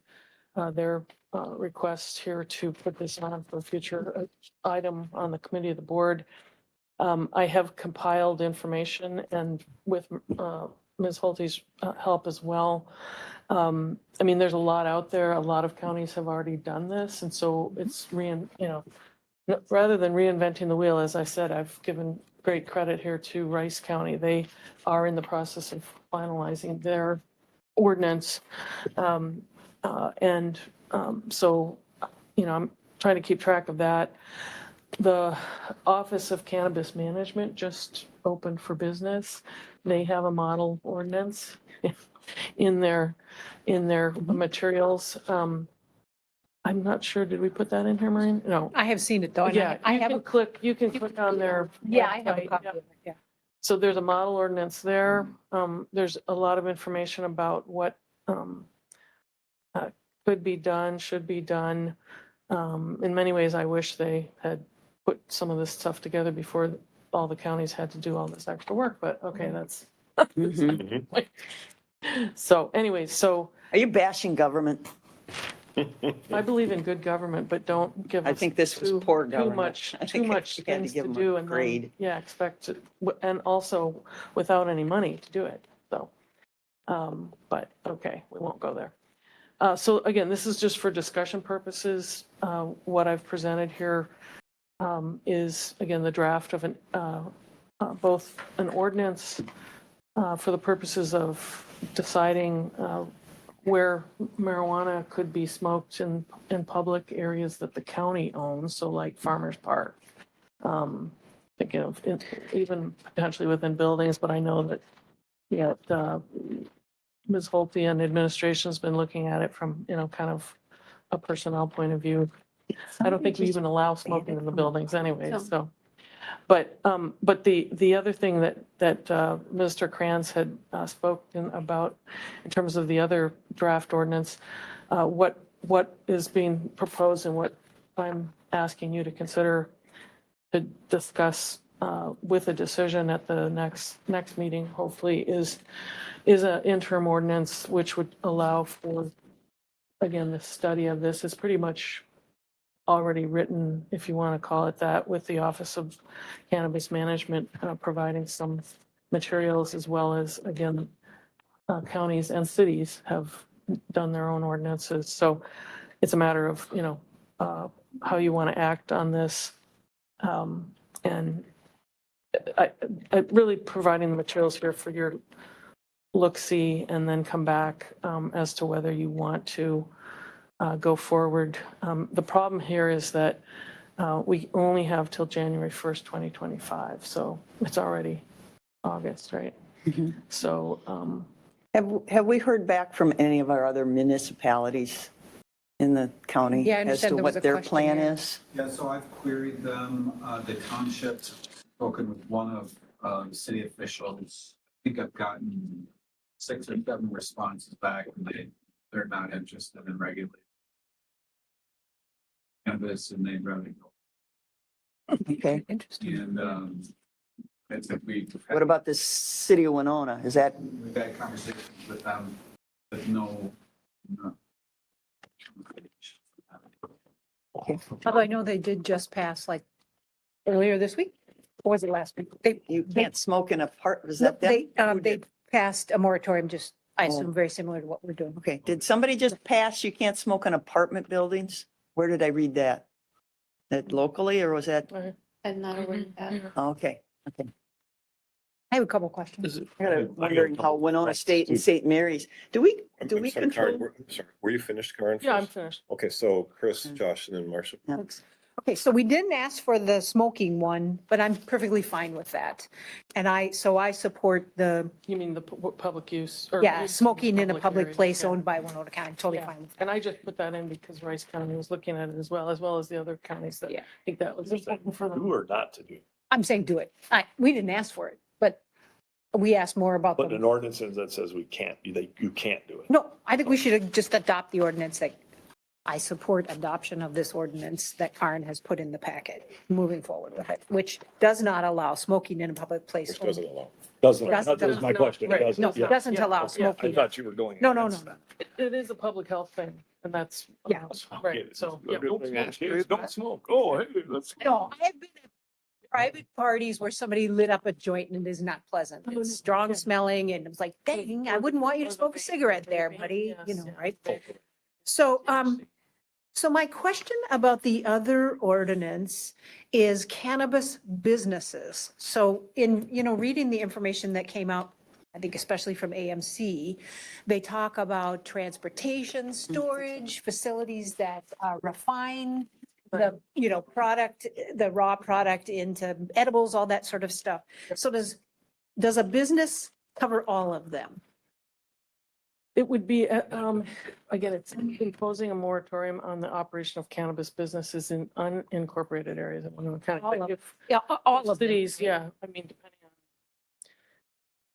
their request here to put this on for a future item on the committee of the board. I have compiled information and with Ms. Holte's help as well. I mean, there's a lot out there. A lot of counties have already done this. And so it's rather than reinventing the wheel, as I said, I've given great credit here to Rice County. They are in the process of finalizing their ordinance. So, I'm trying to keep track of that. The Office of Cannabis Management just opened for business. They have a model ordinance in their materials. I'm not sure, did we put that in here, Maureen? No.
I have seen it though. and
Yeah,
I
you
have,
can click on their.
yeah, I have a
website.
copy
Yep.
of it, yeah.
So there's a model ordinance there. There's a lot of information about what could be done, should be done. In many ways, I wish they had put some of this stuff together before all the counties had to do all this extra work, but okay, that's.
Mhm.
So anyways, so
Are you bashing government?
I believe in good government, but don't give us.
I think this was
too-
poor
Too
government.
much,
I
too
think
much
you had to
things
give
to
them a
do and then,
grade.
yeah, expect to, and also without any money to do it, so. But, okay, we won't go there. So again, this is just for discussion purposes. What I've presented here is, again, the draft of both an ordinance for the purposes of deciding where marijuana could be smoked in public areas that the county owns, so like Farmers Park. Thinking of even potentially within buildings, but I know that, yeah, Ms. Holte and administration's been looking at it from, kind of a personnel point of view. I don't think we even allow smoking in the buildings anyway, so. But the other thing that Mr. Kranz had spoken about in terms of the other draft ordinance, what is being proposed and what I'm asking you to consider to discuss with a decision at the next meeting, hopefully, is an interim ordinance which would allow for, again, the study of this is pretty much already written, if you want to call it that, with the Office of Cannabis Management providing some materials, as well as, again, counties and cities have done their own ordinances. So it's a matter of, how you want to act on this. And I really providing the materials here for your look-see and then come back as to whether you want to go forward. The problem here is that we only have till January 1st, 2025. So it's already August, right? So,
Have we heard back from any of our other municipalities in the county
Yeah, I
as
understand
to
there was a
what their
question
plan
there.
is?
Yeah, so I've queried them. The township's spoken with one of the city officials. I think I've gotten 6 or 7 responses back, and they're not interested in regulating cannabis, and they'd rather go.
Okay.
Interesting.
And I think
What about the city of Winona? Is that,
we've had conversations with them, but no.
Although I know they did just pass like earlier this week, or was it last week?
you can't smoke in a park, was
No,
that them?
they passed a moratorium, just, I
Oh.
assume, very similar to what we're doing.
Okay, did somebody just pass you can't smoke in apartment buildings? Where did I read that? That locally, or was that,
I'm not aware of that.
oh, okay.
I have a couple questions.
Is it,
I gotta wondering how Winona State and St. Mary's, do we
I'm sorry,
control?
Karen, I'm sorry, were you finished, Karen?
yeah, I'm
first?
finished.
Okay, so Chris, Josh, and then Marcia.
Yeah.
Okay, so we didn't ask for the smoking one, but I'm perfectly fine with that. And I support the,
You mean the public use? or
yeah,
use
smoking in a public
areas,
place
yeah.
owned by Winona County, totally
Yeah.
fine with that.
And I just put that in because Rice County was looking at it as well as the other counties that
Yeah.
I think that was important for them.
Do or not to do?
I'm saying do it. We didn't ask for it, but we asked more about
But an
the,
ordinance in that says you can't do it.
no, I think we should just adopt the ordinance that I support adoption of this ordinance that Karen has put in the packet, moving forward with it, which does not allow smoking in a public place.
Which doesn't allow.
Doesn't,
Doesn't-
that was my
no,
question.
right,
Doesn't,
No,
yeah.
it doesn't
Yeah.
allow
Yeah.
I
smoking.
thought you were going.
No, no,
against
no.
that.
It is a public health thing, and that's.
Yeah.
Right, so, yeah.
Don't smoke, kids, don't smoke. Oh, hey, let's.
No, I've been at private parties where somebody lit up a joint and it is not pleasant.
Oh, no.
It's strong
Yeah.
smelling and it was like, dang, I wouldn't want you to smoke a cigarette there, buddy, you know, right?
Yes.
So, so my question about the other ordinance is cannabis businesses. So in, reading the information that came out, I think especially from AMC, they talk about transportation, storage, facilities that refine the, product, the raw product into edibles, all that sort of stuff. So does a business cover all of them?
It would be, again, it's imposing a moratorium on the operation of cannabis businesses in unincorporated areas of Winona County.
All
But
of-
if
Yeah, all of them.
cities, yeah, I mean, depending on,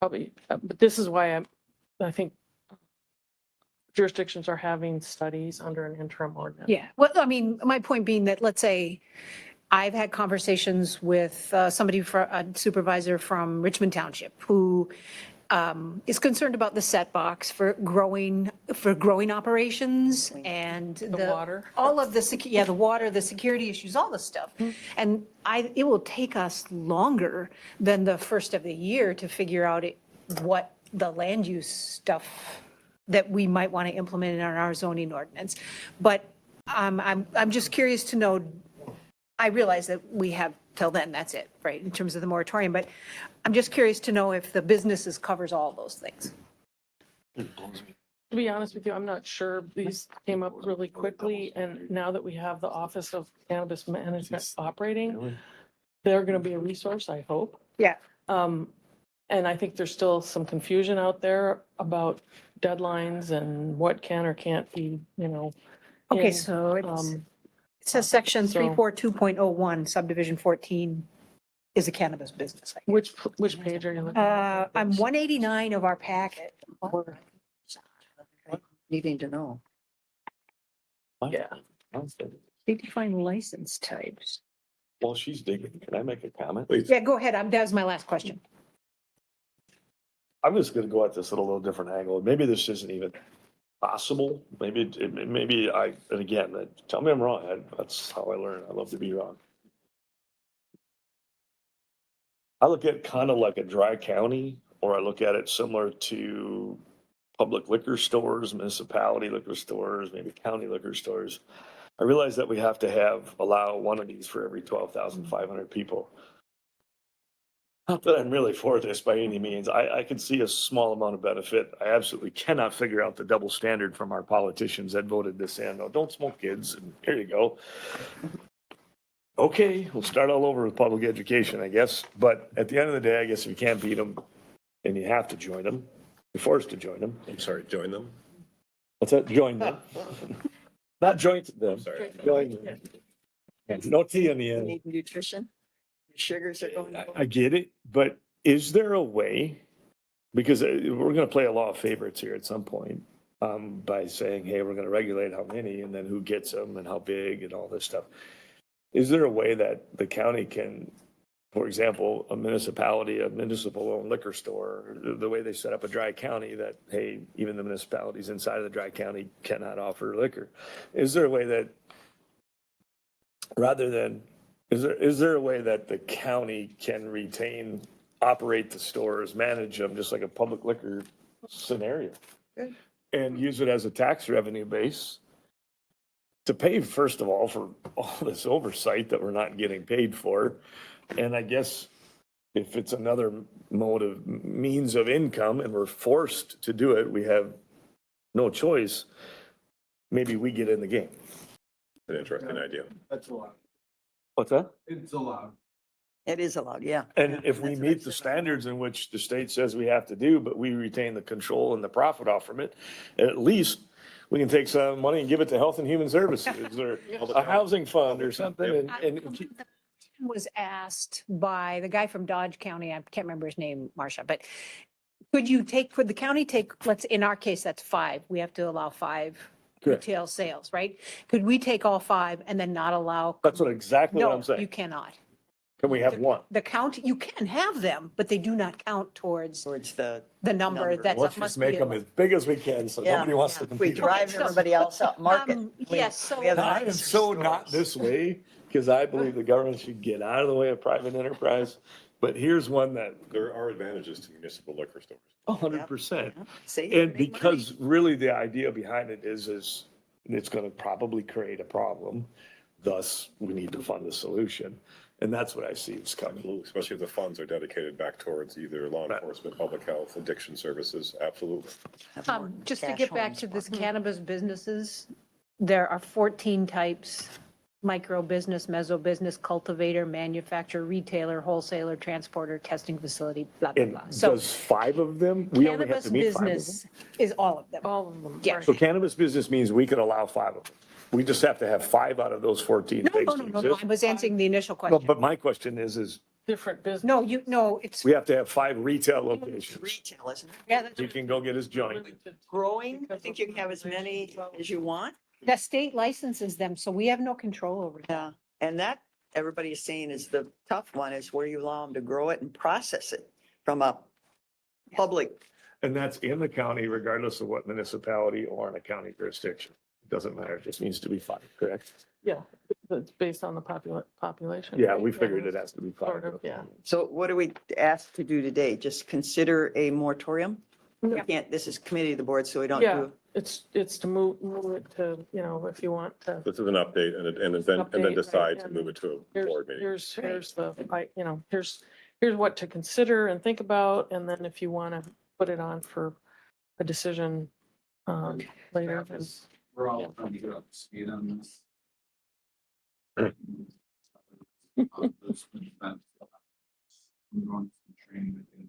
probably, but this is why I think jurisdictions are having studies under an interim ordinance.
Yeah, well, I mean, my point being that, let's say, I've had conversations with somebody, a supervisor from Richmond Township, who is concerned about the set box for growing operations and
The water.
all of the, the water, the security issues, all this stuff. And it will take us longer than the first of the year to figure out what the land use stuff that we might want to implement in our zoning ordinance. But I'm just curious to know, I realize that we have till then, that's it, right, in terms of the moratorium, but I'm just curious to know if the businesses covers all those things.
To be honest with you, I'm not sure. These came up really quickly, and now that we have the Office of Cannabis Management operating, they're going to be a resource, I hope.
Yeah.
And I think there's still some confusion out there about deadlines and what can or can't be,
Okay,
in,
so it
um,
says section
so-
342.01 subdivision 14 is a cannabis business.
Which page are you looking at?
I'm 189 of our packet.
Needing to know.
Yeah.
They define license types.
While she's digging, can I make a comment?
Please.
Yeah, go ahead. That was my last question.
I'm just gonna go at this at a little different angle. Maybe this isn't even possible. Maybe, and again, tell me I'm wrong. That's how I learn. I love to be wrong. I look at it kind of like a dry county, or I look at it similar to public liquor stores, municipality liquor stores, maybe county liquor stores. I realize that we have to allow one of these for every 12,500 people. Not that I'm really for this by any means. I can see a small amount of benefit. I absolutely cannot figure out the double standard from our politicians that voted this in. No, don't smoke, kids. And here you go. Okay, we'll start all over with public education, I guess. But at the end of the day, I guess if you can't beat them and you have to join them, you're forced to join them.
I'm sorry, join them.
What's that? Join them. Not joint them.
Sorry.
Join them. No T in the
You
end.
need nutrition. Your sugars are going up.
I get it, but is there a way? Because we're gonna play a law of favorites here at some point, by saying, hey, we're gonna regulate how many and then who gets them and how big and all this stuff. Is there a way that the county can, for example, a municipal owned liquor store, the way they set up a dry county that, hey, even the municipalities inside of the dry county cannot offer liquor. Is there a way that rather than, is there a way that the county can operate the stores, manage them, just like a public liquor scenario?
Good.
And use it as a tax revenue base to pay, first of all, for all this oversight that we're not getting paid for. And I guess if it's another means of income and we're forced to do it, we have no choice. Maybe we get in the game.
An interesting idea.
That's allowed.
What's that?
It's allowed.
It is allowed, yeah.
And if we
That's what I
meet the
said.
standards in which the state says we have to do, but we retain the control and the profit off from it, at least we can take some money and give it to Health and Human Services or a housing fund or something and keep.
Was asked by the guy from Dodge County, I can't remember his name, Marcia, but could the county take, in our case, that's 5. We have to allow 5
Correct.
retail sales, right? Could we take all 5 and then not allow?
That's exactly what I'm
No,
saying.
you cannot.
Can we have one?
The county, you can have them, but they do not count towards
Towards the,
the number
Number.
that's.
Let's
must
just make
be
them
allowed.
as big as we can so
yeah.
nobody wants to
If we
compete.
drive
so-
everybody else up market.
Yes, so.
we have
I am
nicer
so not
stores.
this way because I believe the government should get out of the way of private enterprise. But here's one that
There are advantages to municipal liquor stores.
100%.
Save
And
big money.
because really the idea behind it is it's going to probably create a problem. Thus, we need to fund a solution. And that's what I see is coming.
Especially if the funds are dedicated back towards either law enforcement, public health, addiction services, absolutely.
Have more
Just to
cash
get back
homes.
to this cannabis businesses, there are 14 types: micro business, meso business, cultivator, manufacturer, retailer, wholesaler, transporter, testing facility, blah, blah,
And
blah. So
does 5 of them, we only have
cannabis
to meet 5 of them?
business is all of them.
All of them.
Yeah.
right.
So cannabis business means we can allow 5 of them. We just have to have 5 out of those 14
No,
things
no,
to
no, no,
exist.
I was answering the initial
No,
question.
but my question is
Different business.
No, it's,
we have to have 5 retail locations.
Retail, isn't it?
yeah, that's
He can go get his joint.
Growing, I think you can have as many as you want.
the state licenses them, so we have no control over that.
Yeah, and that, everybody is saying is the tough one, is where you allow them to grow it and process it from a public.
And that's in the county regardless of what municipality or in a county jurisdiction. It doesn't matter. It just needs to be 5, correct?
Yeah, it's based on the population.
Yeah,
right?
we figured it has to be 5.
Sort of, yeah.
So what do we ask to do today? Just consider a moratorium? we can't, this is committee of the board, so we don't
Yeah,
do.
it's to move it to, if you want to.
This is an update and then
Update, right,
decide to
and
move it to a
Here's,
board meeting.
here's the, here's what to consider and think about, and then if you want to put it on for a decision later. then-
We're all trying to get up to speed on this. There's been events. I'm going through training again.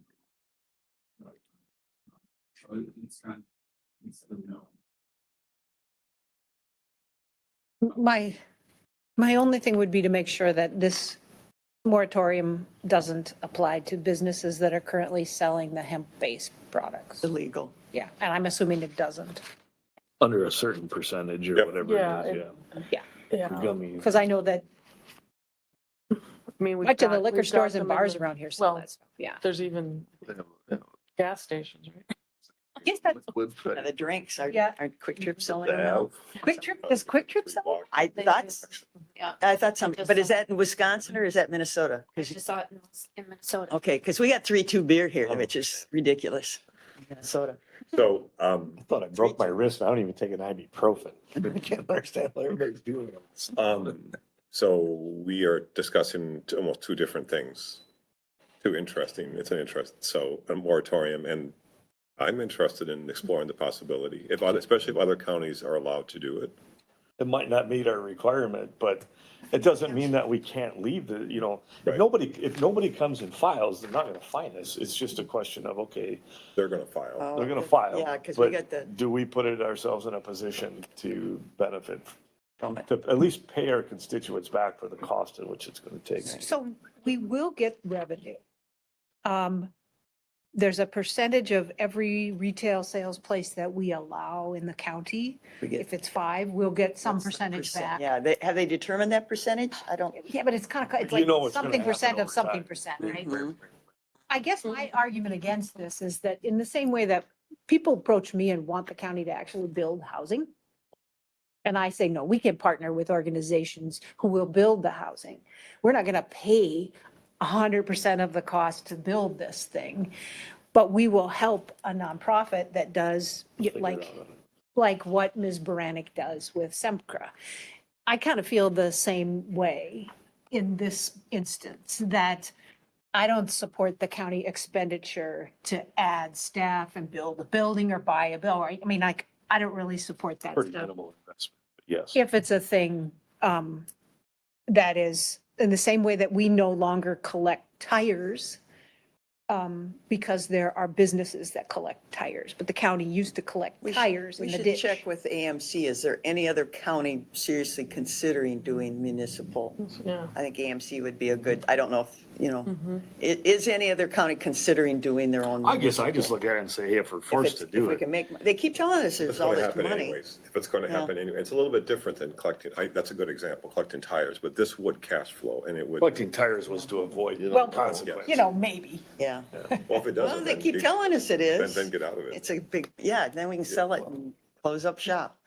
So it's kind of, it's the no.
My only thing would be to make sure that this moratorium doesn't apply to businesses that are currently selling the hemp-based products.
Illegal.
Yeah, and I'm assuming it doesn't,
Under a certain percentage or
Yep.
whatever
Yeah,
it is,
yeah,
Yeah,
yeah. Gummies.
because I know that
I mean,
much of the liquor
we've got
stores and
them in
bars
the-
around here sell
well,
that stuff, yeah.
There's even gas stations, right?
Yes, that's
Would
Yeah, the drinks are,
Yeah.
are Quick Trip selling them now?
Quick Trip, does Quick Trip sell?
I thought,
Yeah.
I thought some,
just
but is
saw-
that in Wisconsin or is that Minnesota?
I
'Cause-
just saw it in Minnesota.
Okay, because we got 3-2 beer here, which is ridiculous. Minnesota.
So,
I thought I broke my wrist. I don't even take an ibuprofen. I can't understand what everybody's doing.
so we are discussing almost two different things. Too interesting. It's an interest. So a moratorium, and I'm interested in exploring the possibility, especially if other counties are allowed to do it.
It might not meet our requirement, but it doesn't mean that we can't leave the,
Right.
if nobody comes and files, they're not gonna fine us. It's just a question of, okay,
They're going to file.
Oh,
they're gonna file.
Yeah, because we
but
got the,
Do we put it ourselves in a position to benefit,
from it.
to at least pay our constituents back for the cost in which it's gonna take?
So we will get revenue. There's a percentage of every retail sales place that we allow in the county.
We get-
If it's 5, we'll get some
what's the
percentage
percent?
back.
Yeah, have they determined that percentage? I don't.
Yeah, but it's kind of, it's
You
like
know what's gonna
something percent
happen
of
over
something
time.
percent, right?
Mhm.
I guess my argument against this is that in the same way that people approach me and want the county to actually build housing, and I say, no, we can partner with organizations who will build the housing. We're not going to pay 100% of the cost to build this thing, but we will help a nonprofit that does like what Ms. Baranik does with SEMCRA. I kind of feel the same way in this instance, that I don't support the county expenditure to add staff and build a building or buy a building. I mean, like, I don't really support that
Pretty
stuff.
minimal investment, but yes.
If it's a thing that is in the same way that we no longer collect tires because there are businesses that collect tires, but the county used to collect tires in
We
the
should
ditch.
check with AMC. Is there any other county seriously considering doing municipal?
Yeah.
I think AMC would be a good, I don't know if,
Mm-hmm.
is any other county considering doing their own?
I guess I just look at it and say, hey, if we're forced to
If
do
we
it.
can make, they keep telling us
It's
there's all
going to
this
happen
money.
anyways. If it's going to
Yeah.
happen anyway, it's a little bit different than collecting, that's a good example, collecting tires, but this would cash flow and it would, well,
Collecting tires was to avoid
Well,
consequences.
You know, maybe.
Yeah.
if it
Well,
doesn't.
they
then
keep telling us it is.
Then get out of it.
It's a big, yeah, then we can sell it and close up shop.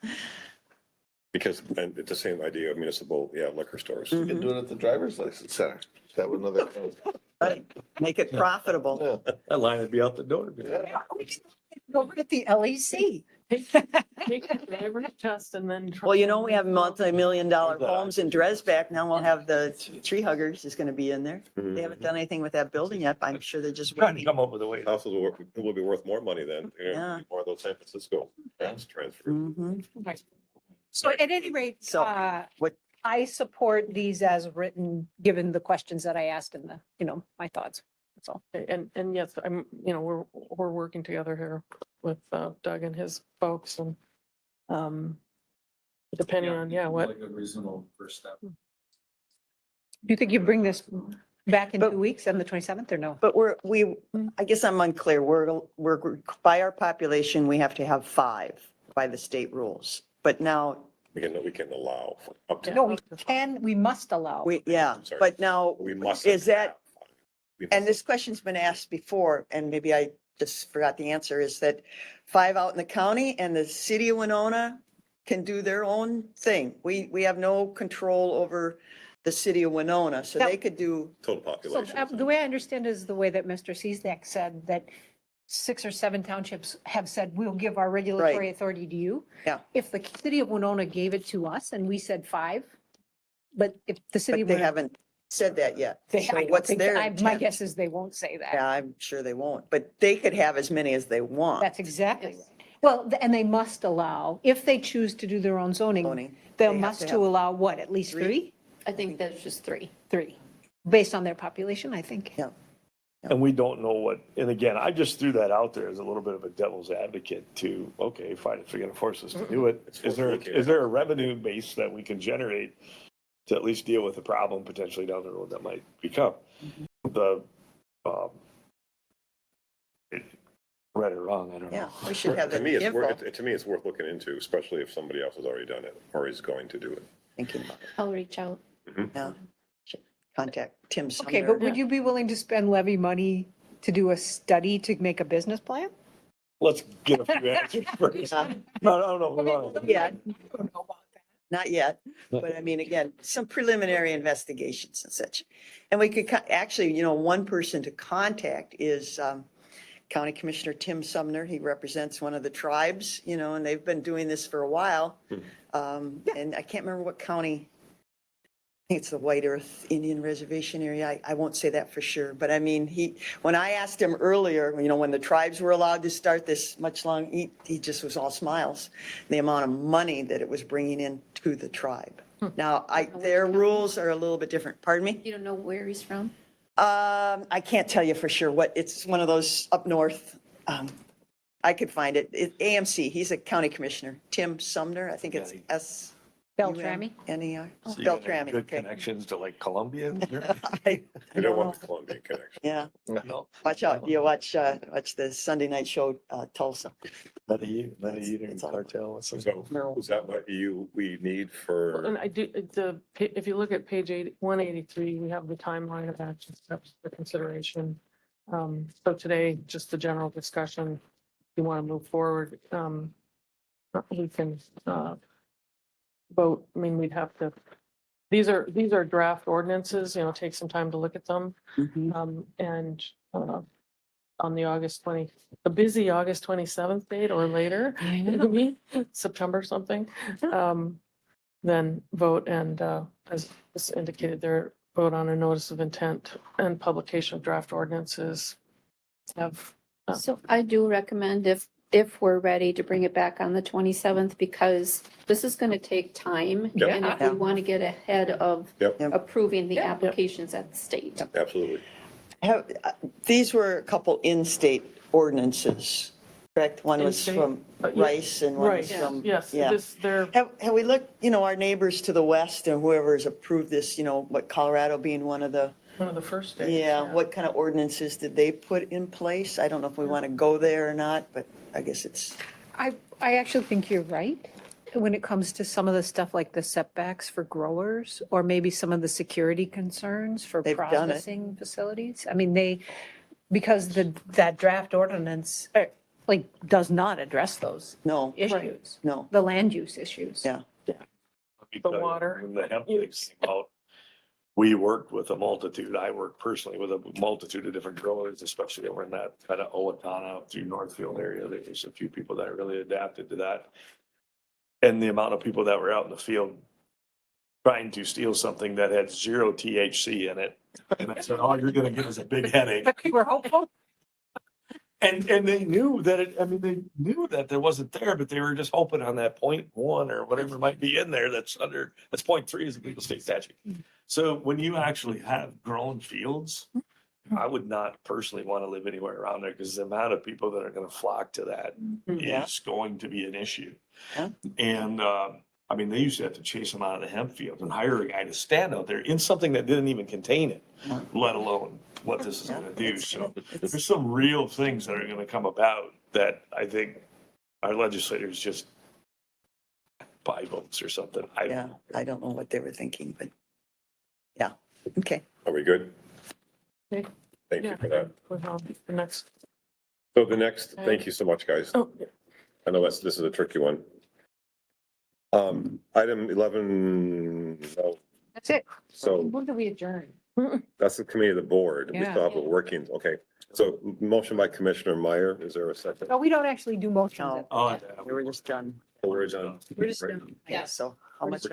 Because then it's the same idea of municipal, liquor stores.
Mm-hmm.
You can do it at the driver's license center. That was another.
Right. Make it profitable.
That line would be out the door.
Over at the LEC.
Take the driver's test and then.
Well, we have multi-million-dollar homes in Dresbach. Now we'll have the tree huggers is going to be in there. They haven't done anything with that building yet. but I'm sure they're just
Trying to
waiting.
come up with a way.
Houses will be worth more money then,
Yeah.
more of those San Francisco tax transfers.
Mhm.
So at any rate,
So, what-
I support these as written, given the questions that I asked and my thoughts. That's all.
And yes, we're working together here with Doug and his folks and depending on, what.
Like a reasonable first step.
Do you think you bring this back in
But-
2 weeks on the 27th or no?
But I guess I'm unclear. We're, by our population, we have to have 5 by the state rules. But now,
We can allow up to.
No, we must allow.
I'm sorry.
but now,
We must.
is that,
we
and
must-
this question's been asked before, and maybe I just forgot the answer, is that 5 out in the county and the city of Winona can do their own thing. We have no control over the city of Winona, so
Now-
they could do,
Total
So
population.
the way I understand is the way that Mr. Cizak said that 6 or 7 townships have said, we'll give our regulatory
Right.
authority to you.
Yeah.
If the city of Winona gave it to us and we said 5, but if the city
But
of
they
Winona.
haven't said that yet.
They,
So
I don't
what's
think,
their
my
intent?
guess is they won't say that.
Yeah, I'm sure they won't, but they could have as many as they want.
That's exactly
Yes.
right. Well, and they must allow, if they choose to do their own zoning,
Zoning.
they'll
They have
must
to
to
have
allow what, at least 3?
I think that's just 3.
3, based on their population, I think.
Yeah.
And we don't know what, and again, I just threw that out there as a little bit of a devil's advocate to, okay, fine, if you're gonna force us to do it, is there a revenue base that we can generate to at least deal with the problem potentially down the road that might become? The, right or wrong, I don't
Yeah,
know.
we should have
To
the
me, it's
info.
worth, to me, it's worth looking into, especially if somebody else has already done it or is going to do it.
Thinking about it.
I'll reach out.
Yeah. Should Contact Tim
Okay,
Sumner.
but would you be willing to spend levy money to do a study to make a business plan?
Let's get a few answers first. No.
Yeah, not yet, but I mean, again, some preliminary investigations and such. And we could, actually, one person to contact is County Commissioner Tim Sumner. He represents one of the tribes, and they've been doing this for a while. And I can't remember what county. I think it's the White Earth Indian Reservation area. I won't say that for sure, but I mean, when I asked him earlier, when the tribes were allowed to start this much long, he just was all smiles. The amount of money that it was bringing in to the tribe. Now, their rules are a little bit different. Pardon me?
You don't know where he's from?
I can't tell you for sure it's one of those up north. I could find it. AMC, he's a county commissioner. Tim Sumner, I think it's S.
Beltrami?
N-E-R.
So you got
Beltrami,
Good
okay.
connections to like Columbia?
I
You don't want
know.
the Colombian connection.
Yeah,
No.
watch out. You watch the Sunday night show, Tulsa.
Medellin
It's all-
cartel. or
So
something.
is that what we need for?
And I do, if you look at page 183, we have the timeline of action steps for consideration. So today, just the general discussion, if you want to move forward, we can vote. I mean, we'd have to, these are draft ordinances, take some time to look at them. And on the busy August 27th date or later, maybe September something, then vote and as indicated there, vote on a notice of intent and publication of draft ordinances.
So I do recommend if we're ready to bring it back on the 27th, because this is going to take time.
Yep.
And if we want to get ahead of
Yep,
approving the
Yep.
applications at the state.
absolutely.
These were a couple in-state ordinances, correct? One was
In-state?
from
Yeah.
Rice and one was
Right,
from.
yes,
Yeah.
they're,
Have we looked, our neighbors to the west and whoever has approved this, what Colorado being one of the,
one of the first days.
yeah, what kind of ordinances did they put in place? I don't know if we want to go there or not, but I guess it's,
I actually think you're right. When it comes to some of the stuff like the setbacks for growers, or maybe some of the security concerns for
They've done it.
processing facilities. I mean, because that draft ordinance, does not address those
no,
issues,
no,
the land use issues.
yeah.
The water.
When the hemp thing came out, we worked with a multitude, I worked personally with a multitude of different growers, especially over in that kind of Owatonna up through Northfield area. There's a few people that really adapted to that. And the amount of people that were out in the field trying to steal something that had 0 THC in it. And I said, you're gonna give us a big headache.
But we're hopeful.
And they knew that they knew that there wasn't there, but they were just hoping on that 0.1 or whatever might be in there that's 0.3 is a legal state statute. So when you actually have grown fields, I would not personally want to live anywhere around there because the amount of people that are going to flock to that
Yeah.
is going to be an issue.
Yeah.
And, they used to have to chase them out of the hemp field and hire a guy to stand out there in something that didn't even contain it,
Yeah.
let alone what this is
Yeah,
going to do.
it's-
So
it's-
there's some real things that are going to come about that I think our legislators just buy votes or something.
Yeah, I don't know what they were thinking, but yeah, okay.
Are we good?
Okay.
Thank you
Yeah.
for that.
The next,
So the next, thank you so much, guys.
oh,
I know this is a tricky one. Item 11, no,
That's it.
so
When do we adjourn?
That's the committee of the board. We
Yeah.
still have a working, okay. So motion by Commissioner Meyer. Is there a second?
No, we don't actually do motions.
No.
at-
Oh,
We were just done.
We're done.
We're just done.
Yeah, so how much?